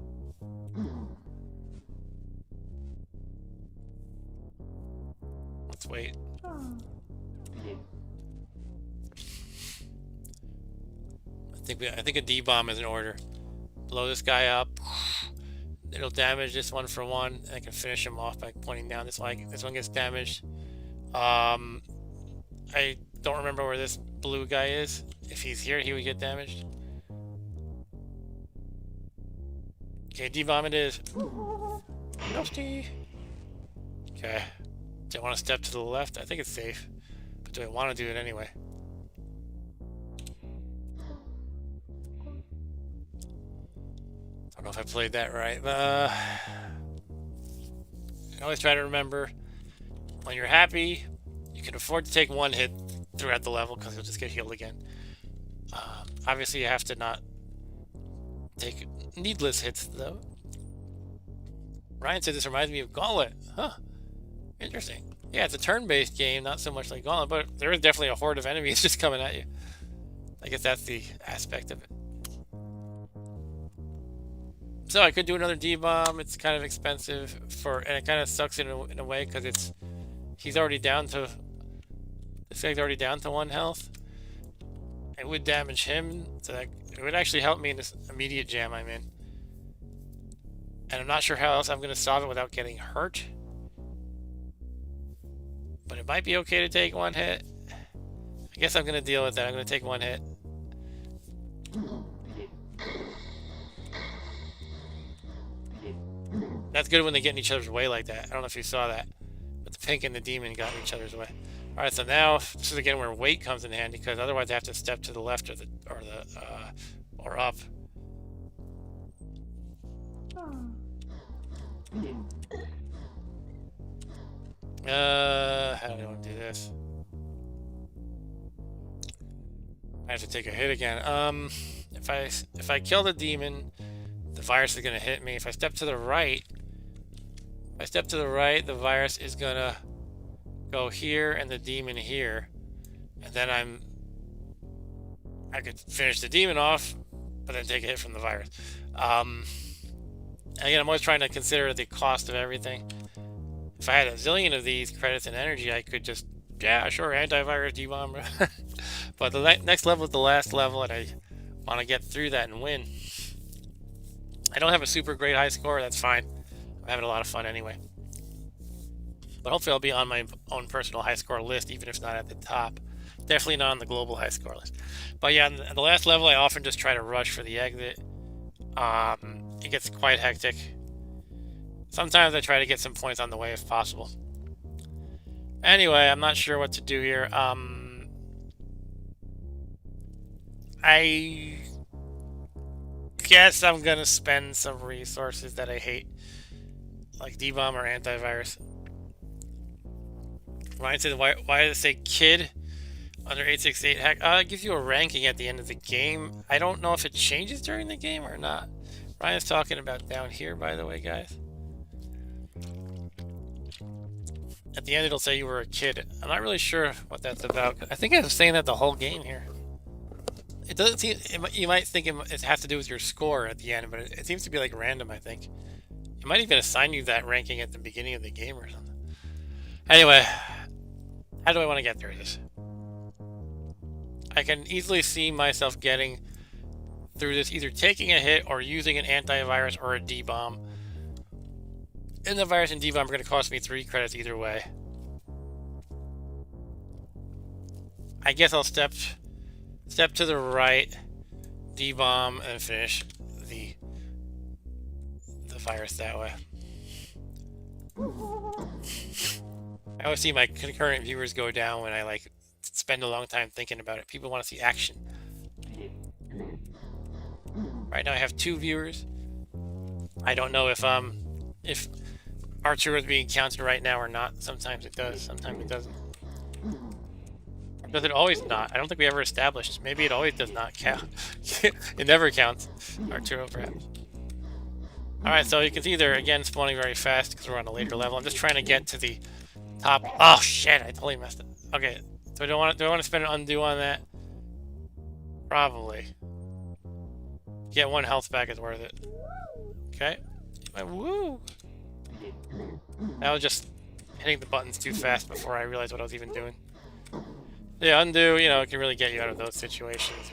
Let's wait. I think a D-bomb is in order. Blow this guy up. It'll damage this one for 1, and I can finish him off by pointing down. This one gets damaged. I don't remember where this blue guy is. If he's here, he would get damaged. Okay, D-bomb it is. Nasty. Okay. Do I want to step to the left? I think it's safe. But do I want to do it anyway? I don't know if I played that right. I always try to remember, when you're happy, you can afford to take 1 hit throughout the level because you'll just get healed again. Obviously, you have to not take needless hits, though. Ryan said this reminds me of Gauntlet. Huh. Interesting. Yeah, it's a turn-based game, not so much like Gauntlet, but there is definitely a horde of enemies just coming at you. I guess that's the aspect of it. So I could do another D-bomb. It's kind of expensive and it kind of sucks in a way because he's already down to, this guy's already down to 1 health. It would damage him, so that it would actually help me in this immediate jam I'm in. And I'm not sure how else I'm going to solve it without getting hurt. But it might be okay to take 1 hit. I guess I'm going to deal with that. I'm going to take 1 hit. That's good when they get in each other's way like that. I don't know if you saw that. But the pink and the demon got in each other's way. Alright, so now this is again where weight comes in handy because otherwise I have to step to the left or up. How do I want to do this? I have to take a hit again. If I kill the demon, the virus is gonna hit me. If I step to the right, the virus is gonna go here and the demon here, and then I could finish the demon off, but then take a hit from the virus. Again, I'm always trying to consider the cost of everything. If I had a zillion of these credits and energy, I could just, yeah, sure, antivirus, D-bomb. But the next level is the last level, and I want to get through that and win. I don't have a super great high score, that's fine. I'm having a lot of fun anyway. But hopefully I'll be on my own personal high score list, even if not at the top. Definitely not on the global high score list. But yeah, on the last level, I often just try to rush for the exit. It gets quite hectic. Sometimes I try to get some points on the way if possible. Anyway, I'm not sure what to do here. I guess I'm gonna spend some resources that I hate, like D-bomb or antivirus. Ryan said, why does it say kid under 868 hack? It gives you a ranking at the end of the game. I don't know if it changes during the game or not. Ryan's talking about down here, by the way, guys. At the end, it'll say you were a kid. I'm not really sure what that's about. I think I was saying that the whole game here. It doesn't seem. You might think it has to do with your score at the end, but it seems to be like random. I think it might even assign you that ranking at the beginning of the game or something. Anyway, how do I want to get through this? I can easily see myself getting through this, either taking a hit or using an antivirus or a D-bomb. And the virus and D-bomb are going to cost me 3 credits either way. I guess I'll step to the right, D-bomb, and finish the virus that way. I always see my concurrent viewers go down when I like spend a long time thinking about it. People want to see action. Right now I have 2 viewers. I don't know if Archer is being counted right now or not. Sometimes it does, sometimes it doesn't. Or does it always not? I don't think we ever established. Maybe it always does not count. It never counts. Arturo, perhaps. Alright, so you can see they're again spawning very fast because we're on a later level. I'm just trying to get to the top. Oh shit, I totally messed up. Okay, so do I want to spend an undo on that? Probably. Get 1 health back is worth it. Okay. Woo! I was just hitting the buttons too fast before I realized what I was even doing. Yeah, undo, you know, it can really get you out of those situations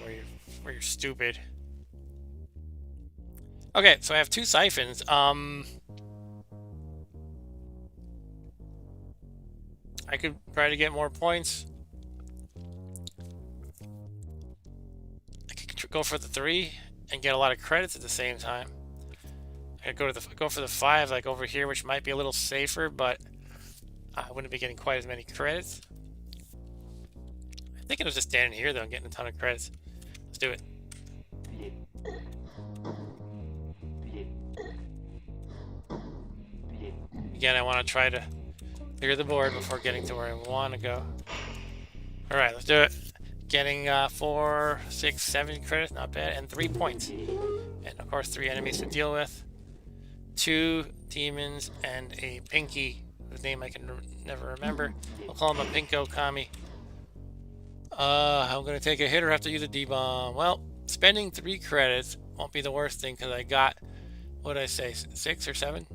where you're stupid. Okay, so I have 2 siphons. I could try to get more points. I could go for the 3 and get a lot of credits at the same time. I could go for the 5, like over here, which might be a little safer, but I wouldn't be getting quite as many credits. I think it was just standing here though and getting a ton of credits. Let's do it. Again, I want to try to clear the board before getting to where I want to go. Alright, let's do it. Getting 4, 6, 7 credits, not bad, and 3 points. And of course 3 enemies to deal with. 2 demons and a Pinky, whose name I can never remember. I'll call him a Pinko Kami. I'm going to take a hit or have to use a D-bomb. Well, spending 3 credits won't be the worst thing because I got, what did I say, 6 or 7?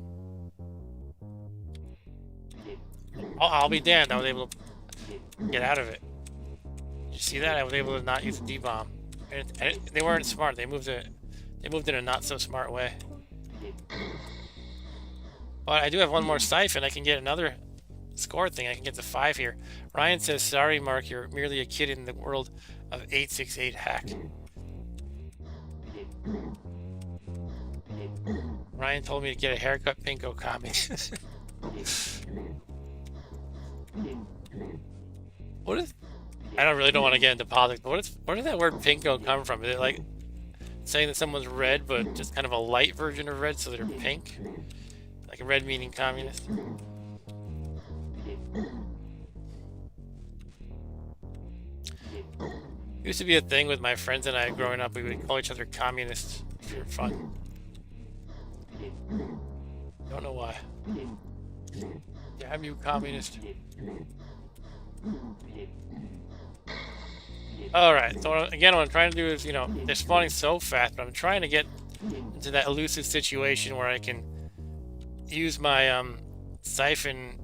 Oh, I'll be damned, I was able to get out of it. Did you see that? I was able to not use a D-bomb. They weren't smart, they moved in a not so smart way. But I do have 1 more siphon. I can get another score thing. I can get to 5 here. Ryan says, sorry, Mark, you're merely a kid in the world of 868 hack. Ryan told me to get a haircut, Pinko Kami. What is... I don't want to get into politics, but where does that word Pinko come from? Is it like saying that someone's red, but just kind of a light version of red, so they're pink? Like a red meaning communist? Used to be a thing with my friends and I growing up. We would call each other communists for fun. Don't know why. Damn you, communist. Alright, so again, what I'm trying to do is, you know, they're spawning so fast, but I'm trying to get into that elusive situation where I can use my siphon.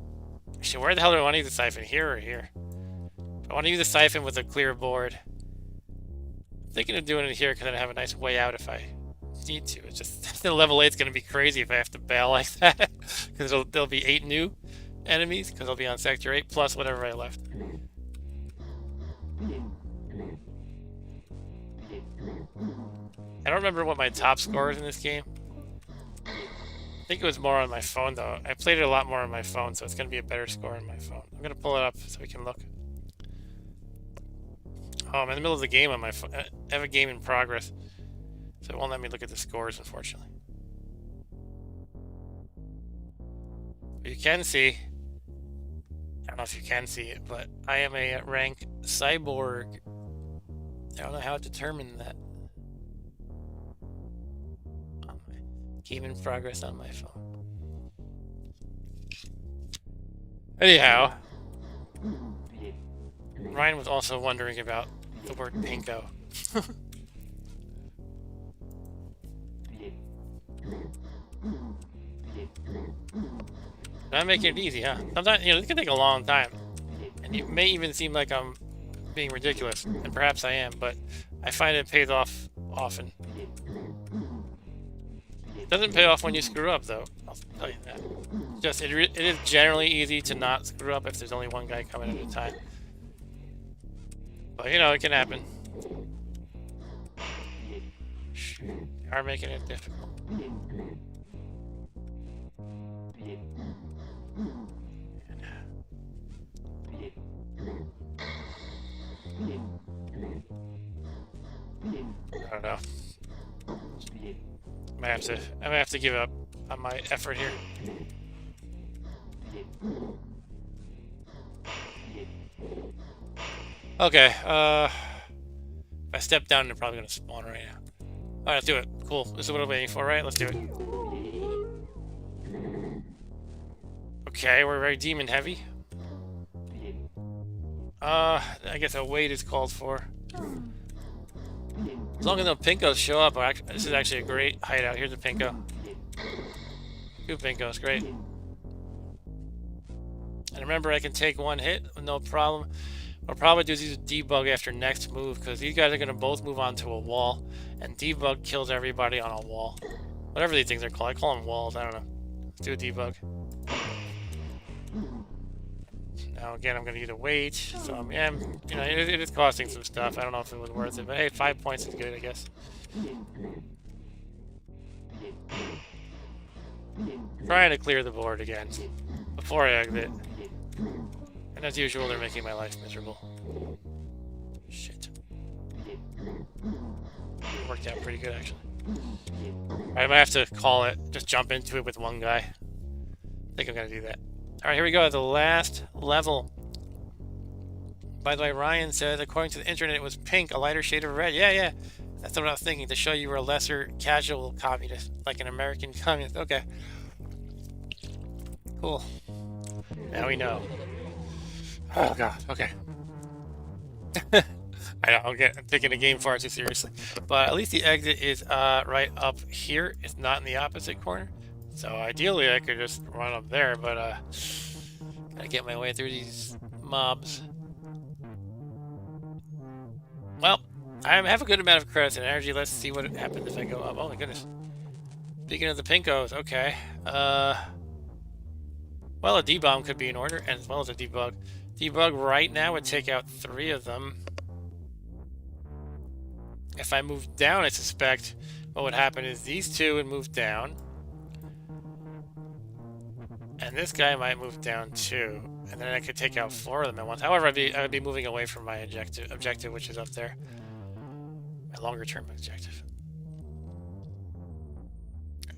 Actually, where the hell do I want to use the siphon? Here or here? I want to use the siphon with a clear board. I'm thinking of doing it here because I have a nice way out if I need to. It's just the level 8 is going to be crazy if I have to bail like that. Because there'll be 8 new enemies because I'll be on Sector 8 plus whatever I left. I don't remember what my top score is in this game. I think it was more on my phone though. I played it a lot more on my phone, so it's going to be a better score on my phone. I'm going to pull it up so we can look. Oh, I'm in the middle of the game on my phone. I have a game in progress, so it won't let me look at the scores, unfortunately. But you can see, I don't know if you can see it, but I am a rank cyborg. I don't know how to determine that. Game in progress on my phone. Anyhow, Ryan was also wondering about the word pinko. I'm making it easy, huh? Sometimes, this can take a long time. And it may even seem like I'm being ridiculous, and perhaps I am, but I find it pays off often. It doesn't pay off when you screw up, though. I'll tell you that. It is generally easy to not screw up if there's only one guy coming at a time. But, it can happen. They are making it difficult. I don't know. I might have to give up on my effort here. Okay, if I step down, they're probably gonna spawn right now. Alright, let's do it. Cool. This is what I'm waiting for, right? Let's do it. Okay, we're very demon heavy. I guess a wait is called for. As long as no pinkos show up, this is actually a great hideout. Here's a pinko. 2 pinkos, great. And remember, I can take 1 hit with no problem. I'll probably do use debug after next move, because these guys are going to both move onto a wall, and debug kills everybody on a wall. Whatever these things are called. I call them walls, I don't know. Let's do a debug. Now again, I'm going to use a wait, so it is costing some stuff. I don't know if it was worth it, but hey, 5 points is good, I guess. Trying to clear the board again before I exit. And as usual, they're making my life miserable. Shit. Worked out pretty good, actually. I might have to call it, just jump into it with 1 guy. I think I'm going to do that. Alright, here we go, the last level. By the way, Ryan said, according to the internet, it was pink, a lighter shade of red. Yeah. That's what I was thinking, to show you were a lesser casual communist, like an American communist. Okay. Cool. Now we know. Oh god, okay. I know, I'm taking the game far too seriously. But at least the exit is right up here. It's not in the opposite corner. So ideally I could just run up there, but gotta get my way through these mobs. Well, I have a good amount of credits and energy. Let's see what happens if I go up. Oh my goodness. Speaking of the pinkos, okay. Well, a D-bomb could be in order, and as well as a debug. Debug right now would take out 3 of them. If I move down, I suspect what would happen is these 2 would move down. And this guy might move down too. And then I could take out 4 of them at once. However, I would be moving away from my objective, which is up there. My longer-term objective.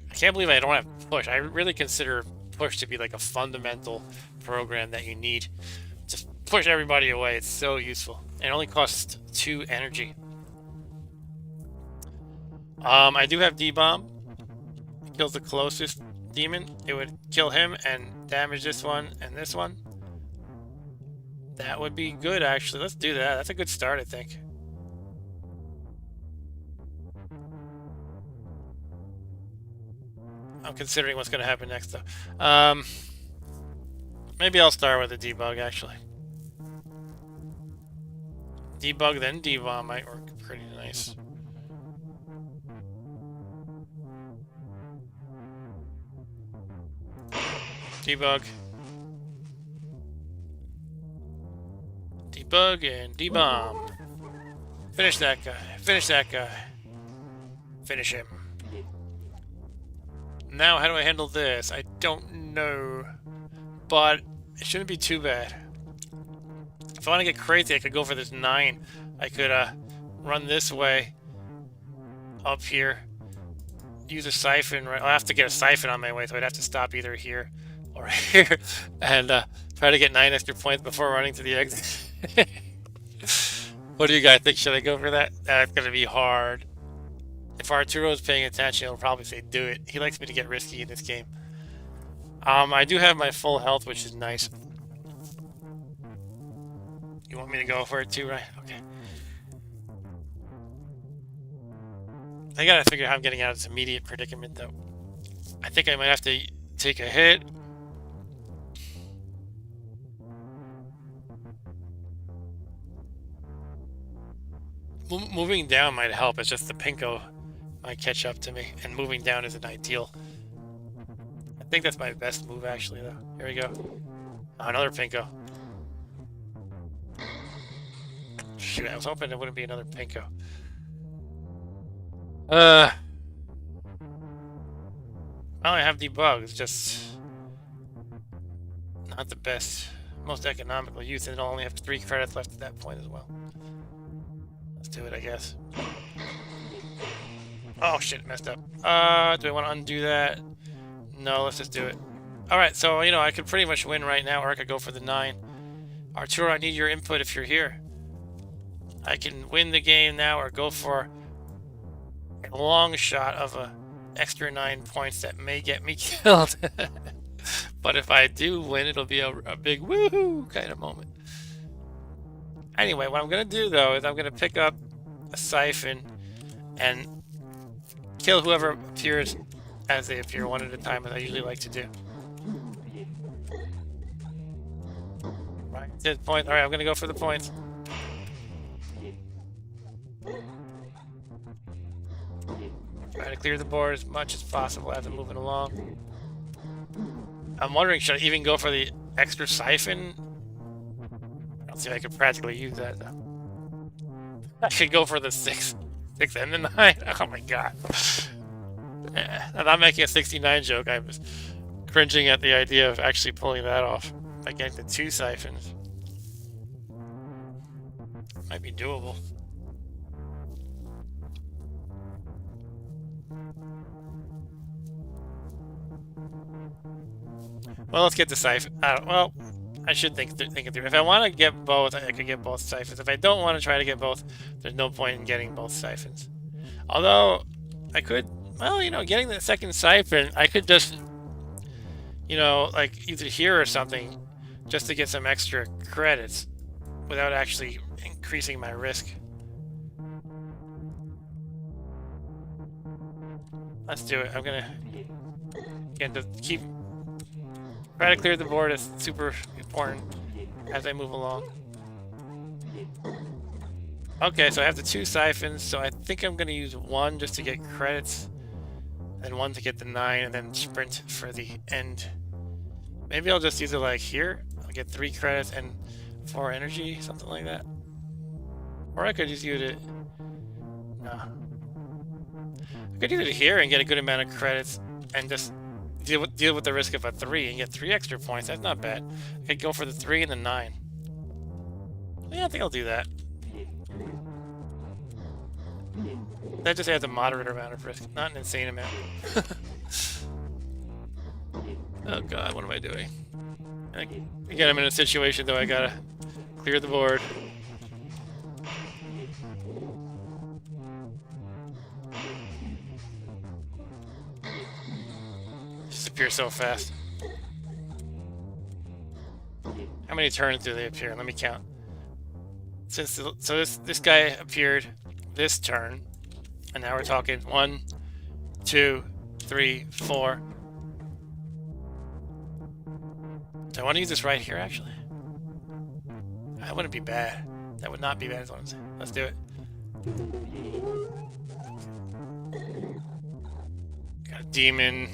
I can't believe I don't have push. I really consider push to be like a fundamental program that you need. Just push everybody away. It's so useful. It only costs 2 energy. I do have D-bomb. Kills the closest demon. It would kill him and damage this one and this one. That would be good, actually. Let's do that. That's a good start, I think. I'm considering what's going to happen next, though. Maybe I'll start with a debug, actually. Debug, then D-bomb might work pretty nice. Debug. Debug and D-bomb. Finish that guy. Finish that guy. Finish him. Now, how do I handle this? I don't know. But it shouldn't be too bad. If I want to get crazy, I could go for this 9. I could run this way. Up here. Use a siphon. Right? I'll have to get a siphon on my way, so I'd have to stop either here or here. And try to get 9 extra points before running to the exit. What do you guys think? Should I go for that? That's going to be hard. If Arturo's paying attention, he'll probably say do it. He likes me to get risky in this game. I do have my full health, which is nice. You want me to go for it too, right? Okay. I gotta figure out how I'm getting out of this immediate predicament, though. I think I might have to take a hit. Moving down might help. It's just the Pinko might catch up to me, and moving down isn't ideal. I think that's my best move, actually, though. Here we go. Oh, another Pinko. Shoot, I was hoping it wouldn't be another Pinko. Well, I have debug. It's just not the best, most economical use, and it'll only have 3 credits left at that point as well. Let's do it, I guess. Oh shit, messed up. Do I want to undo that? No, let's just do it. Alright, so, you know, I could pretty much win right now, or I could go for the 9. Arturo, I need your input if you're here. I can win the game now, or go for a long shot of a extra 9 points that may get me killed. But if I do win, it'll be a big woohoo kind of moment. Anyway, what I'm going to do, though, is I'm going to pick up a siphon and kill whoever appears as they appear one at a time, as I usually like to do. Right, to the point. Alright, I'm going to go for the points. Try to clear the board as much as possible as I'm moving along. I'm wondering, should I even go for the extra siphon? I don't see if I could practically use that, though. I could go for the 6 and the 9. Oh my god. I'm not making a 69 joke. I'm just cringing at the idea of actually pulling that off. By getting the 2 siphons. Might be doable. Well, let's get the siphon. Well, I should think it through. If I want to get both, I could get both siphons. If I don't want to try to get both, there's no point in getting both siphons. Although, I could, well, you know, getting the second siphon, I could just, you know, like either here or something, just to get some extra credits without actually increasing my risk. Let's do it. I'm gonna get to keep. Try to clear the board is super important as I move along. Okay, so I have the 2 siphons, so I think I'm going to use 1 just to get credits, and 1 to get the 9, and then sprint for the end. Maybe I'll just use it like here. I'll get 3 credits and 4 energy, something like that. Or I could just use it... No. I could use it here and get a good amount of credits, and just deal with the risk of a 3 and get 3 extra points. That's not bad. I could go for the 3 and the 9. Yeah, I think I'll do that. That just adds a moderate amount of risk, not an insane amount. Oh god, what am I doing? Again, I'm in a situation though I gotta clear the board. Disappear so fast. How many turns do they appear? Let me count. So this guy appeared this turn, and now we're talking 1, 2, 3, 4. Do I want to use this right here, actually? That wouldn't be bad. That would not be bad, is what I'm saying. Let's do it. Got a demon.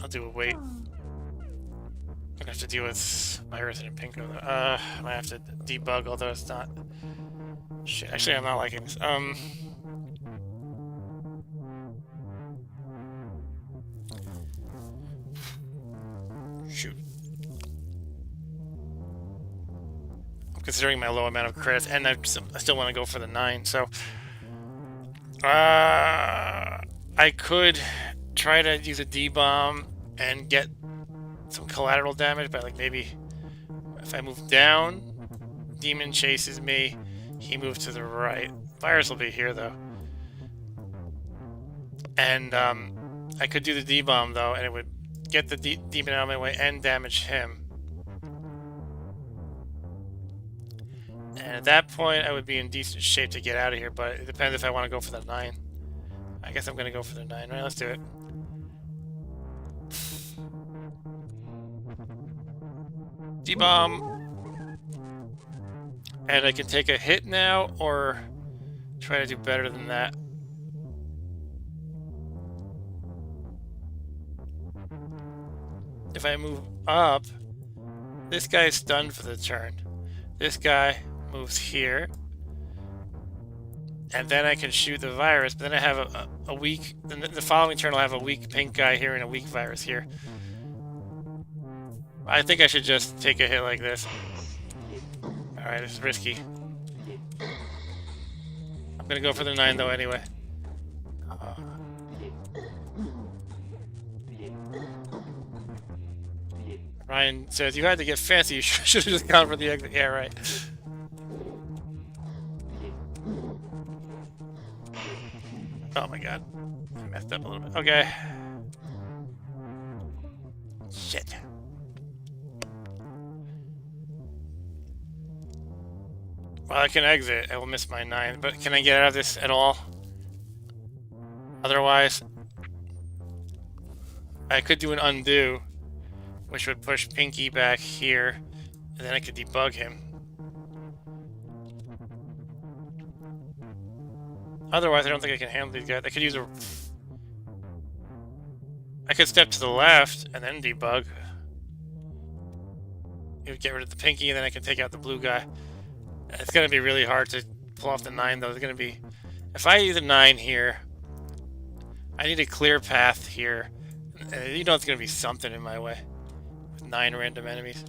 I'll do a wait. I'm gonna have to deal with my resident Pinko though. I might have to debug, although it's not. Shit, actually, I'm not liking this. Shoot. I'm considering my low amount of credits, and I still want to go for the 9, so. I could try to use a D-bomb and get some collateral damage, but like maybe if I move down, demon chases me, he moves to the right. Virus will be here though. And I could do the D-bomb though, and it would get the demon out of my way and damage him. And at that point, I would be in decent shape to get out of here, but it depends if I want to go for the 9. I guess I'm going to go for the 9. Right, let's do it. D-bomb. And I can take a hit now, or try to do better than that. If I move up, this guy is stunned for the turn. This guy moves here. And then I can shoot the virus, but then I have a weak... The following turn I'll have a weak pink guy here and a weak virus here. I think I should just take a hit like this. Alright, it's risky. I'm gonna go for the 9 though anyway. Ryan says, you had to get fancy, you should have just gone for the exit. Yeah, right. Oh my god. I messed up a little bit. Okay. Shit. Well, I can exit. I will miss my 9, but can I get out of this at all? Otherwise, I could do an undo, which would push Pinky back here, and then I could debug him. Otherwise, I don't think I can handle these guys. I could use a... I could step to the left and then debug. You would get rid of the Pinky, and then I can take out the blue guy. It's going to be really hard to pull off the 9, though. It's going to be... If I use a 9 here, I need a clear path here. You know it's going to be something in my way. With 9 random enemies.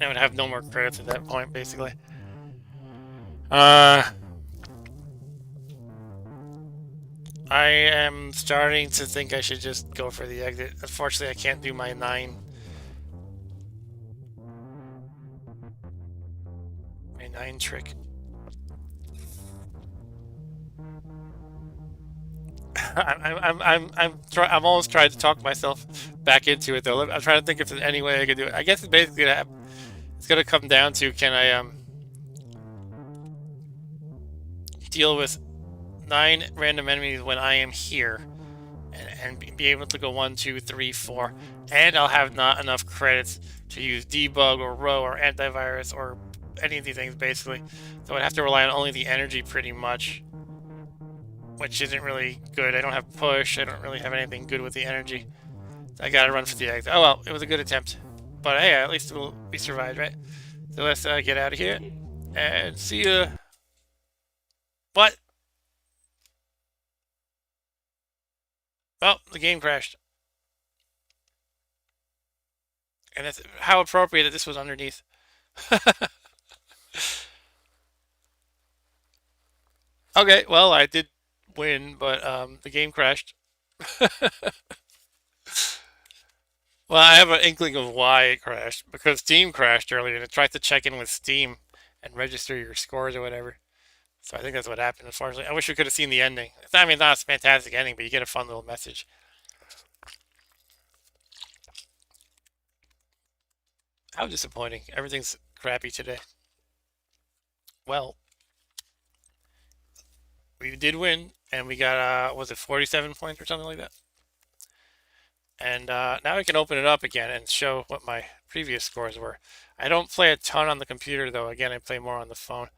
I would have no more credits at that point, basically. I am starting to think I should just go for the exit. Unfortunately, I can't do my 9. My 9 trick. I'm almost trying to talk myself back into it though. I'm trying to think if there's any way I could do it. I guess it's basically it's gonna come down to, can I deal with 9 random enemies when I am here, and be able to go 1, 2, 3, 4, and I'll have not enough credits to use debug or row or antivirus or any of these things basically. So I'd have to rely on only the energy pretty much, which isn't really good. I don't have push. I don't really have anything good with the energy. I gotta run for the exit. Oh well, it was a good attempt. But hey, at least we survived, right? So let's get out of here and see ya. What? Well, the game crashed. And that's how appropriate that this was underneath. Okay, well, I did win, but the game crashed. Well, I have an inkling of why it crashed. Because Steam crashed earlier, and it tried to check in with Steam and register your scores or whatever. So I think that's what happened, unfortunately. I wish we could have seen the ending. I mean, it's not a fantastic ending, but you get a fun little message. How disappointing. Everything's crappy today. Well, we did win, and we got, was it 47 points or something like that? And now I can open it up again and show what my previous scores were. I don't play a ton on the computer, though. Again, I play more on the phone.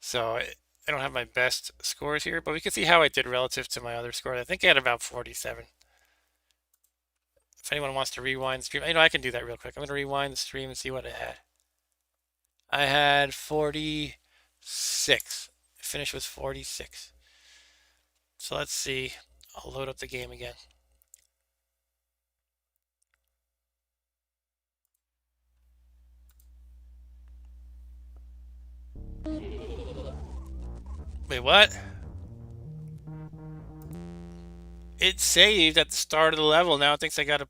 So I don't have my best scores here, but we can see how I did relative to my other scores. I think I had about 47. If anyone wants to rewind the stream, I can do that real quick. I'm going to rewind the stream and see what I had. I had 46. I finished with 46. So let's see. I'll load up the game again. Wait, what? It saved at the start of the level. Now it thinks I gotta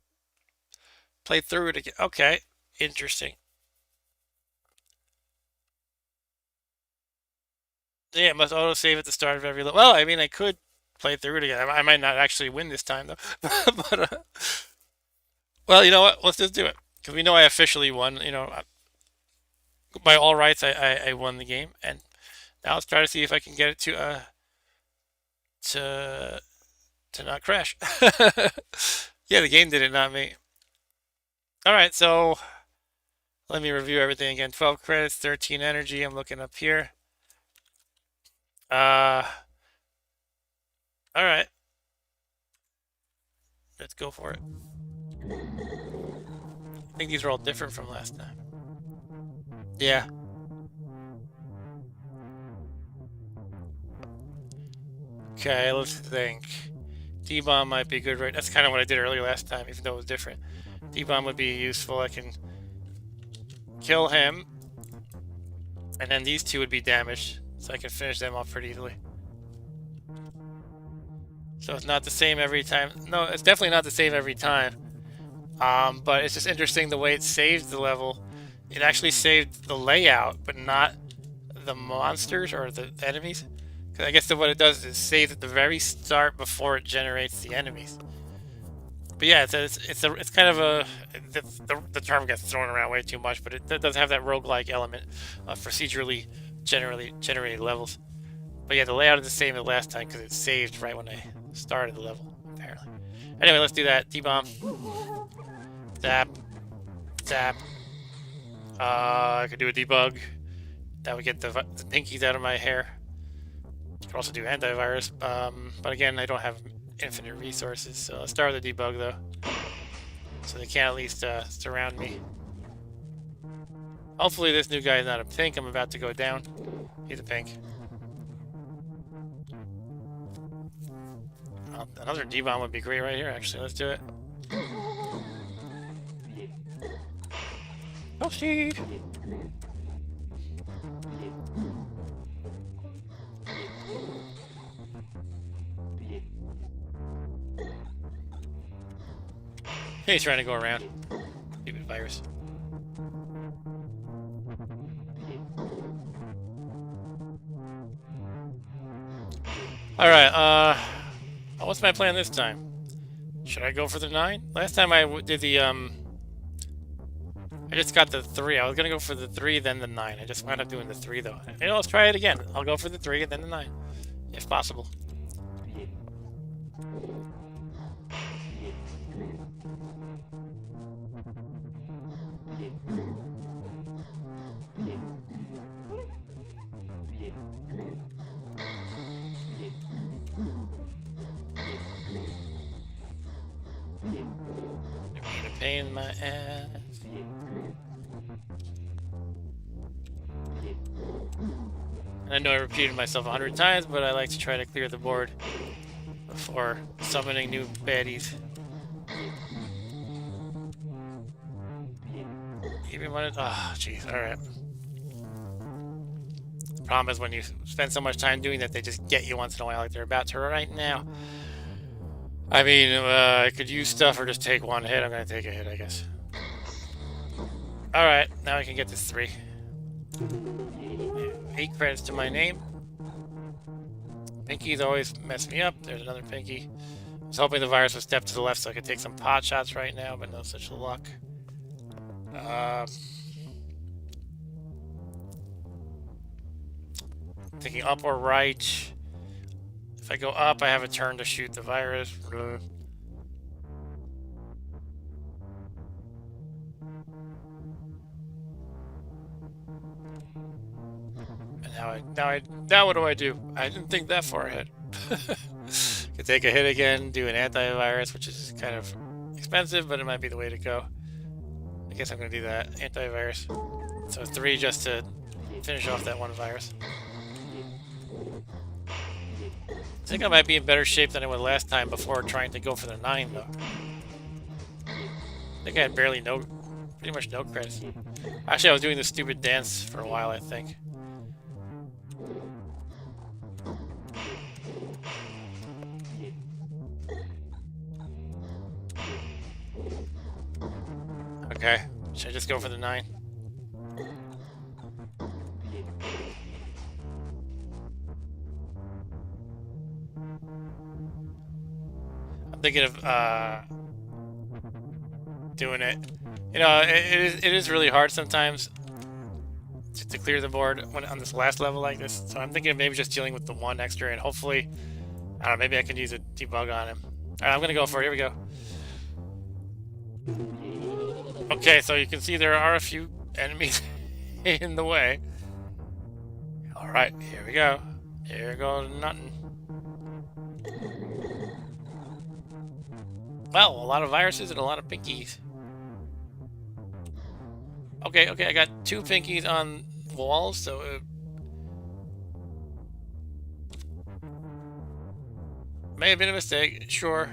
play through it again. Okay, interesting. Yeah, it must auto-save at the start of every level. Well, I mean, I could play through it again. I might not actually win this time though. but well, you know what? Let's just do it because we know I officially won. You know, by all rights, I won the game, and now let's try to see if I can get it to to not crash. Yeah, the game did it, not me. All right, so let me review everything again. 12 credits, 13 energy. I'm looking up here. Uh, all right. Let's go for it. I think these are all different from last time. Yeah. Okay, let's think. D-bomb might be good, right? That's kind of what I did earlier last time, even though it was different. D-bomb would be useful. I can kill him, and then these two would be damaged, so I can finish them off pretty easily. So it's not the same every time. No, it's definitely not the same every time. But it's just interesting the way it saved the level. It actually saved the layout, but not the monsters or the enemies. Because I guess what it does is save at the very start before it generates the enemies. But yeah, it's kind of a the term gets thrown around way too much, but it does have that roguelike element of procedurally generated levels. But yeah, the layout is the same as last time because it's saved right when I started the level, apparently. Anyway, let's do that. D-bomb. Zap. Zap. I could do a debug. That would get the pinkies out of my hair. Could also do antivirus. But again, I don't have infinite resources, so let's start with the debug though. So they can at least surround me. Hopefully this new guy is not a pink. I'm about to go down. He's a pink. Another D-bomb would be great right here, actually. Let's do it. Oh, see! He's trying to go around. Stupid virus. Alright, what's my plan this time? Should I go for the 9? Last time I did the, I just got the 3. I was gonna go for the 3, then the 9. I just wound up doing the 3, though. You know, let's try it again. I'll go for the 3 and then the 9, if possible. Pain in my ass. I know I repeated myself 100 times, but I like to try to clear the board before summoning new baddies. Even when it... Oh, jeez. Alright. The problem is when you spend so much time doing that, they just get you once in a while like they're about to right now. I mean, I could use stuff or just take one hit. I'm going to take a hit, I guess. Alright, now I can get this 3. 8 credits to my name. Pinkies always mess me up. There's another pinky. I was hoping the virus would step to the left so I could take some pot shots right now, but no such luck. Thinking up or right. If I go up, I have a turn to shoot the virus. And now what do I do? I didn't think that far ahead. Could take a hit again, do an antivirus, which is kind of expensive, but it might be the way to go. I guess I'm going to do that. Antivirus. So 3 just to finish off that one virus. I think I might be in better shape than I was last time before trying to go for the 9, though. I think I had pretty much no credits. Actually, I was doing this stupid dance for a while, I think. Okay, should I just go for the 9? thinking of doing it. You know, it is really hard sometimes to clear the board when on this last level like this. So I'm thinking of maybe just dealing with the one extra, and hopefully, I don't know, maybe I can use a debug on him. All right, I'm gonna go for it. Here we go. Okay, so you can see there are a few enemies in the way. All right, here we go. Here goes nothing. Well, a lot of viruses and a lot of pinkies. Okay, I got 2 pinkies on walls, so may have been a mistake. Sure,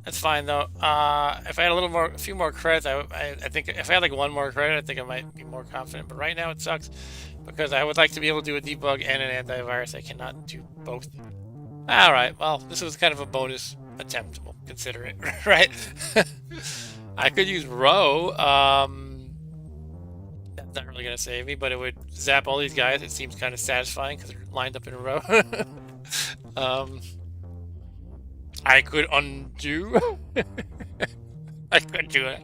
that's fine though. If I had a few more credits, I think if I had like 1 more credit, I think I might be more confident. But right now it sucks because I would like to be able to do a debug and an antivirus. I cannot do both. All right, well, this was kind of a bonus attempt. We'll consider it, right? I could use row. That's not really gonna save me, but it would zap all these guys. It seems kind of satisfying because they're lined up in a row. I could undo. I could do it.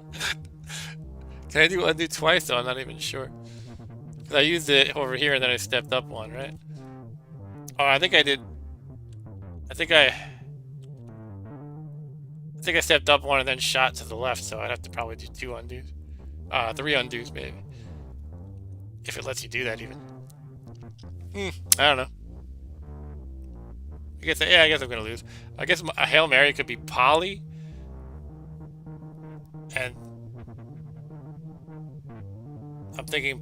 Can I do undo twice though? I'm not even sure. Cause I used it over here and then I stepped up 1, right? Oh, I think I did. I think I stepped up 1 and then shot to the left, so I'd have to probably do 2 undos. 3 undos maybe. If it lets you do that even. I don't know. I guess I'm gonna lose. I guess a Hail Mary could be Polly. And I'm thinking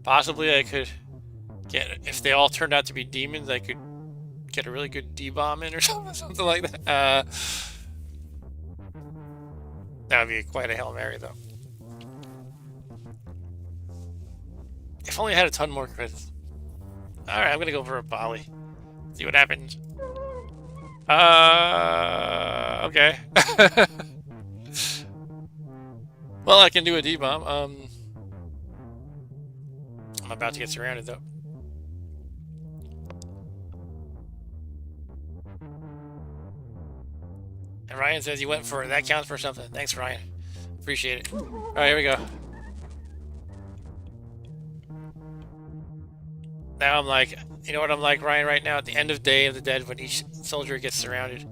possibly I could get, if they all turned out to be demons, I could get a really good D-bomb in or something like that. That would be quite a Hail Mary though. If only I had a ton more credits. Alright, I'm gonna go for a Polly. See what happens. Okay. Well, I can do a D-bomb. I'm about to get surrounded though. And Ryan says you went for it. That counts for something. Thanks, Ryan. Appreciate it. Alright, here we go. Now I'm like, you know what I'm like, Ryan, right now? At the end of Day of the Dead, when each soldier gets surrounded.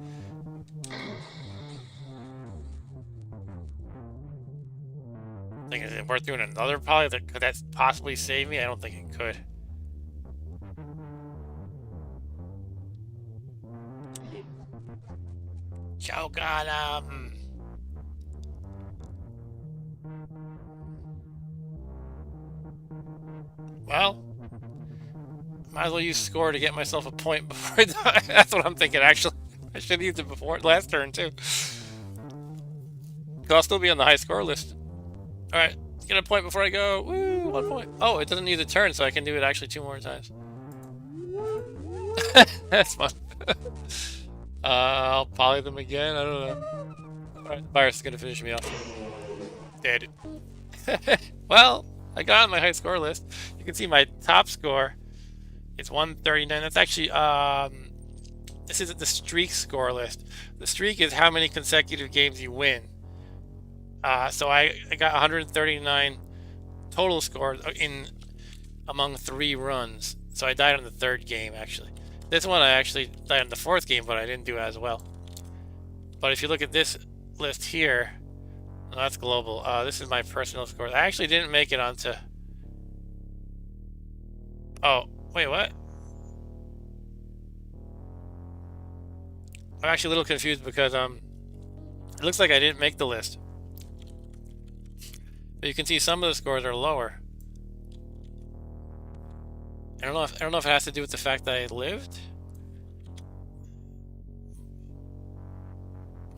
Like, is it worth doing another Poly? Could that possibly save me? I don't think it could. Shogun, well, might as well use score to get myself a point before I die. That's what I'm thinking, actually. I should have used it before last turn, too. Because I'll still be on the high score list. Alright, let's get a point before I go. Woo, 1 point. Oh, it doesn't use a turn, so I can do it actually 2 more times. That's fun. I'll poly them again, I don't know. Alright, the virus is going to finish me off. Dead. Well, I got on my high score list. You can see my top score. It's 139. That's actually, this isn't the streak score list. The streak is how many consecutive games you win. So I got 139 total scores among 3 runs. So I died on the 3rd game, actually. This one I actually died on the 4th game, but I didn't do as well. But if you look at this list here, well, that's global. This is my personal score. I actually didn't make it onto... Oh, wait, what? I'm actually a little confused because it looks like I didn't make the list. But you can see some of the scores are lower. I don't know if it has to do with the fact that I lived.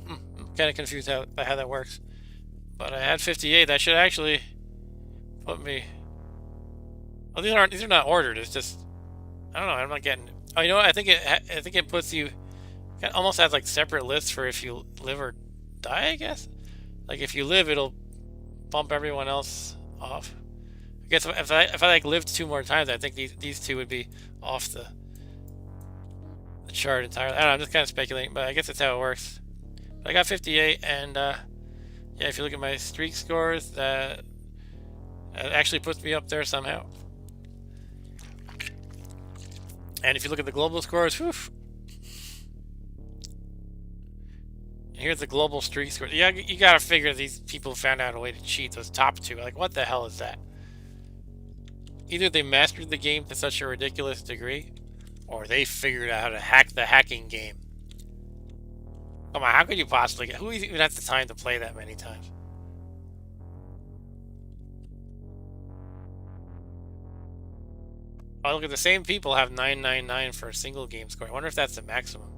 I'm kind of confused by how that works. But I had 58. That should actually put me. Oh, these are not ordered. It's just, I don't know. I'm not getting. Oh, you know what? I think it puts you. It almost has like separate lists for if you live or die. I guess. Like if you live, it'll bump everyone else off. I guess if I like lived 2 more times, I think these 2 would be off the the chart entirely. I don't know, I'm just kind of speculating, but I guess that's how it works. But I got 58, and yeah, if you look at my streak scores, that actually puts me up there somehow. And if you look at the global scores, whew, here's the global streak score. Yeah, you gotta figure these people found out a way to cheat those top two. Like, what the hell is that? Either they mastered the game to such a ridiculous degree, or they figured out how to hack the hacking game. Come on, how could you possibly get... Who even has the time to play that many times? Oh, look at the same people have 999 for a single game score. I wonder if that's the maximum.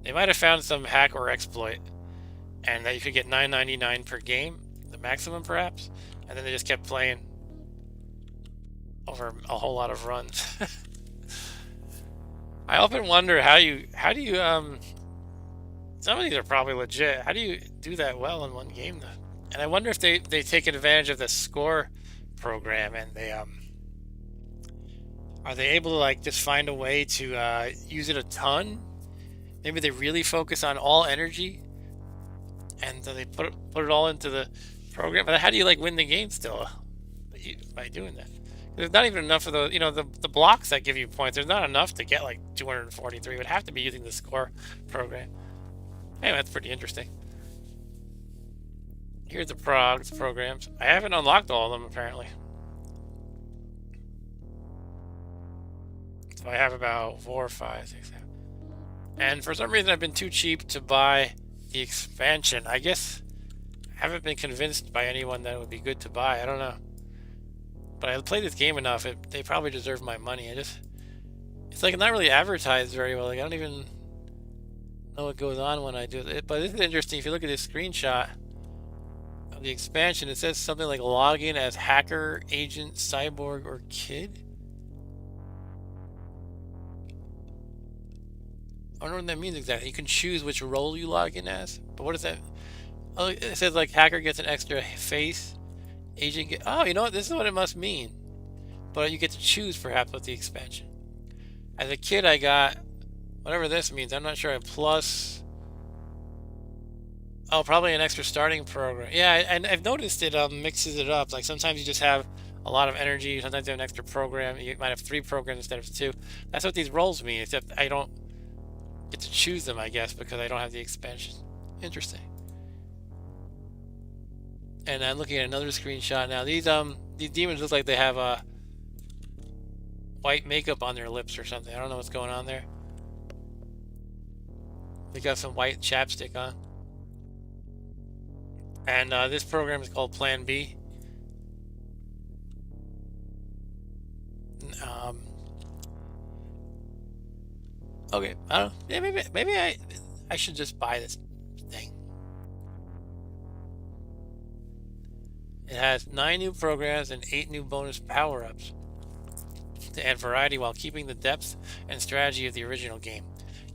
They might have found some hack or exploit, and that you could get 999 per game, the maximum perhaps, and then they just kept playing over a whole lot of runs. I often wonder how do you some of these are probably legit. How do you do that well in one game though? And I wonder if they take advantage of the score program, and they are they able to like just find a way to use it a ton? Maybe they really focus on all energy, and so they put it all into the program. But how do you like win the game still by doing that? There's not even enough of the the blocks that give you points. There's not enough to get like 243. It would have to be using the score program. Anyway, that's pretty interesting. Here's the programs. I haven't unlocked all of them apparently. So I have about 4, 5, 6, 7. And for some reason I've been too cheap to buy the expansion. I guess I haven't been convinced by anyone that it would be good to buy. I don't know. But I played this game enough, they probably deserve my money. It's like not really advertised very well. Like I don't even know what goes on when I do it. But this is interesting. If you look at this screenshot of the expansion, it says something like login as hacker, agent, cyborg, or kid. I don't know what that means exactly. You can choose which role you log in as. But what does that... Oh, it says like hacker gets an extra face. Agent get... Oh, you know what? This is what it must mean. But you get to choose perhaps with the expansion. As a kid I got... Whatever this means. I'm not sure. A plus... Oh, probably an extra starting program. Yeah, and I've noticed it mixes it up. Like sometimes you just have a lot of energy. Sometimes you have an extra program. You might have 3 programs instead of 2. That's what these roles mean. Except I don't get to choose them, I guess, because I don't have the expansion. Interesting. And I'm looking at another screenshot now. These demons look like they have white makeup on their lips or something. I don't know what's going on there. They got some white chapstick on. And this program is called Plan B. Okay, I don't know. Yeah, maybe I should just buy this thing. It has 9 new programs and 8 new bonus power-ups to add variety while keeping the depth and strategy of the original game.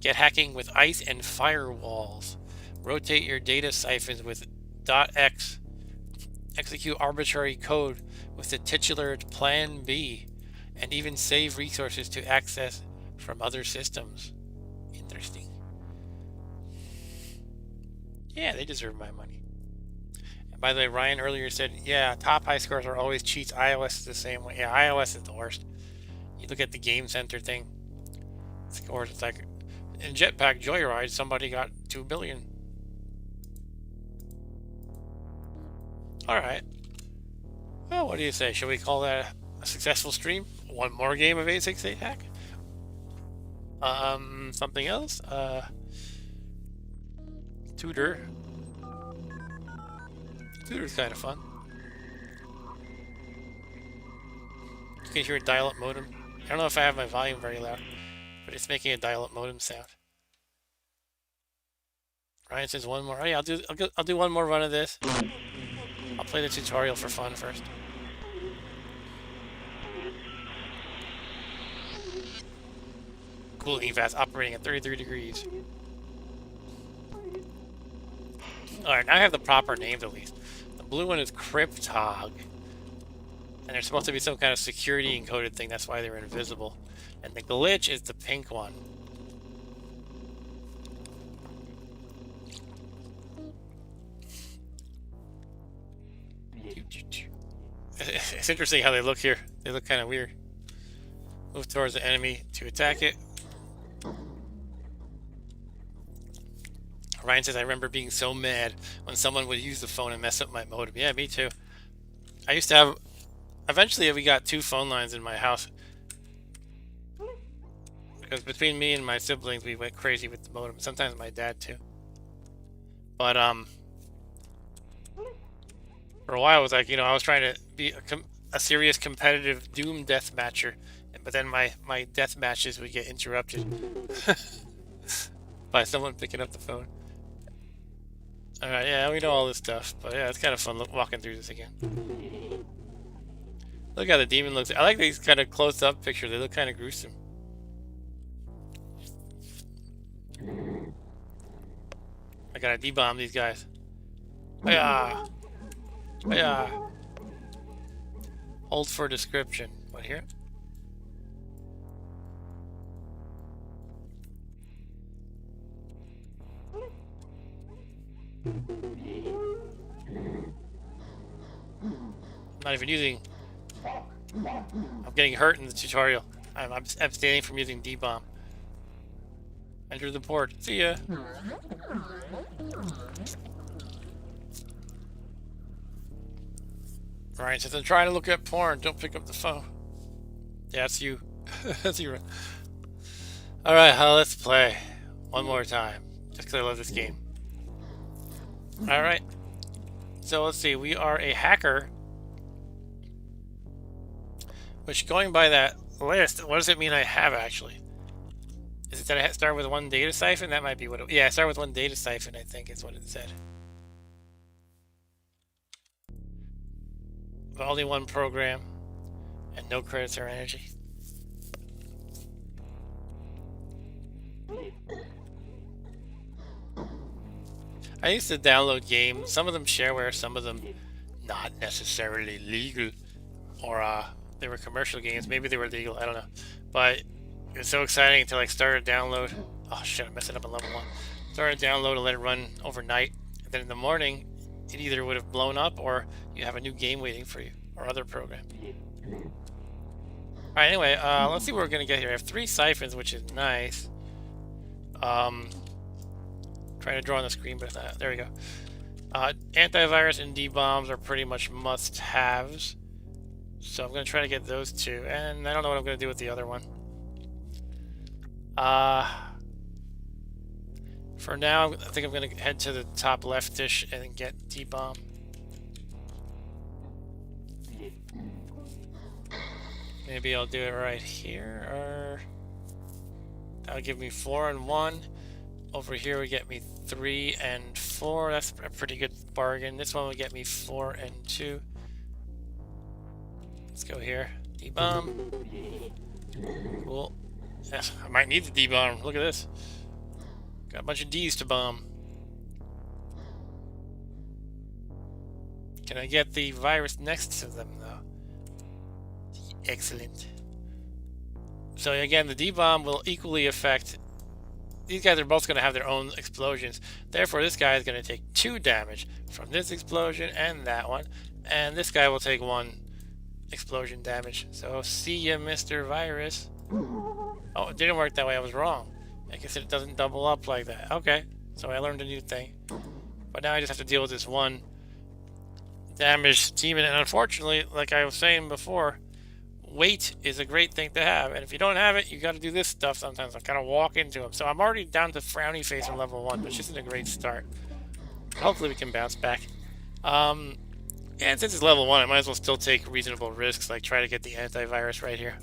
Get hacking with ice and firewalls. Rotate your data siphons with .x. Execute arbitrary code with the titular Plan B, and even save resources to access from other systems. Interesting. Yeah, they deserve my money. And by the way, Ryan earlier said, yeah, top high scores are always cheats. iOS is the same way. Yeah, iOS is the worst. You look at the Game Center thing. Scores, it's like in Jetpack Joyride, somebody got 2 billion. Alright. Well, what do you say? Should we call that a successful stream? One more game of 868 hack? Something else? Tutor. Tutor's kind of fun. You can hear a dial-up modem. I don't know if I have my volume very loud, but it's making a dial-up modem sound. Ryan says one more. Oh yeah, I'll do one more run of this. I'll play the tutorial for fun first. Cooling fast, operating at 33 degrees. Alright, now I have the proper names at least. The blue one is Cryptog. And they're supposed to be some kind of security encoded thing, that's why they're invisible. And the glitch is the pink one. It's interesting how they look here. They look kind of weird. Move towards the enemy to attack it. Ryan says, I remember being so mad when someone would use the phone and mess up my modem. Yeah, me too. I used to have... Eventually, we got 2 phone lines in my house. Because between me and my siblings, we went crazy with the modem. Sometimes my dad, too. But, for a while, it was like, you know, I was trying to be a serious competitive Doom death matcher. But then my death matches would get interrupted by someone picking up the phone. Alright, yeah, we know all this stuff. But yeah, it's kind of fun walking through this again. Look how the demon looks. I like these kind of close-up pictures. They look kind of gruesome. I gotta debomb these guys. Hiya! Hiya! Hold for description. What here? I'm not even using... I'm getting hurt in the tutorial. I'm abstaining from using D-bomb. Enter the port. See ya. Ryan says, I'm trying to look at porn. Don't pick up the phone. Yeah, that's you. That's you. Alright, let's play. One more time. Just because I love this game. Alright. So let's see. We are a hacker. Which, going by that list, what does it mean I have actually? Is it that I start with 1 data siphon? That might be what it... Yeah, I start with 1 data siphon, I think is what it said. But only 1 program. And no credits or energy. I used to download games. Some of them shareware, some of them not necessarily legal. Or, they were commercial games. Maybe they were legal. I don't know. But it was so exciting until I started to download. Oh shit, I messed it up on level 1. Started to download and let it run overnight. And then in the morning, it either would have blown up or you have a new game waiting for you. Or other program. Alright, anyway, let's see what we're going to get here. I have 3 siphons, which is nice. Trying to draw on the screen, but there we go. Antivirus and D-bombs are pretty much must-haves. So I'm going to try to get those 2. And I don't know what I'm going to do with the other one. For now, I think I'm going to head to the top leftish and get D-bomb. Maybe I'll do it right here, or... That'll give me 4 and 1. Over here would get me 3 and 4. That's a pretty good bargain. This one would get me 4 and 2. Let's go here. D-bomb. Cool. Yeah, I might need the D-bomb. Look at this. Got a bunch of D's to bomb. Can I get the virus next to them, though? Excellent. So again, the D-bomb will equally affect... These guys are both going to have their own explosions. Therefore, this guy is going to take 2 damage from this explosion and that one. And this guy will take 1 explosion damage. So, see ya, Mr. Virus. Oh, it didn't work that way. I was wrong. I guess it doesn't double up like that. Okay. So I learned a new thing. But now I just have to deal with this 1 damaged demon. And unfortunately, like I was saying before, weight is a great thing to have, and if you don't have it, you got to do this stuff sometimes. I kind of walk into them. So I'm already down to frowny face on level 1, which isn't a great start. Hopefully we can bounce back. And since it's level 1, I might as well still take reasonable risks, like try to get the antivirus right here.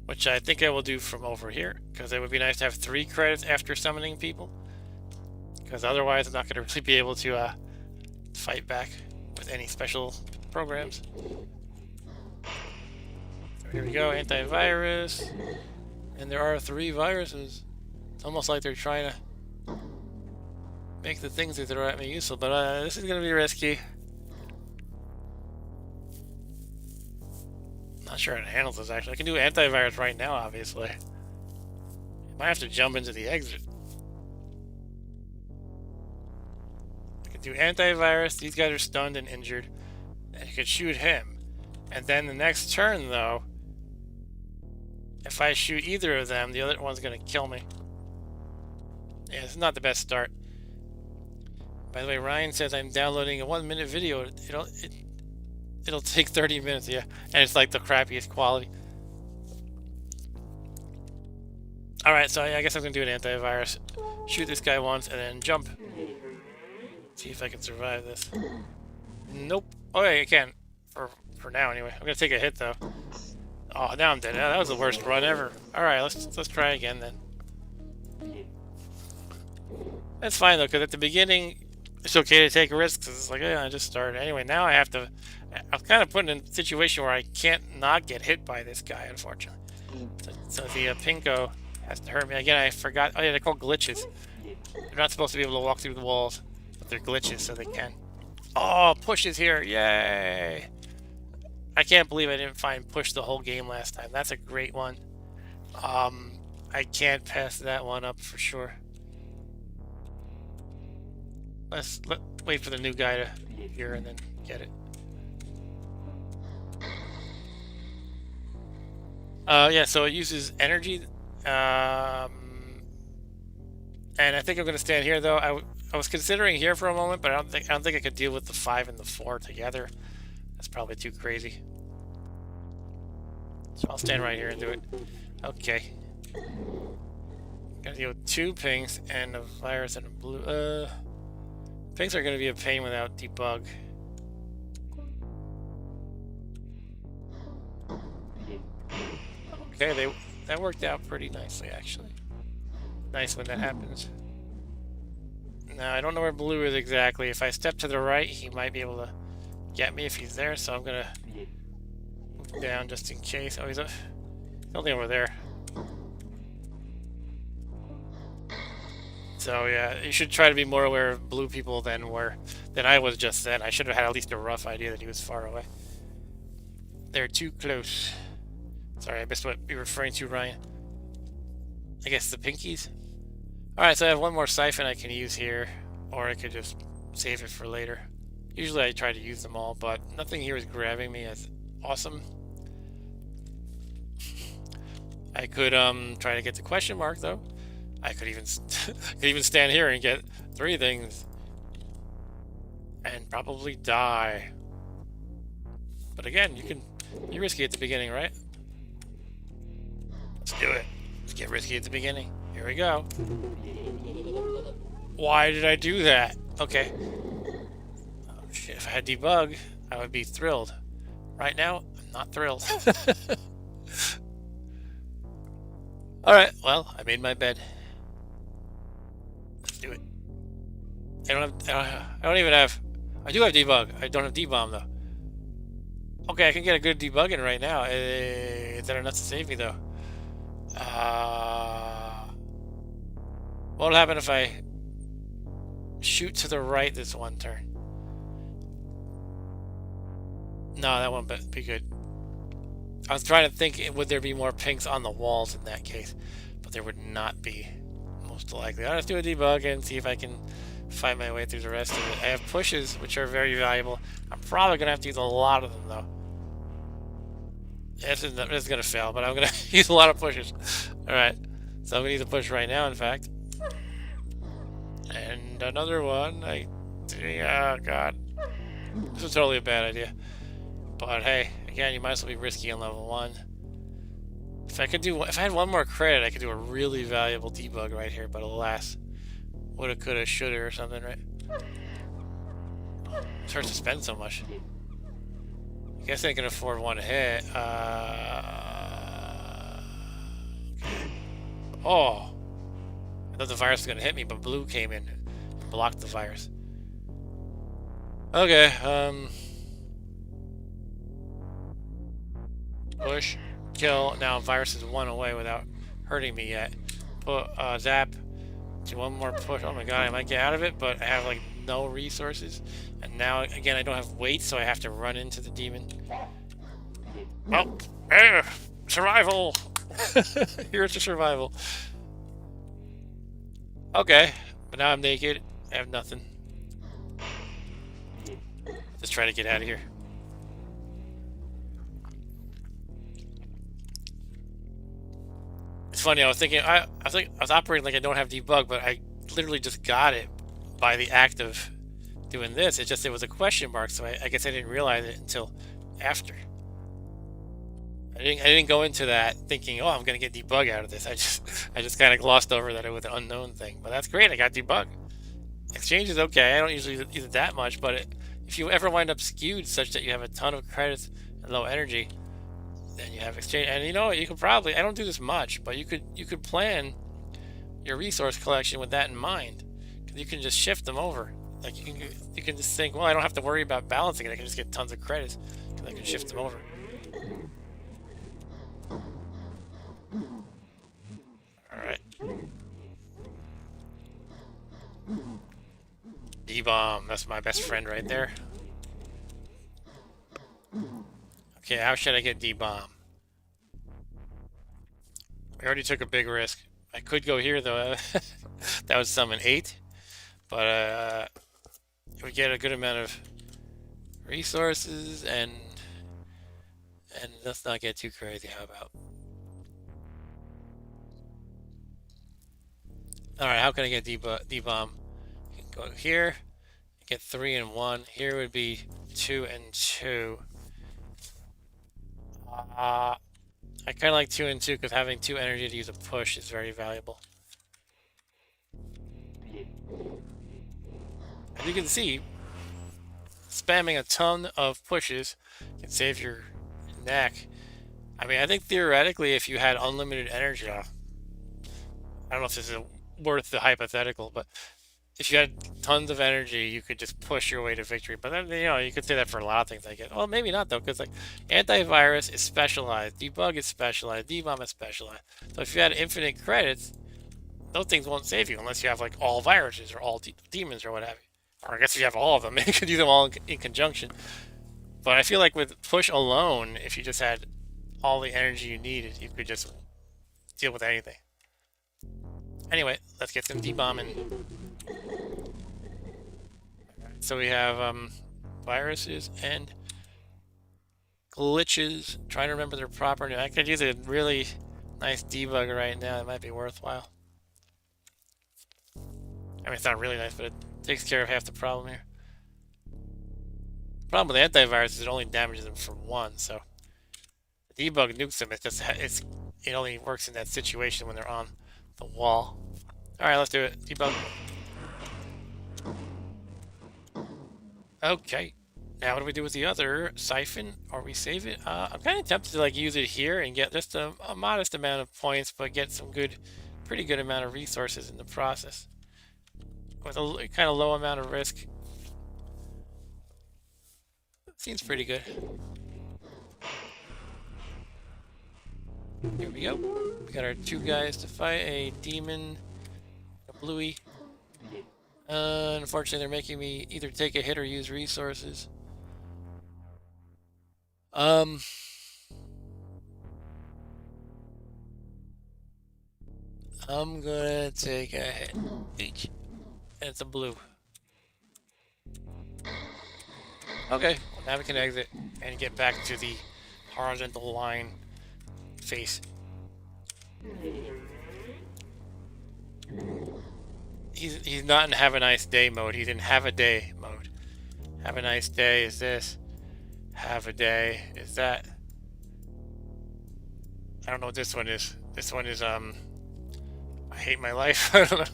Which I think I will do from over here, because it would be nice to have 3 credits after summoning people. Because otherwise I'm not going to really be able to fight back with any special programs. Here we go, antivirus. And there are 3 viruses. It's almost like they're trying to make the things that throw at me useful, but this is going to be risky. Not sure how to handle this actually. I can do antivirus right now, obviously. I might have to jump into the exit. I can do antivirus. These guys are stunned and injured. And you could shoot him. And then the next turn, though, if I shoot either of them, the other one's going to kill me. Yeah, it's not the best start. By the way, Ryan says I'm downloading a 1-minute video. It'll take 30 minutes, yeah. And it's like the crappiest quality. Alright, so I guess I'm going to do an antivirus. Shoot this guy once and then jump. See if I can survive this. Nope. Oh, yeah, I can. For now, anyway. I'm going to take a hit, though. Oh, now I'm dead. That was the worst run ever. Alright, let's try again, then. That's fine, though, because at the beginning, it's okay to take risks. It's like, yeah, I just started. Anyway, now I have to... I'm kind of put in a situation where I can't not get hit by this guy, unfortunately. So the Pinko has to hurt me. Again, I forgot. Oh, yeah, they're called glitches. They're not supposed to be able to walk through the walls, but they're glitches, so they can. Oh, push is here. Yay! I can't believe I didn't find push the whole game last time. That's a great one. I can't pass that one up for sure. Let's wait for the new guy to hear and then get it. Yeah, so it uses energy. And I think I'm going to stand here, though. I was considering here for a moment, but I don't think I could deal with the 5 and the 4 together. That's probably too crazy. So I'll stand right here and do it. Okay. Gotta deal with 2 pinks and a virus and a blue. Pinks are going to be a pain without debug. Okay, that worked out pretty nicely, actually. Nice when that happens. Now, I don't know where blue is exactly. If I step to the right, he might be able to get me if he's there, so I'm going to move down just in case. Oh, he's only over there. So, yeah, you should try to be more aware of blue people than I was just then. I should have had at least a rough idea that he was far away. They're too close. Sorry, I missed what you're referring to, Ryan. I guess the pinkies? Alright, so I have one more siphon I can use here, or I could just save it for later. Usually I try to use them all, but nothing here is grabbing me as awesome. I could try to get the question mark, though. I could even stand here and get 3 things and probably die. But again, you're risky at the beginning, right? Let's do it. Let's get risky at the beginning. Here we go. Why did I do that? Okay. Oh shit, if I had debug, I would be thrilled. Right now, I'm not thrilled. Alright, well, I made my bed. Let's do it. I don't even have... I do have debug. I don't have debomb, though. Okay, I can get a good debug in right now. Is that enough to save me, though? What'll happen if I shoot to the right this one turn? No, that won't be good. I was trying to think, would there be more pinks on the walls in that case? But there would not be, most likely. I'll just do a debug and see if I can fight my way through the rest of it. I have pushes, which are very valuable. I'm probably going to have to use a lot of them, though. This is going to fail, but I'm going to use a lot of pushes. Alright, so I'm going to use a push right now, in fact. And another one. Oh, God. This was totally a bad idea. But hey, again, you might as well be risky on level 1. If I had one more credit, I could do a really valuable debug right here, but alas. Woulda, coulda, shoulda, or something, right? It hurts to spend so much. I guess I can afford one hit. Okay. Oh! I thought the virus was gonna hit me, but blue came in and blocked the virus. Okay, push, kill. Now virus is 1 away without hurting me yet. Zap. Do one more push. Oh my god, I might get out of it, but I have like no resources. And now, again, I don't have weight, so I have to run into the demon. Oh, survival! Here's to survival. Okay, but now I'm naked. I have nothing. Just try to get out of here. It's funny, I was thinking, I was operating like I don't have debug, but I literally just got it by the act of doing this. It just, it was a question mark, so I guess I didn't realize it until after. I didn't go into that thinking, oh, I'm gonna get debug out of this. I just kind of glossed over that it was an unknown thing. But that's great, I got debug. Exchange is okay. I don't usually use it that much, but if you ever wind up skewed such that you have a ton of credits and low energy, then you have exchange. And you know what? You could probably, I don't do this much, but you could plan your resource collection with that in mind, because you can just shift them over. Like you can just think, well, I don't have to worry about balancing it. I can just get tons of credits because I can shift them over. All right. D-bomb. That's my best friend right there. Okay, how should I get D-bomb? We already took a big risk. I could go here though. That would summon 8, but we get a good amount of resources and let's not get too crazy. How about? All right, how can I get D-bomb? Go here, get 3 and 1. Here would be 2 and 2. I kind of like 2 and 2 because having 2 energy to use a push is very valuable. As you can see, spamming a ton of pushes can save your neck. I mean, I think theoretically, if you had unlimited energy, I don't know if this is worth the hypothetical, but if you had tons of energy, you could just push your way to victory. But then, you know, you could say that for a lot of things. I guess. Well, maybe not though, because like antivirus is specialized, debug is specialized, debomb is specialized. So if you had infinite credits, those things won't save you unless you have like all viruses or all demons or what have you. Or I guess if you have all of them, you could use them all in conjunction. But I feel like with push alone, if you just had all the energy you needed, you could just deal with anything. Anyway, let's get some debombing. So we have viruses and glitches. I'm trying to remember their proper name. I could use a really nice debugger right now. It might be worthwhile. I mean, it's not really nice, but it takes care of half the problem here. The problem with antivirus is it only damages them for 1, so the debug nukes them. It only works in that situation when they're on the wall. All right, let's do it. Debug. Okay. Now what do we do with the other siphon? Or we save it? I'm kind of tempted to like use it here and get just a modest amount of points, but get some pretty good amount of resources in the process. With a kind of low amount of risk. Seems pretty good. Here we go. We got our 2 guys to fight, a demon, a bluey. Unfortunately, they're making me either take a hit or use resources. I'm gonna take a hit each. And it's a blue. Okay, well, now we can exit and get back to the horizontal line face. He's not in have a nice day mode. He's in have a day mode. Have a nice day is this. Have a day is that. I don't know what this one is. This one is I hate my life. I don't know.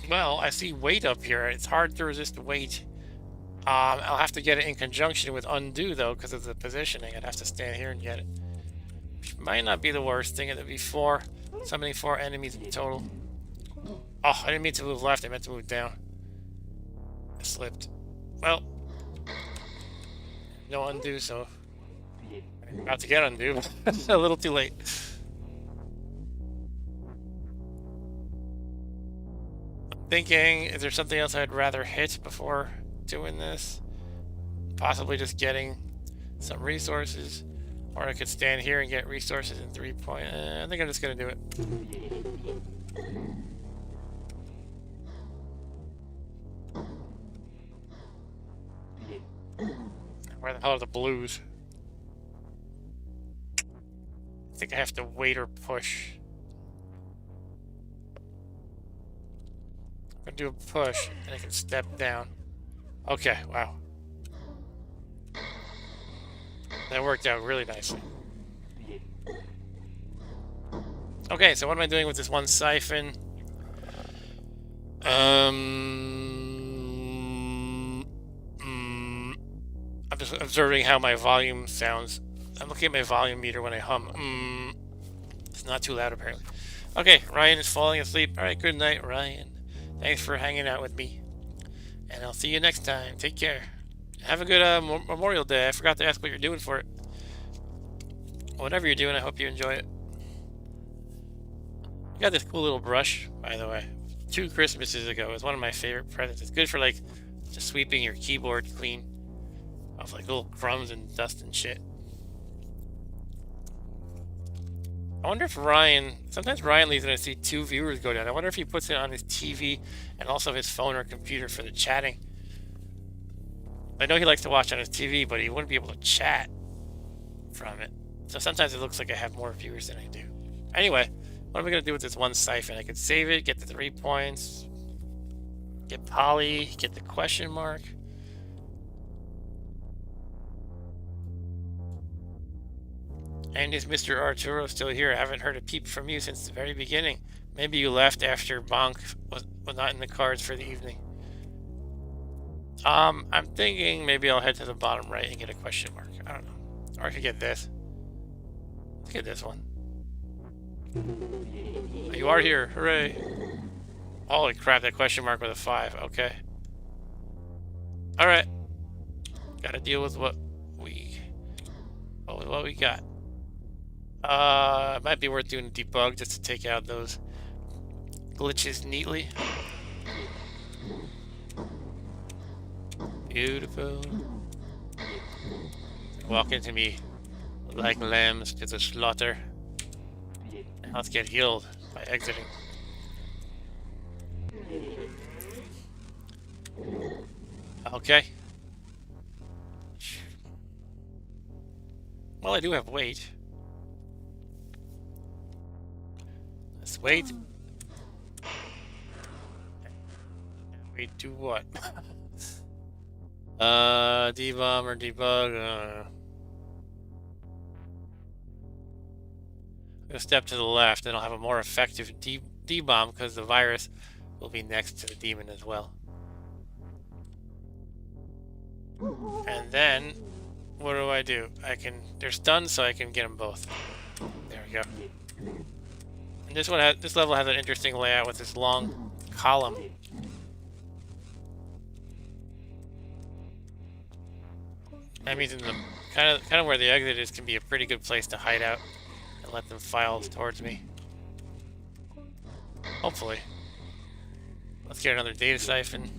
Well, I see weight up here. It's hard to resist weight. I'll have to get it in conjunction with undo though, because of the positioning. I'd have to stand here and get it. Which might not be the worst thing. It'd be 4, summoning 4 enemies in total. Oh, I didn't mean to move left. I meant to move down. I slipped. Well, no undo, so I'm about to get undo. A little too late. I'm thinking, is there something else I'd rather hit before doing this? Possibly just getting some resources. Or I could stand here and get resources in 3 point. I think I'm just gonna do it. Where the hell are the blues? I think I have to wait or push. I'm gonna do a push, and I can step down. Okay, wow. That worked out really nicely. Okay, so what am I doing with this one siphon? I'm just observing how my volume sounds. I'm looking at my volume meter when I hum. It's not too loud, apparently. Okay, Ryan is falling asleep. All right, good night, Ryan. Thanks for hanging out with me. And I'll see you next time. Take care. Have a good Memorial Day. I forgot to ask what you're doing for it. Whatever you're doing, I hope you enjoy it. I got this cool little brush, by the way. 2 Christmases ago. It was one of my favorite presents. It's good for, like, just sweeping your keyboard clean of, like, little crumbs and dust and shit. I wonder if Ryan... Sometimes Ryan leaves and I see 2 viewers go down. I wonder if he puts it on his TV and also his phone or computer for the chatting. I know he likes to watch on his TV, but he wouldn't be able to chat from it. So sometimes it looks like I have more viewers than I do. Anyway, what am I going to do with this one siphon? I could save it, get the 3 points, get Polly, get the question mark. And is Mr. Arturo still here? I haven't heard a peep from you since the very beginning. Maybe you left after Bonk was not in the cards for the evening. I'm thinking maybe I'll head to the bottom right and get a question mark. I don't know. Or I could get this. Let's get this one. Oh, you are here. Hooray. Holy crap, that question mark with a 5. Okay. Alright. Gotta deal with what we got. It might be worth doing a debug just to take out those glitches neatly. Beautiful. Walk into me like lambs to the slaughter. Now let's get healed by exiting. Okay. Well, I do have weight. Let's wait. Wait to what? Debomb or debug. I'm gonna step to the left, and I'll have a more effective debomb because the virus will be next to the demon as well. And then, what do? They're stunned, so I can get them both. There we go. And this level has an interesting layout with this long column. That means in the kind of where the exit is can be a pretty good place to hide out and let them file towards me. Hopefully. Let's get another data siphon.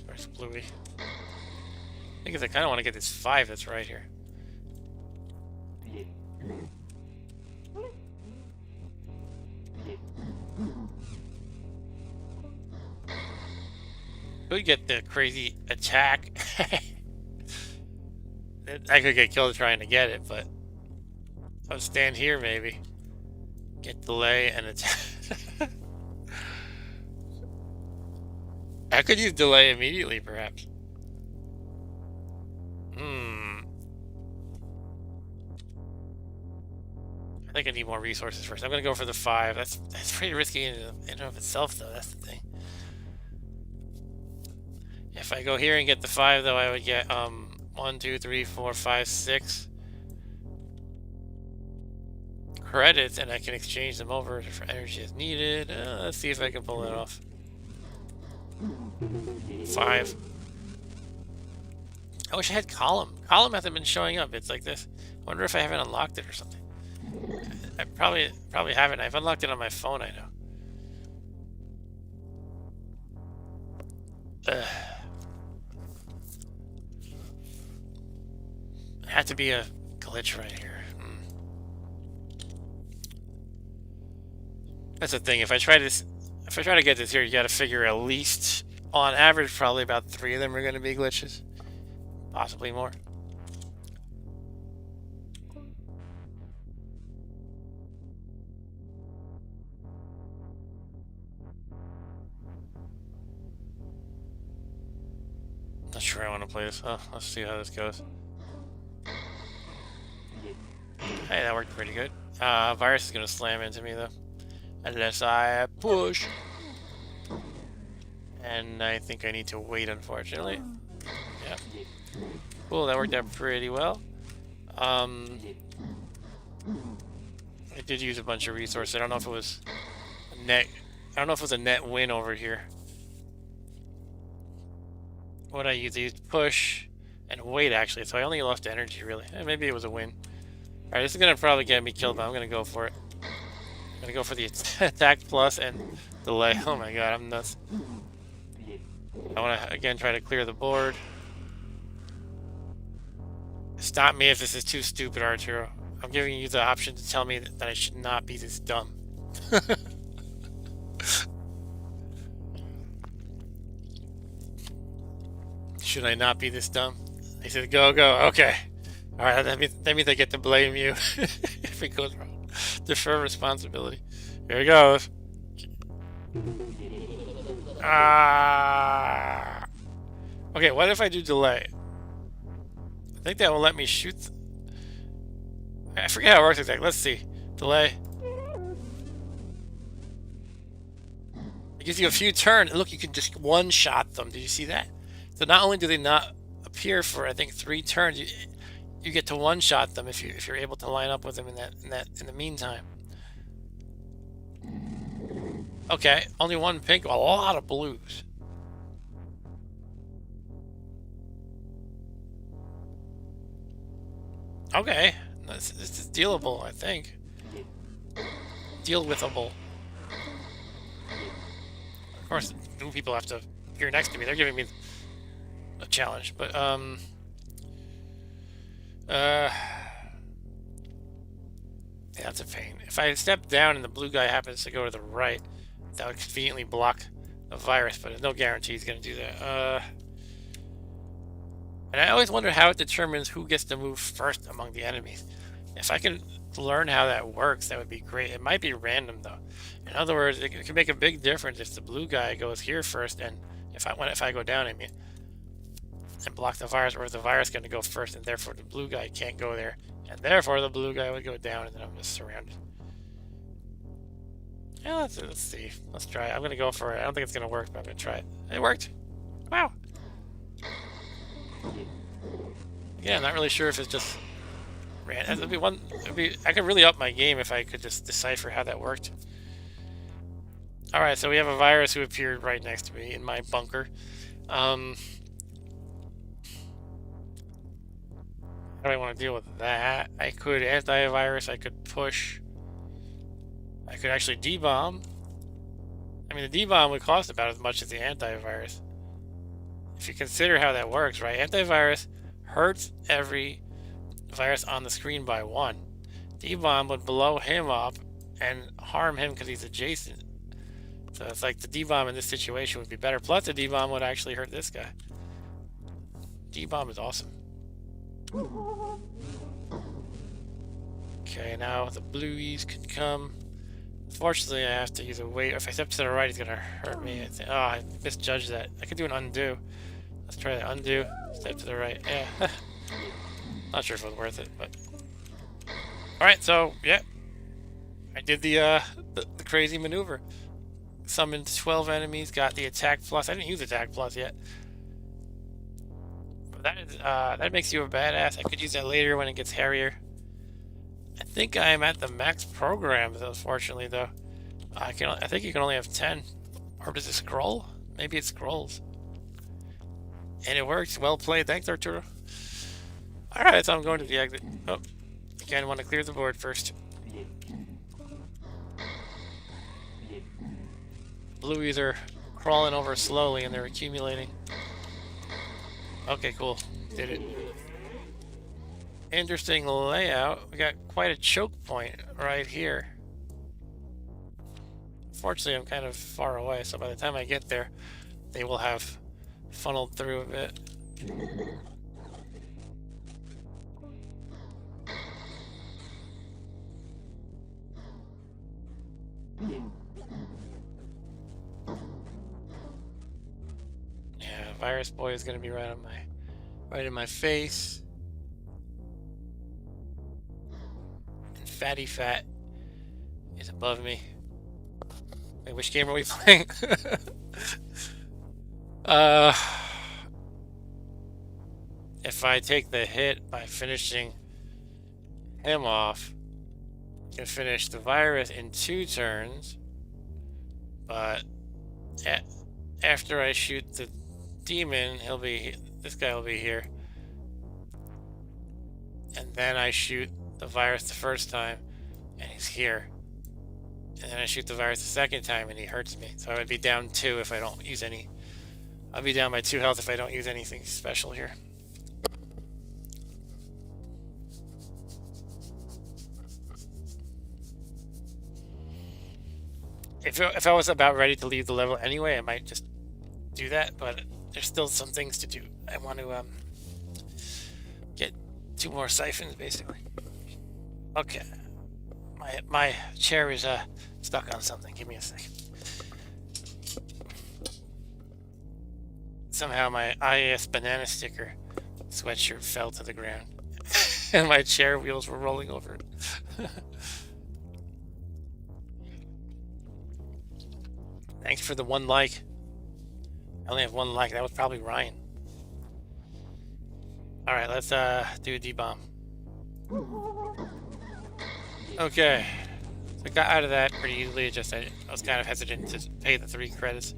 Where's Bluey? I think I kind of want to get this 5 that's right here. Could get the crazy attack. I could get killed trying to get it, but I'll stand here maybe. Get delay and attack. I could use delay immediately, perhaps. I think I need more resources first. I'm gonna go for the 5. That's pretty risky in and of itself, though. That's the thing. If I go here and get the 5, though, I would get 1, 2, 3, 4, 5, 6 credits, and I can exchange them over for energy as needed. Let's see if I can pull it off. 5. I wish I had column. Column hasn't been showing up. It's like this. I wonder if I haven't unlocked it or something. I probably haven't. I've unlocked it on my phone, I know. It had to be a glitch right here. That's the thing. If I try to get this here, you got to figure at least, on average, probably about 3 of them are going to be glitches. Possibly more. Not sure I want to play this. Oh, let's see how this goes. Hey, that worked pretty good. Virus is gonna slam into me though. Unless I push. And I think I need to wait, unfortunately. Yeah. Cool, that worked out pretty well. I did use a bunch of resources. I don't know if it was a net. I don't know if it was a net win over here. What I used push and wait actually, so I only lost energy really. Maybe it was a win. Alright, this is gonna probably get me killed, but I'm gonna go for it. I'm gonna go for the attack plus and delay. Oh my god, I'm nuts. I wanna again try to clear the board. Stop me if this is too stupid, Arturo. I'm giving you the option to tell me that I should not be this dumb. Should I not be this dumb? He said, go, go. Okay. Alright, that means I get to blame you if it goes wrong. Defer responsibility. Here it goes. Okay, what if I do delay? I think that will let me shoot. I forget how it works exactly. Let's see. Delay. It gives you a few turns. Look, you can just one-shot them. Did you see that? So not only do they not appear for I think 3 turns, you get to one-shot them if you're able to line up with them in the meantime. Okay, only one pink, a lot of blues. Okay, this is dealable, I think. Deal withable. Of course, new people have to appear next to me. They're giving me a challenge, but yeah, that's a pain. If I step down and the blue guy happens to go to the right, that would conveniently block the virus, but there's no guarantee he's going to do that. And I always wonder how it determines who gets to move first among the enemies. If I can learn how that works, that would be great. It might be random though. In other words, it can make a big difference if the blue guy goes here first, and if I go down, I mean, and block the virus, or is the virus going to go first, and therefore the blue guy can't go there, and therefore the blue guy would go down, and then I'm just surrounded. Yeah, let's see. Let's try it. I'm going to go for it. I don't think it's going to work, but I'm going to try it. It worked. Wow. Yeah, I'm not really sure if it's just ran. I could really up my game if I could just decipher how that worked. Alright, so we have a virus who appeared right next to me in my bunker. How do I want to deal with that? I could antivirus, I could push. I could actually D-bomb. I mean, the D-bomb would cost about as much as the antivirus. If you consider how that works, right? Antivirus hurts every virus on the screen by 1. D-bomb would blow him up and harm him because he's adjacent. So it's like the D-bomb in this situation would be better. Plus the D-bomb would actually hurt this guy. D-bomb is awesome. Okay, now the blueies can come. Unfortunately, I have to use a wait. If I step to the right, he's gonna hurt me. Oh, I misjudged that. I could do an undo. Let's try the undo. Step to the right. Yeah. Not sure if it was worth it, but. Alright, so, yeah. I did the crazy maneuver. Summoned 12 enemies, got the attack plus. I didn't use attack plus yet. But that makes you a badass. I could use that later when it gets hairier. I think I'm at the max programs, unfortunately, though. I think you can only have 10. Or does it scroll? Maybe it scrolls. And it works. Well played. Thanks, Arturo. Alright, so I'm going to the exit. Oh, again, I want to clear the board first. Blueies are crawling over slowly and they're accumulating. Okay, cool. Did it. Interesting layout. We got quite a choke point right here. Fortunately, I'm kind of far away, so by the time I get there, they will have funneled through a bit. virus boy is going to be right in my face. And Fatty Fat is above me. Wait, which game are we playing? If I take the hit by finishing him off, I can finish the virus in 2 turns. But after I shoot the demon, this guy will be here. And then I shoot the virus the first time, and he's here. And then I shoot the virus the second time, and he hurts me. So I would be down 2 if I don't use any. I'll be down by 2 health if I don't use anything special here. If I was about ready to leave the level anyway, I might just do that, but there's still some things to do. I want to get 2 more siphons, basically. Okay. My chair is stuck on something. Give me a second. Somehow my IAS banana sticker sweatshirt fell to the ground. And my chair wheels were rolling over it. Thanks for the 1 like. I only have 1 like. That was probably Ryan. Alright, let's do a D-bomb. Okay. So I got out of that pretty easily. Just I was kind of hesitant to pay the 3 credits.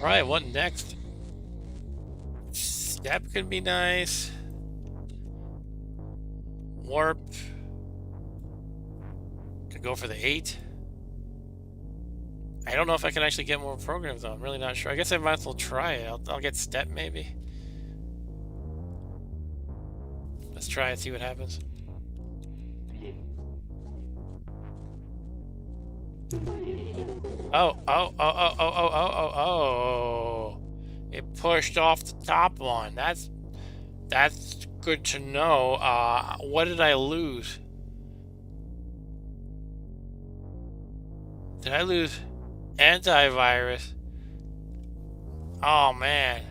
Alright, what next? Step could be nice. Warp. Could go for the 8. I don't know if I can actually get more programs though. I'm really not sure. I guess I might as well try it. I'll get step maybe. Let's try it, see what happens. Oh. It pushed off the top one. That's good to know. What did I lose? Did I lose antivirus? Oh man.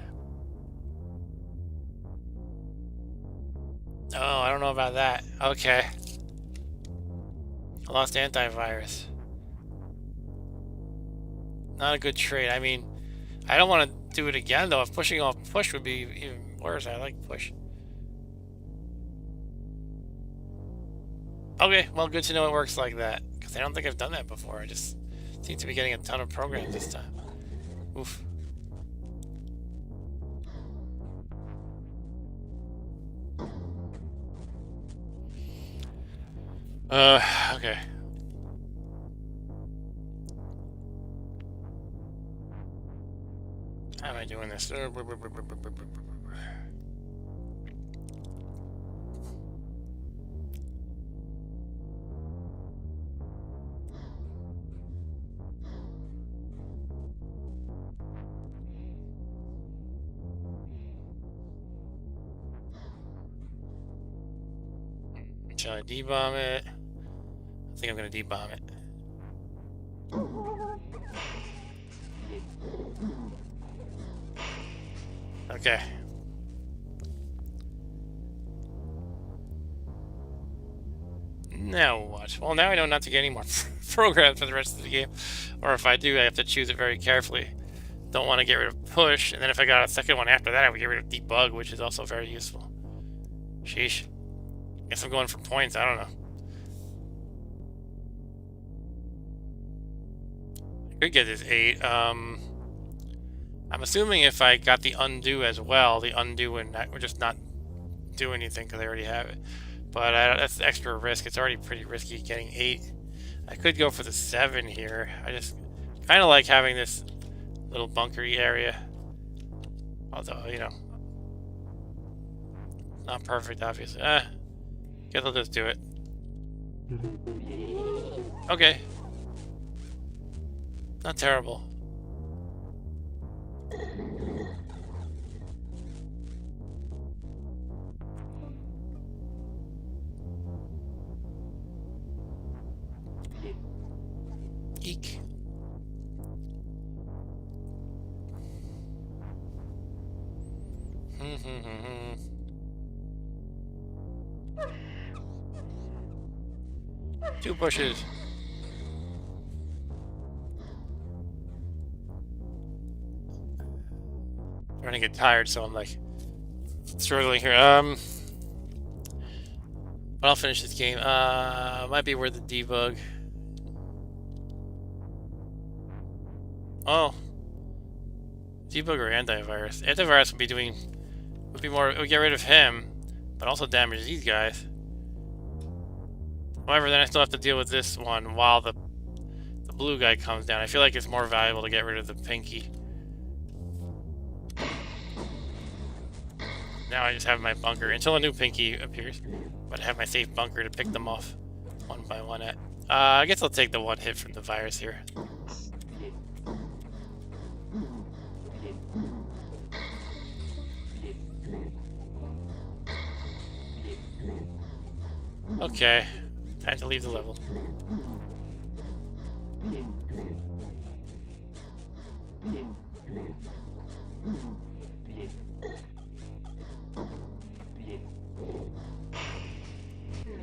Oh, I don't know about that. Okay. I lost antivirus. Not a good trade. I mean, I don't want to do it again though. If pushing off push would be even worse. I like push. Okay, well, good to know it works like that. Because I don't think I've done that before. I just seem to be getting a ton of programs this time. Oof. Okay. How am I doing this? Shall I D-bomb it? I think I'm gonna D-bomb it. Okay. Now what? Well, now I know not to get any more programs for the rest of the game. Or if I do, I have to choose it very carefully. Don't want to get rid of push, and then if I got a second one after that, I would get rid of debug, which is also very useful. Sheesh. Guess I'm going for points, I don't know. I could get this 8. I'm assuming if I got the undo as well, the undo would just not do anything because I already have it. But that's extra risk. It's already pretty risky getting 8. I could go for the 7 here. I just kind of like having this little bunkery area. Although, you know, not perfect, obviously. Guess I'll just do it. Okay. Not terrible. Eek. Two bushes. Starting to get tired, so I'm like struggling here. But I'll finish this game. Might be worth the debug. Oh, debug or antivirus? Antivirus would be more. It would get rid of him, but also damage these guys. However, then I still have to deal with this one while the blue guy comes down. I feel like it's more valuable to get rid of the pinky. Now I just have my bunker until a new pinky appears. But I have my safe bunker to pick them off one by one at. I guess I'll take the one hit from the virus here. Okay, time to leave the level.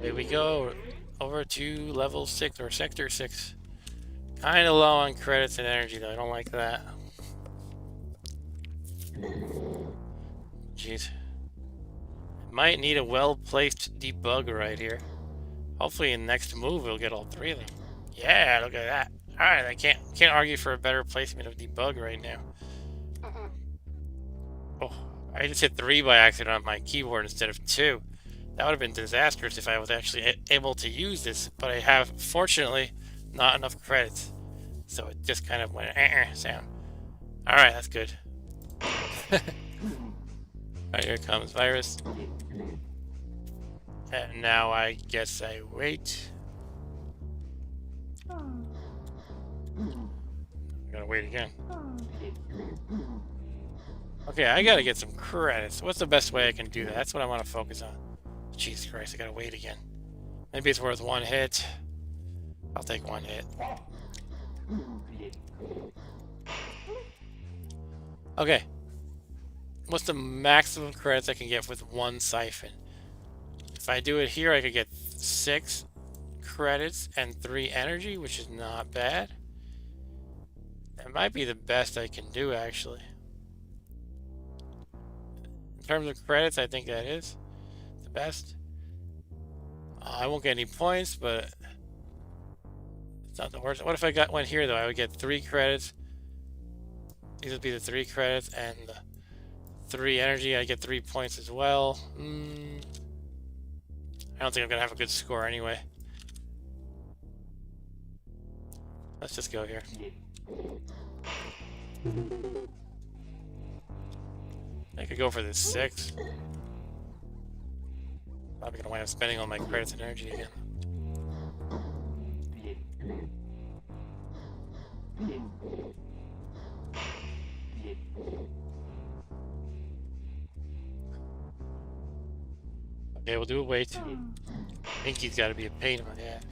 There we go, over to level 6 or sector 6. Kinda low on credits and energy though, I don't like that. Jeez. Might need a well-placed debugger right here. Hopefully in the next move we'll get all three of them. Yeah, look at that. Alright, I can't argue for a better placement of debug right now. Oh, I just hit 3 by accident on my keyboard instead of 2. That would have been disastrous if I was actually able to use this, but I have, fortunately, not enough credits. So it just kind of went sound. Alright, that's good. Alright, here comes virus. And now I guess I wait. I'm gonna wait again. Okay, I gotta get some credits. What's the best way I can do that? That's what I want to focus on. Jesus Christ, I gotta wait again. Maybe it's worth one hit. I'll take one hit. Okay. What's the maximum credits I can get with one siphon? If I do it here, I could get 6 credits and 3 energy, which is not bad. That might be the best I can do, actually. In terms of credits, I think that is the best. I won't get any points, but it's not the worst. What if I got one here, though? I would get 3 credits. These would be the 3 credits, and the 3 energy. I get 3 points as well. I don't think I'm going to have a good score anyway. Let's just go here. I could go for this 6. Probably going to wind up spending all my credits and energy again. Okay, we'll do a wait. Pinky's got to be a pain in my ass.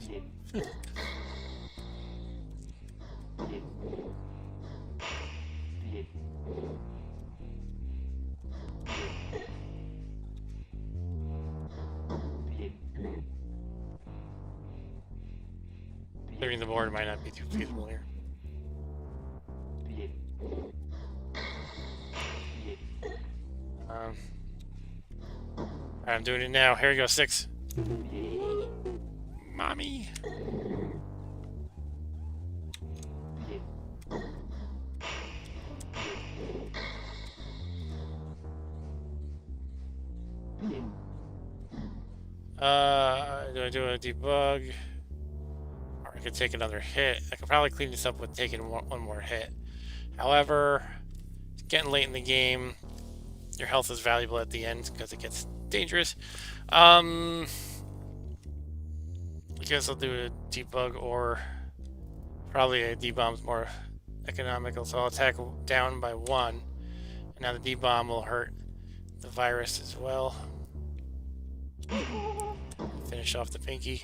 Clearing the board might not be too feasible here. I'm doing it now. Here we go, 6. Mommy. Do I do a debug? Or I could take another hit. I could probably clean this up with taking one more hit. However, it's getting late in the game. Your health is valuable at the end because it gets dangerous. I guess I'll do a debug, or probably a debomb's more economical. So I'll attack down by 1. And now the debomb will hurt the virus as well. Finish off the pinky.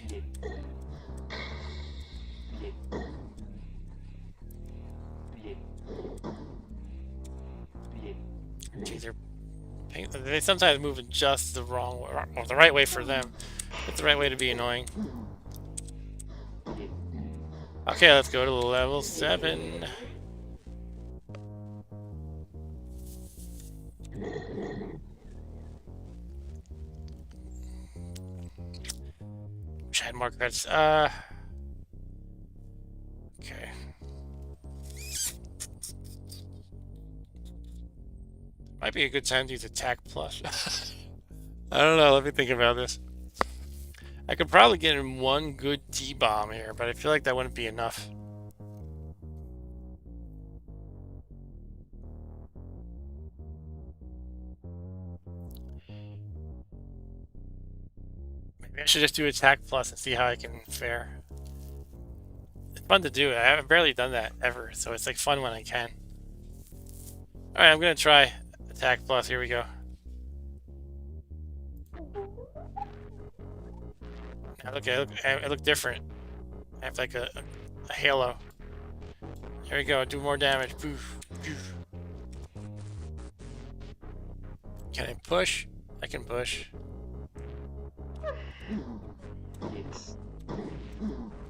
They sometimes move in just the wrong way, or the right way for them. It's the right way to be annoying. Okay, let's go to level 7. Wish I had more credits. Okay. Might be a good time to use attack plus. I don't know, let me think about this. I could probably get in one good T-bomb here, but I feel like that wouldn't be enough. Maybe I should just do attack plus and see how I can fare. It's fun to do. I haven't barely done that ever, so it's like fun when I can. Alright, I'm gonna try attack plus. Here we go. I look different. I have like a halo. Here we go. Do more damage. Poof, poof. Can I push? I can push.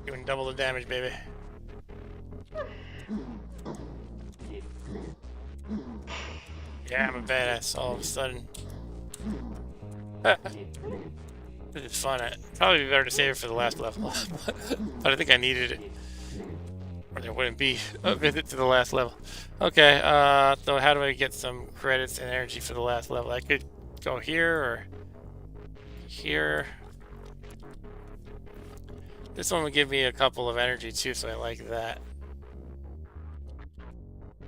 Doing double the damage, baby. Yeah, I'm a badass all of a sudden. This is fun. It'd probably be better to save it for the last level. But I think I needed it. Or there wouldn't be a visit to the last level. Okay, so how do I get some credits and energy for the last level? I could go here or here. This one would give me a couple of energy too, so I like that.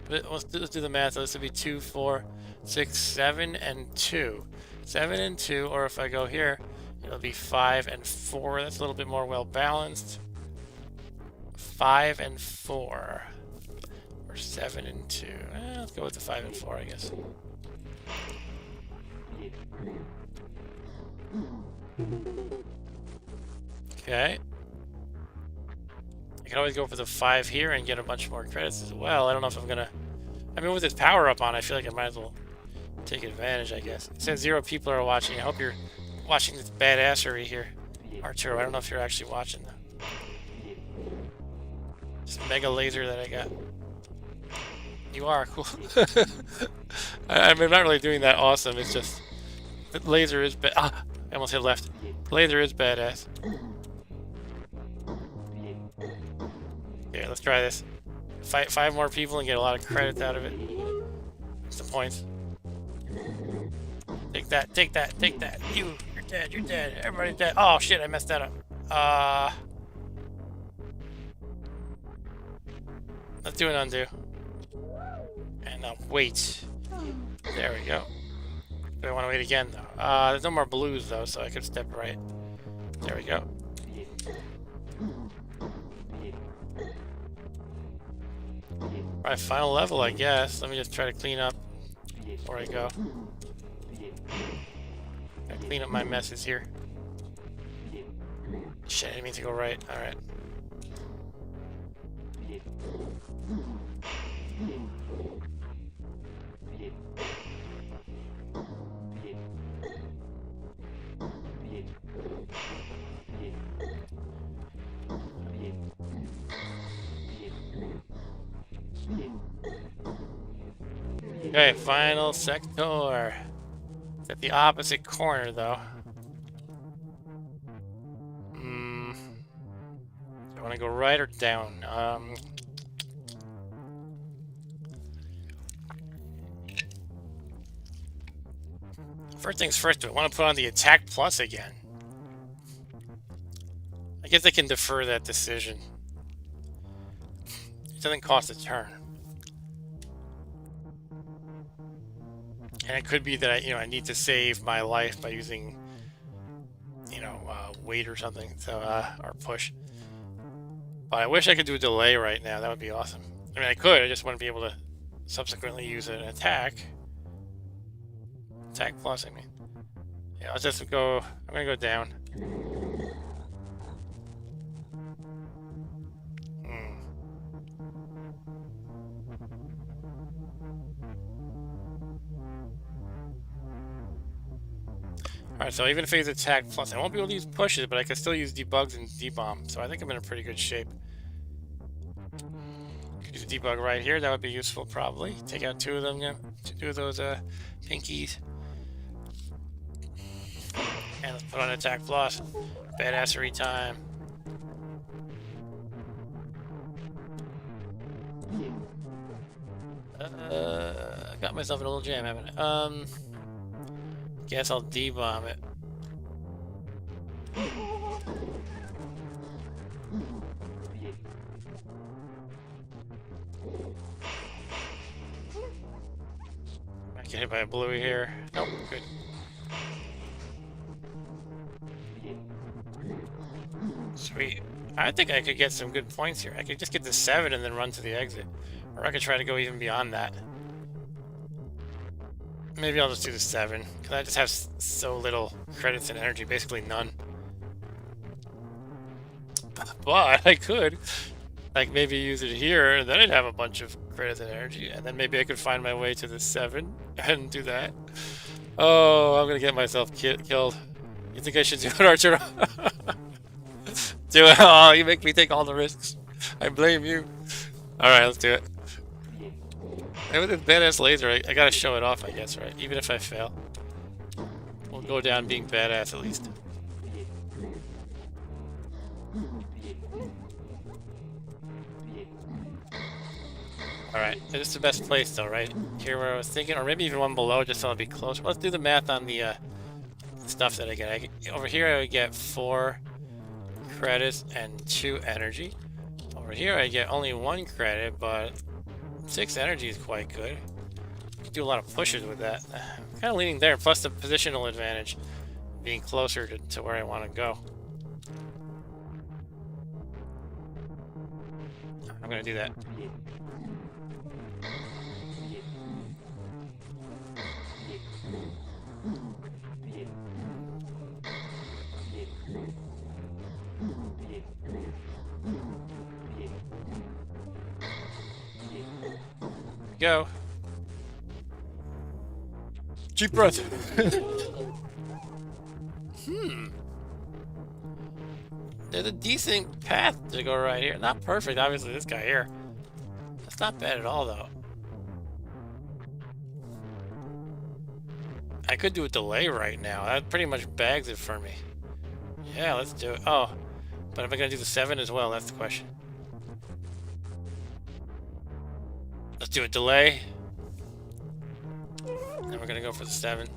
But let's do the math. So this would be 2, 4, 6, 7, and 2. 7 and 2, or if I go here, it'll be 5 and 4. That's a little bit more well balanced. 5 and 4. Or 7 and 2. Let's go with the 5 and 4, I guess. Okay. I can always go for the 5 here and get a bunch more credits as well. I don't know if I'm gonna... I mean, with this power up on, I feel like I might as well take advantage, I guess. It says 0 people are watching. I hope you're watching this badassery here. Arturo, I don't know if you're actually watching though. This mega laser that I got. You are cool. I mean, I'm not really doing that awesome. It's just the laser is I almost hit left. Laser is badass. Yeah, let's try this. Fight 5 more people and get a lot of credits out of it. What's the points? Take that, take that, take that. You're dead, you're dead. Everybody's dead. Oh shit, I messed that up. Let's do an undo. And now wait. There we go. Do I want to wait again though? There's no more blues though, so I could step right. There we go. Alright, final level, I guess. Let me just try to clean up before I go. Gotta clean up my messes here. Shit, I didn't mean to go right. Alright. Okay, final sector. It's at the opposite corner, though. Do I want to go right or down? First things first, do I want to put on the attack plus again? I guess I can defer that decision. It doesn't cost a turn. And it could be that I need to save my life by using, weight or something, so or push. But I wish I could do a delay right now. That would be awesome. I mean, I could. I just want to be able to subsequently use an attack. Attack plus, I mean. Yeah, I'll just go. I'm gonna go down. Alright, so even if I use attack plus, I won't be able to use pushes, but I can still use debugs and debomb. So I think I'm in a pretty good shape. Could use a debug right here. That would be useful, probably. Take out two of them, yeah. Two of those pinkies. And let's put on attack plus. Badassery time. I got myself in a little jam, haven't I? Guess I'll debomb it. I get hit by a bluey here. Nope, good. Sweet. I think I could get some good points here. I could just get to 7 and then run to the exit. Or I could try to go even beyond that. Maybe I'll just do the 7, because I just have so little credits and energy, basically none. But I could, like, maybe use it here, and then I'd have a bunch of credits and energy, and then maybe I could find my way to the 7 and do that. Oh, I'm gonna get myself killed. You think I should do it, Archer? Do it. Oh, you make me take all the risks. I blame you. Alright, let's do it. And with this badass laser, I gotta show it off, I guess, right? Even if I fail. We'll go down being badass at least. Alright, this is the best place though, right? Here where I was thinking, or maybe even one below, just so I'll be closer. Let's do the math on the stuff that I get. Over here I would get 4 credits and 2 energy. Over here I get only 1 credit, but 6 energy is quite good. You can do a lot of pushes with that. I'm kind of leaning there, plus the positional advantage, being closer to where I want to go. I'm going to do that. Go. Deep breath. There's a decent path to go right here. Not perfect, obviously, this guy here. That's not bad at all, though. I could do a delay right now. That pretty much bags it for me. Yeah, let's do it. Oh, but am I going to do the 7 as well? That's the question. Let's do a delay. And we're going to go for the 7.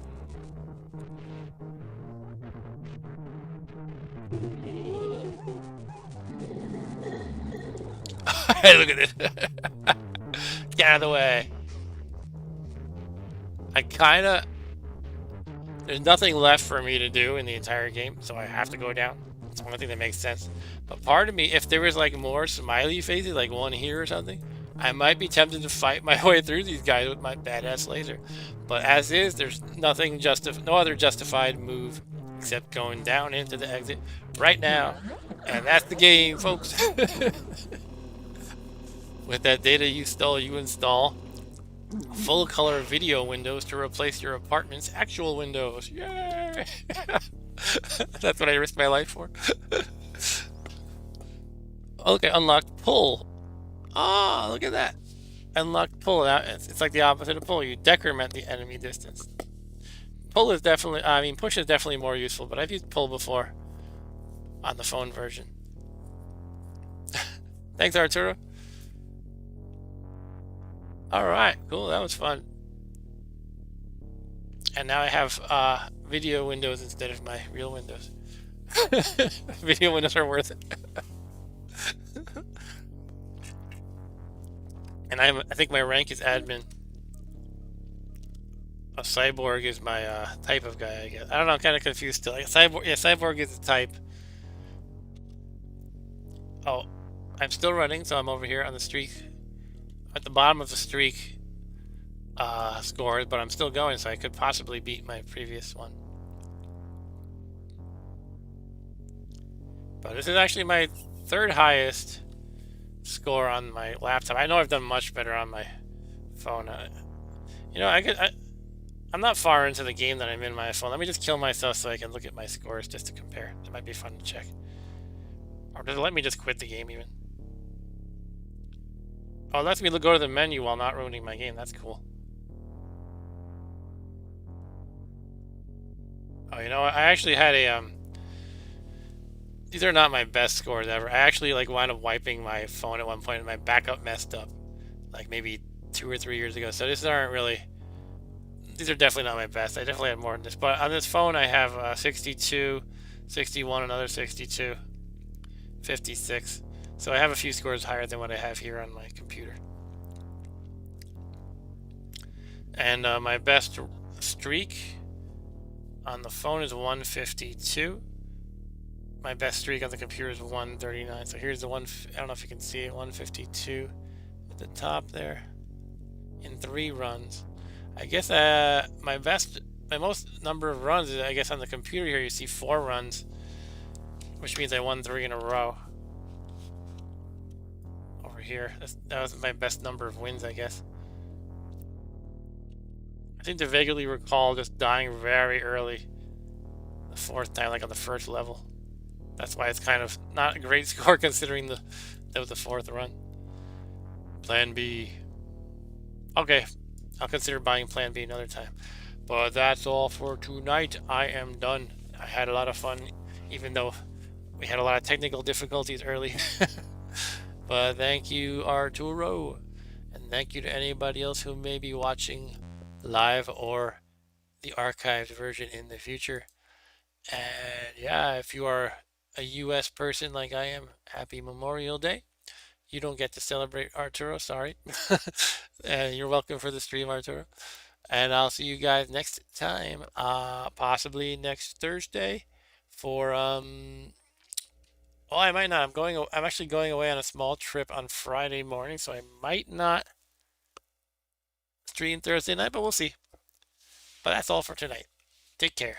Hey, look at this. Get out of the way. There's nothing left for me to do in the entire game, so I have to go down. It's the only thing that makes sense. But part of me, if there was like more smiley faces, like one here or something, I might be tempted to fight my way through these guys with my badass laser. But as is, there's no other justified move except going down into the exit right now. And that's the game, folks. With that data you stole, you install full color video windows to replace your apartment's actual windows. Yay! That's what I risked my life for. Okay, unlocked pull. Oh, look at that. Unlocked pull. Now it's like the opposite of pull. You decrement the enemy distance. Pull is definitely, push is definitely more useful, but I've used pull before on the phone version. Thanks, Arturo. Alright, cool, that was fun. And now I have video windows instead of my real windows. Video windows are worth it. And I think my rank is admin. A cyborg is my type of guy, I guess. I don't know, I'm kind of confused still. Like, cyborg is the type. Oh, I'm still running, so I'm over here on the streak. At the bottom of the streak scores, but I'm still going, so I could possibly beat my previous one. But this is actually my 3rd highest score on my laptop. I know I've done much better on my phone. You know, I'm not far into the game that I'm in my phone. Let me just kill myself so I can look at my scores just to compare. That might be fun to check. Or does it let me just quit the game even? Oh, it lets me go to the menu while not ruining my game. That's cool. Oh, you know what? I actually had a these are not my best scores ever. I actually like wound up wiping my phone at one point and my backup messed up. Like maybe 2 or 3 years ago. So these aren't really these are definitely not my best. I definitely had more than this. But on this phone I have 62, 61, another 62, 56. So I have a few scores higher than what I have here on my computer. And my best streak on the phone is 152. My best streak on the computer is 139. So here's the one, I don't know if you can see it, 152 at the top there in 3 runs. I guess my most number of runs is, I guess on the computer here you see 4 runs, which means I won 3 in a row. Over here, that was my best number of wins, I guess. I seem to vaguely recall just dying very early, the 4th time, like on the 1st level. That's why it's kind of not a great score considering that was the 4th run. Plan B. Okay, I'll consider buying Plan B another time. But that's all for tonight. I am done. I had a lot of fun, even though we had a lot of technical difficulties early. But thank you, Arturo. And thank you to anybody else who may be watching live or the archived version in the future. And yeah, if you are a US person like I am, happy Memorial Day. You don't get to celebrate, Arturo, sorry. And you're welcome for the stream, Arturo. And I'll see you guys next time, possibly next Thursday for well, I might not. I'm actually going away on a small trip on Friday morning, so I might not stream Thursday night, but we'll see. But that's all for tonight. Take care.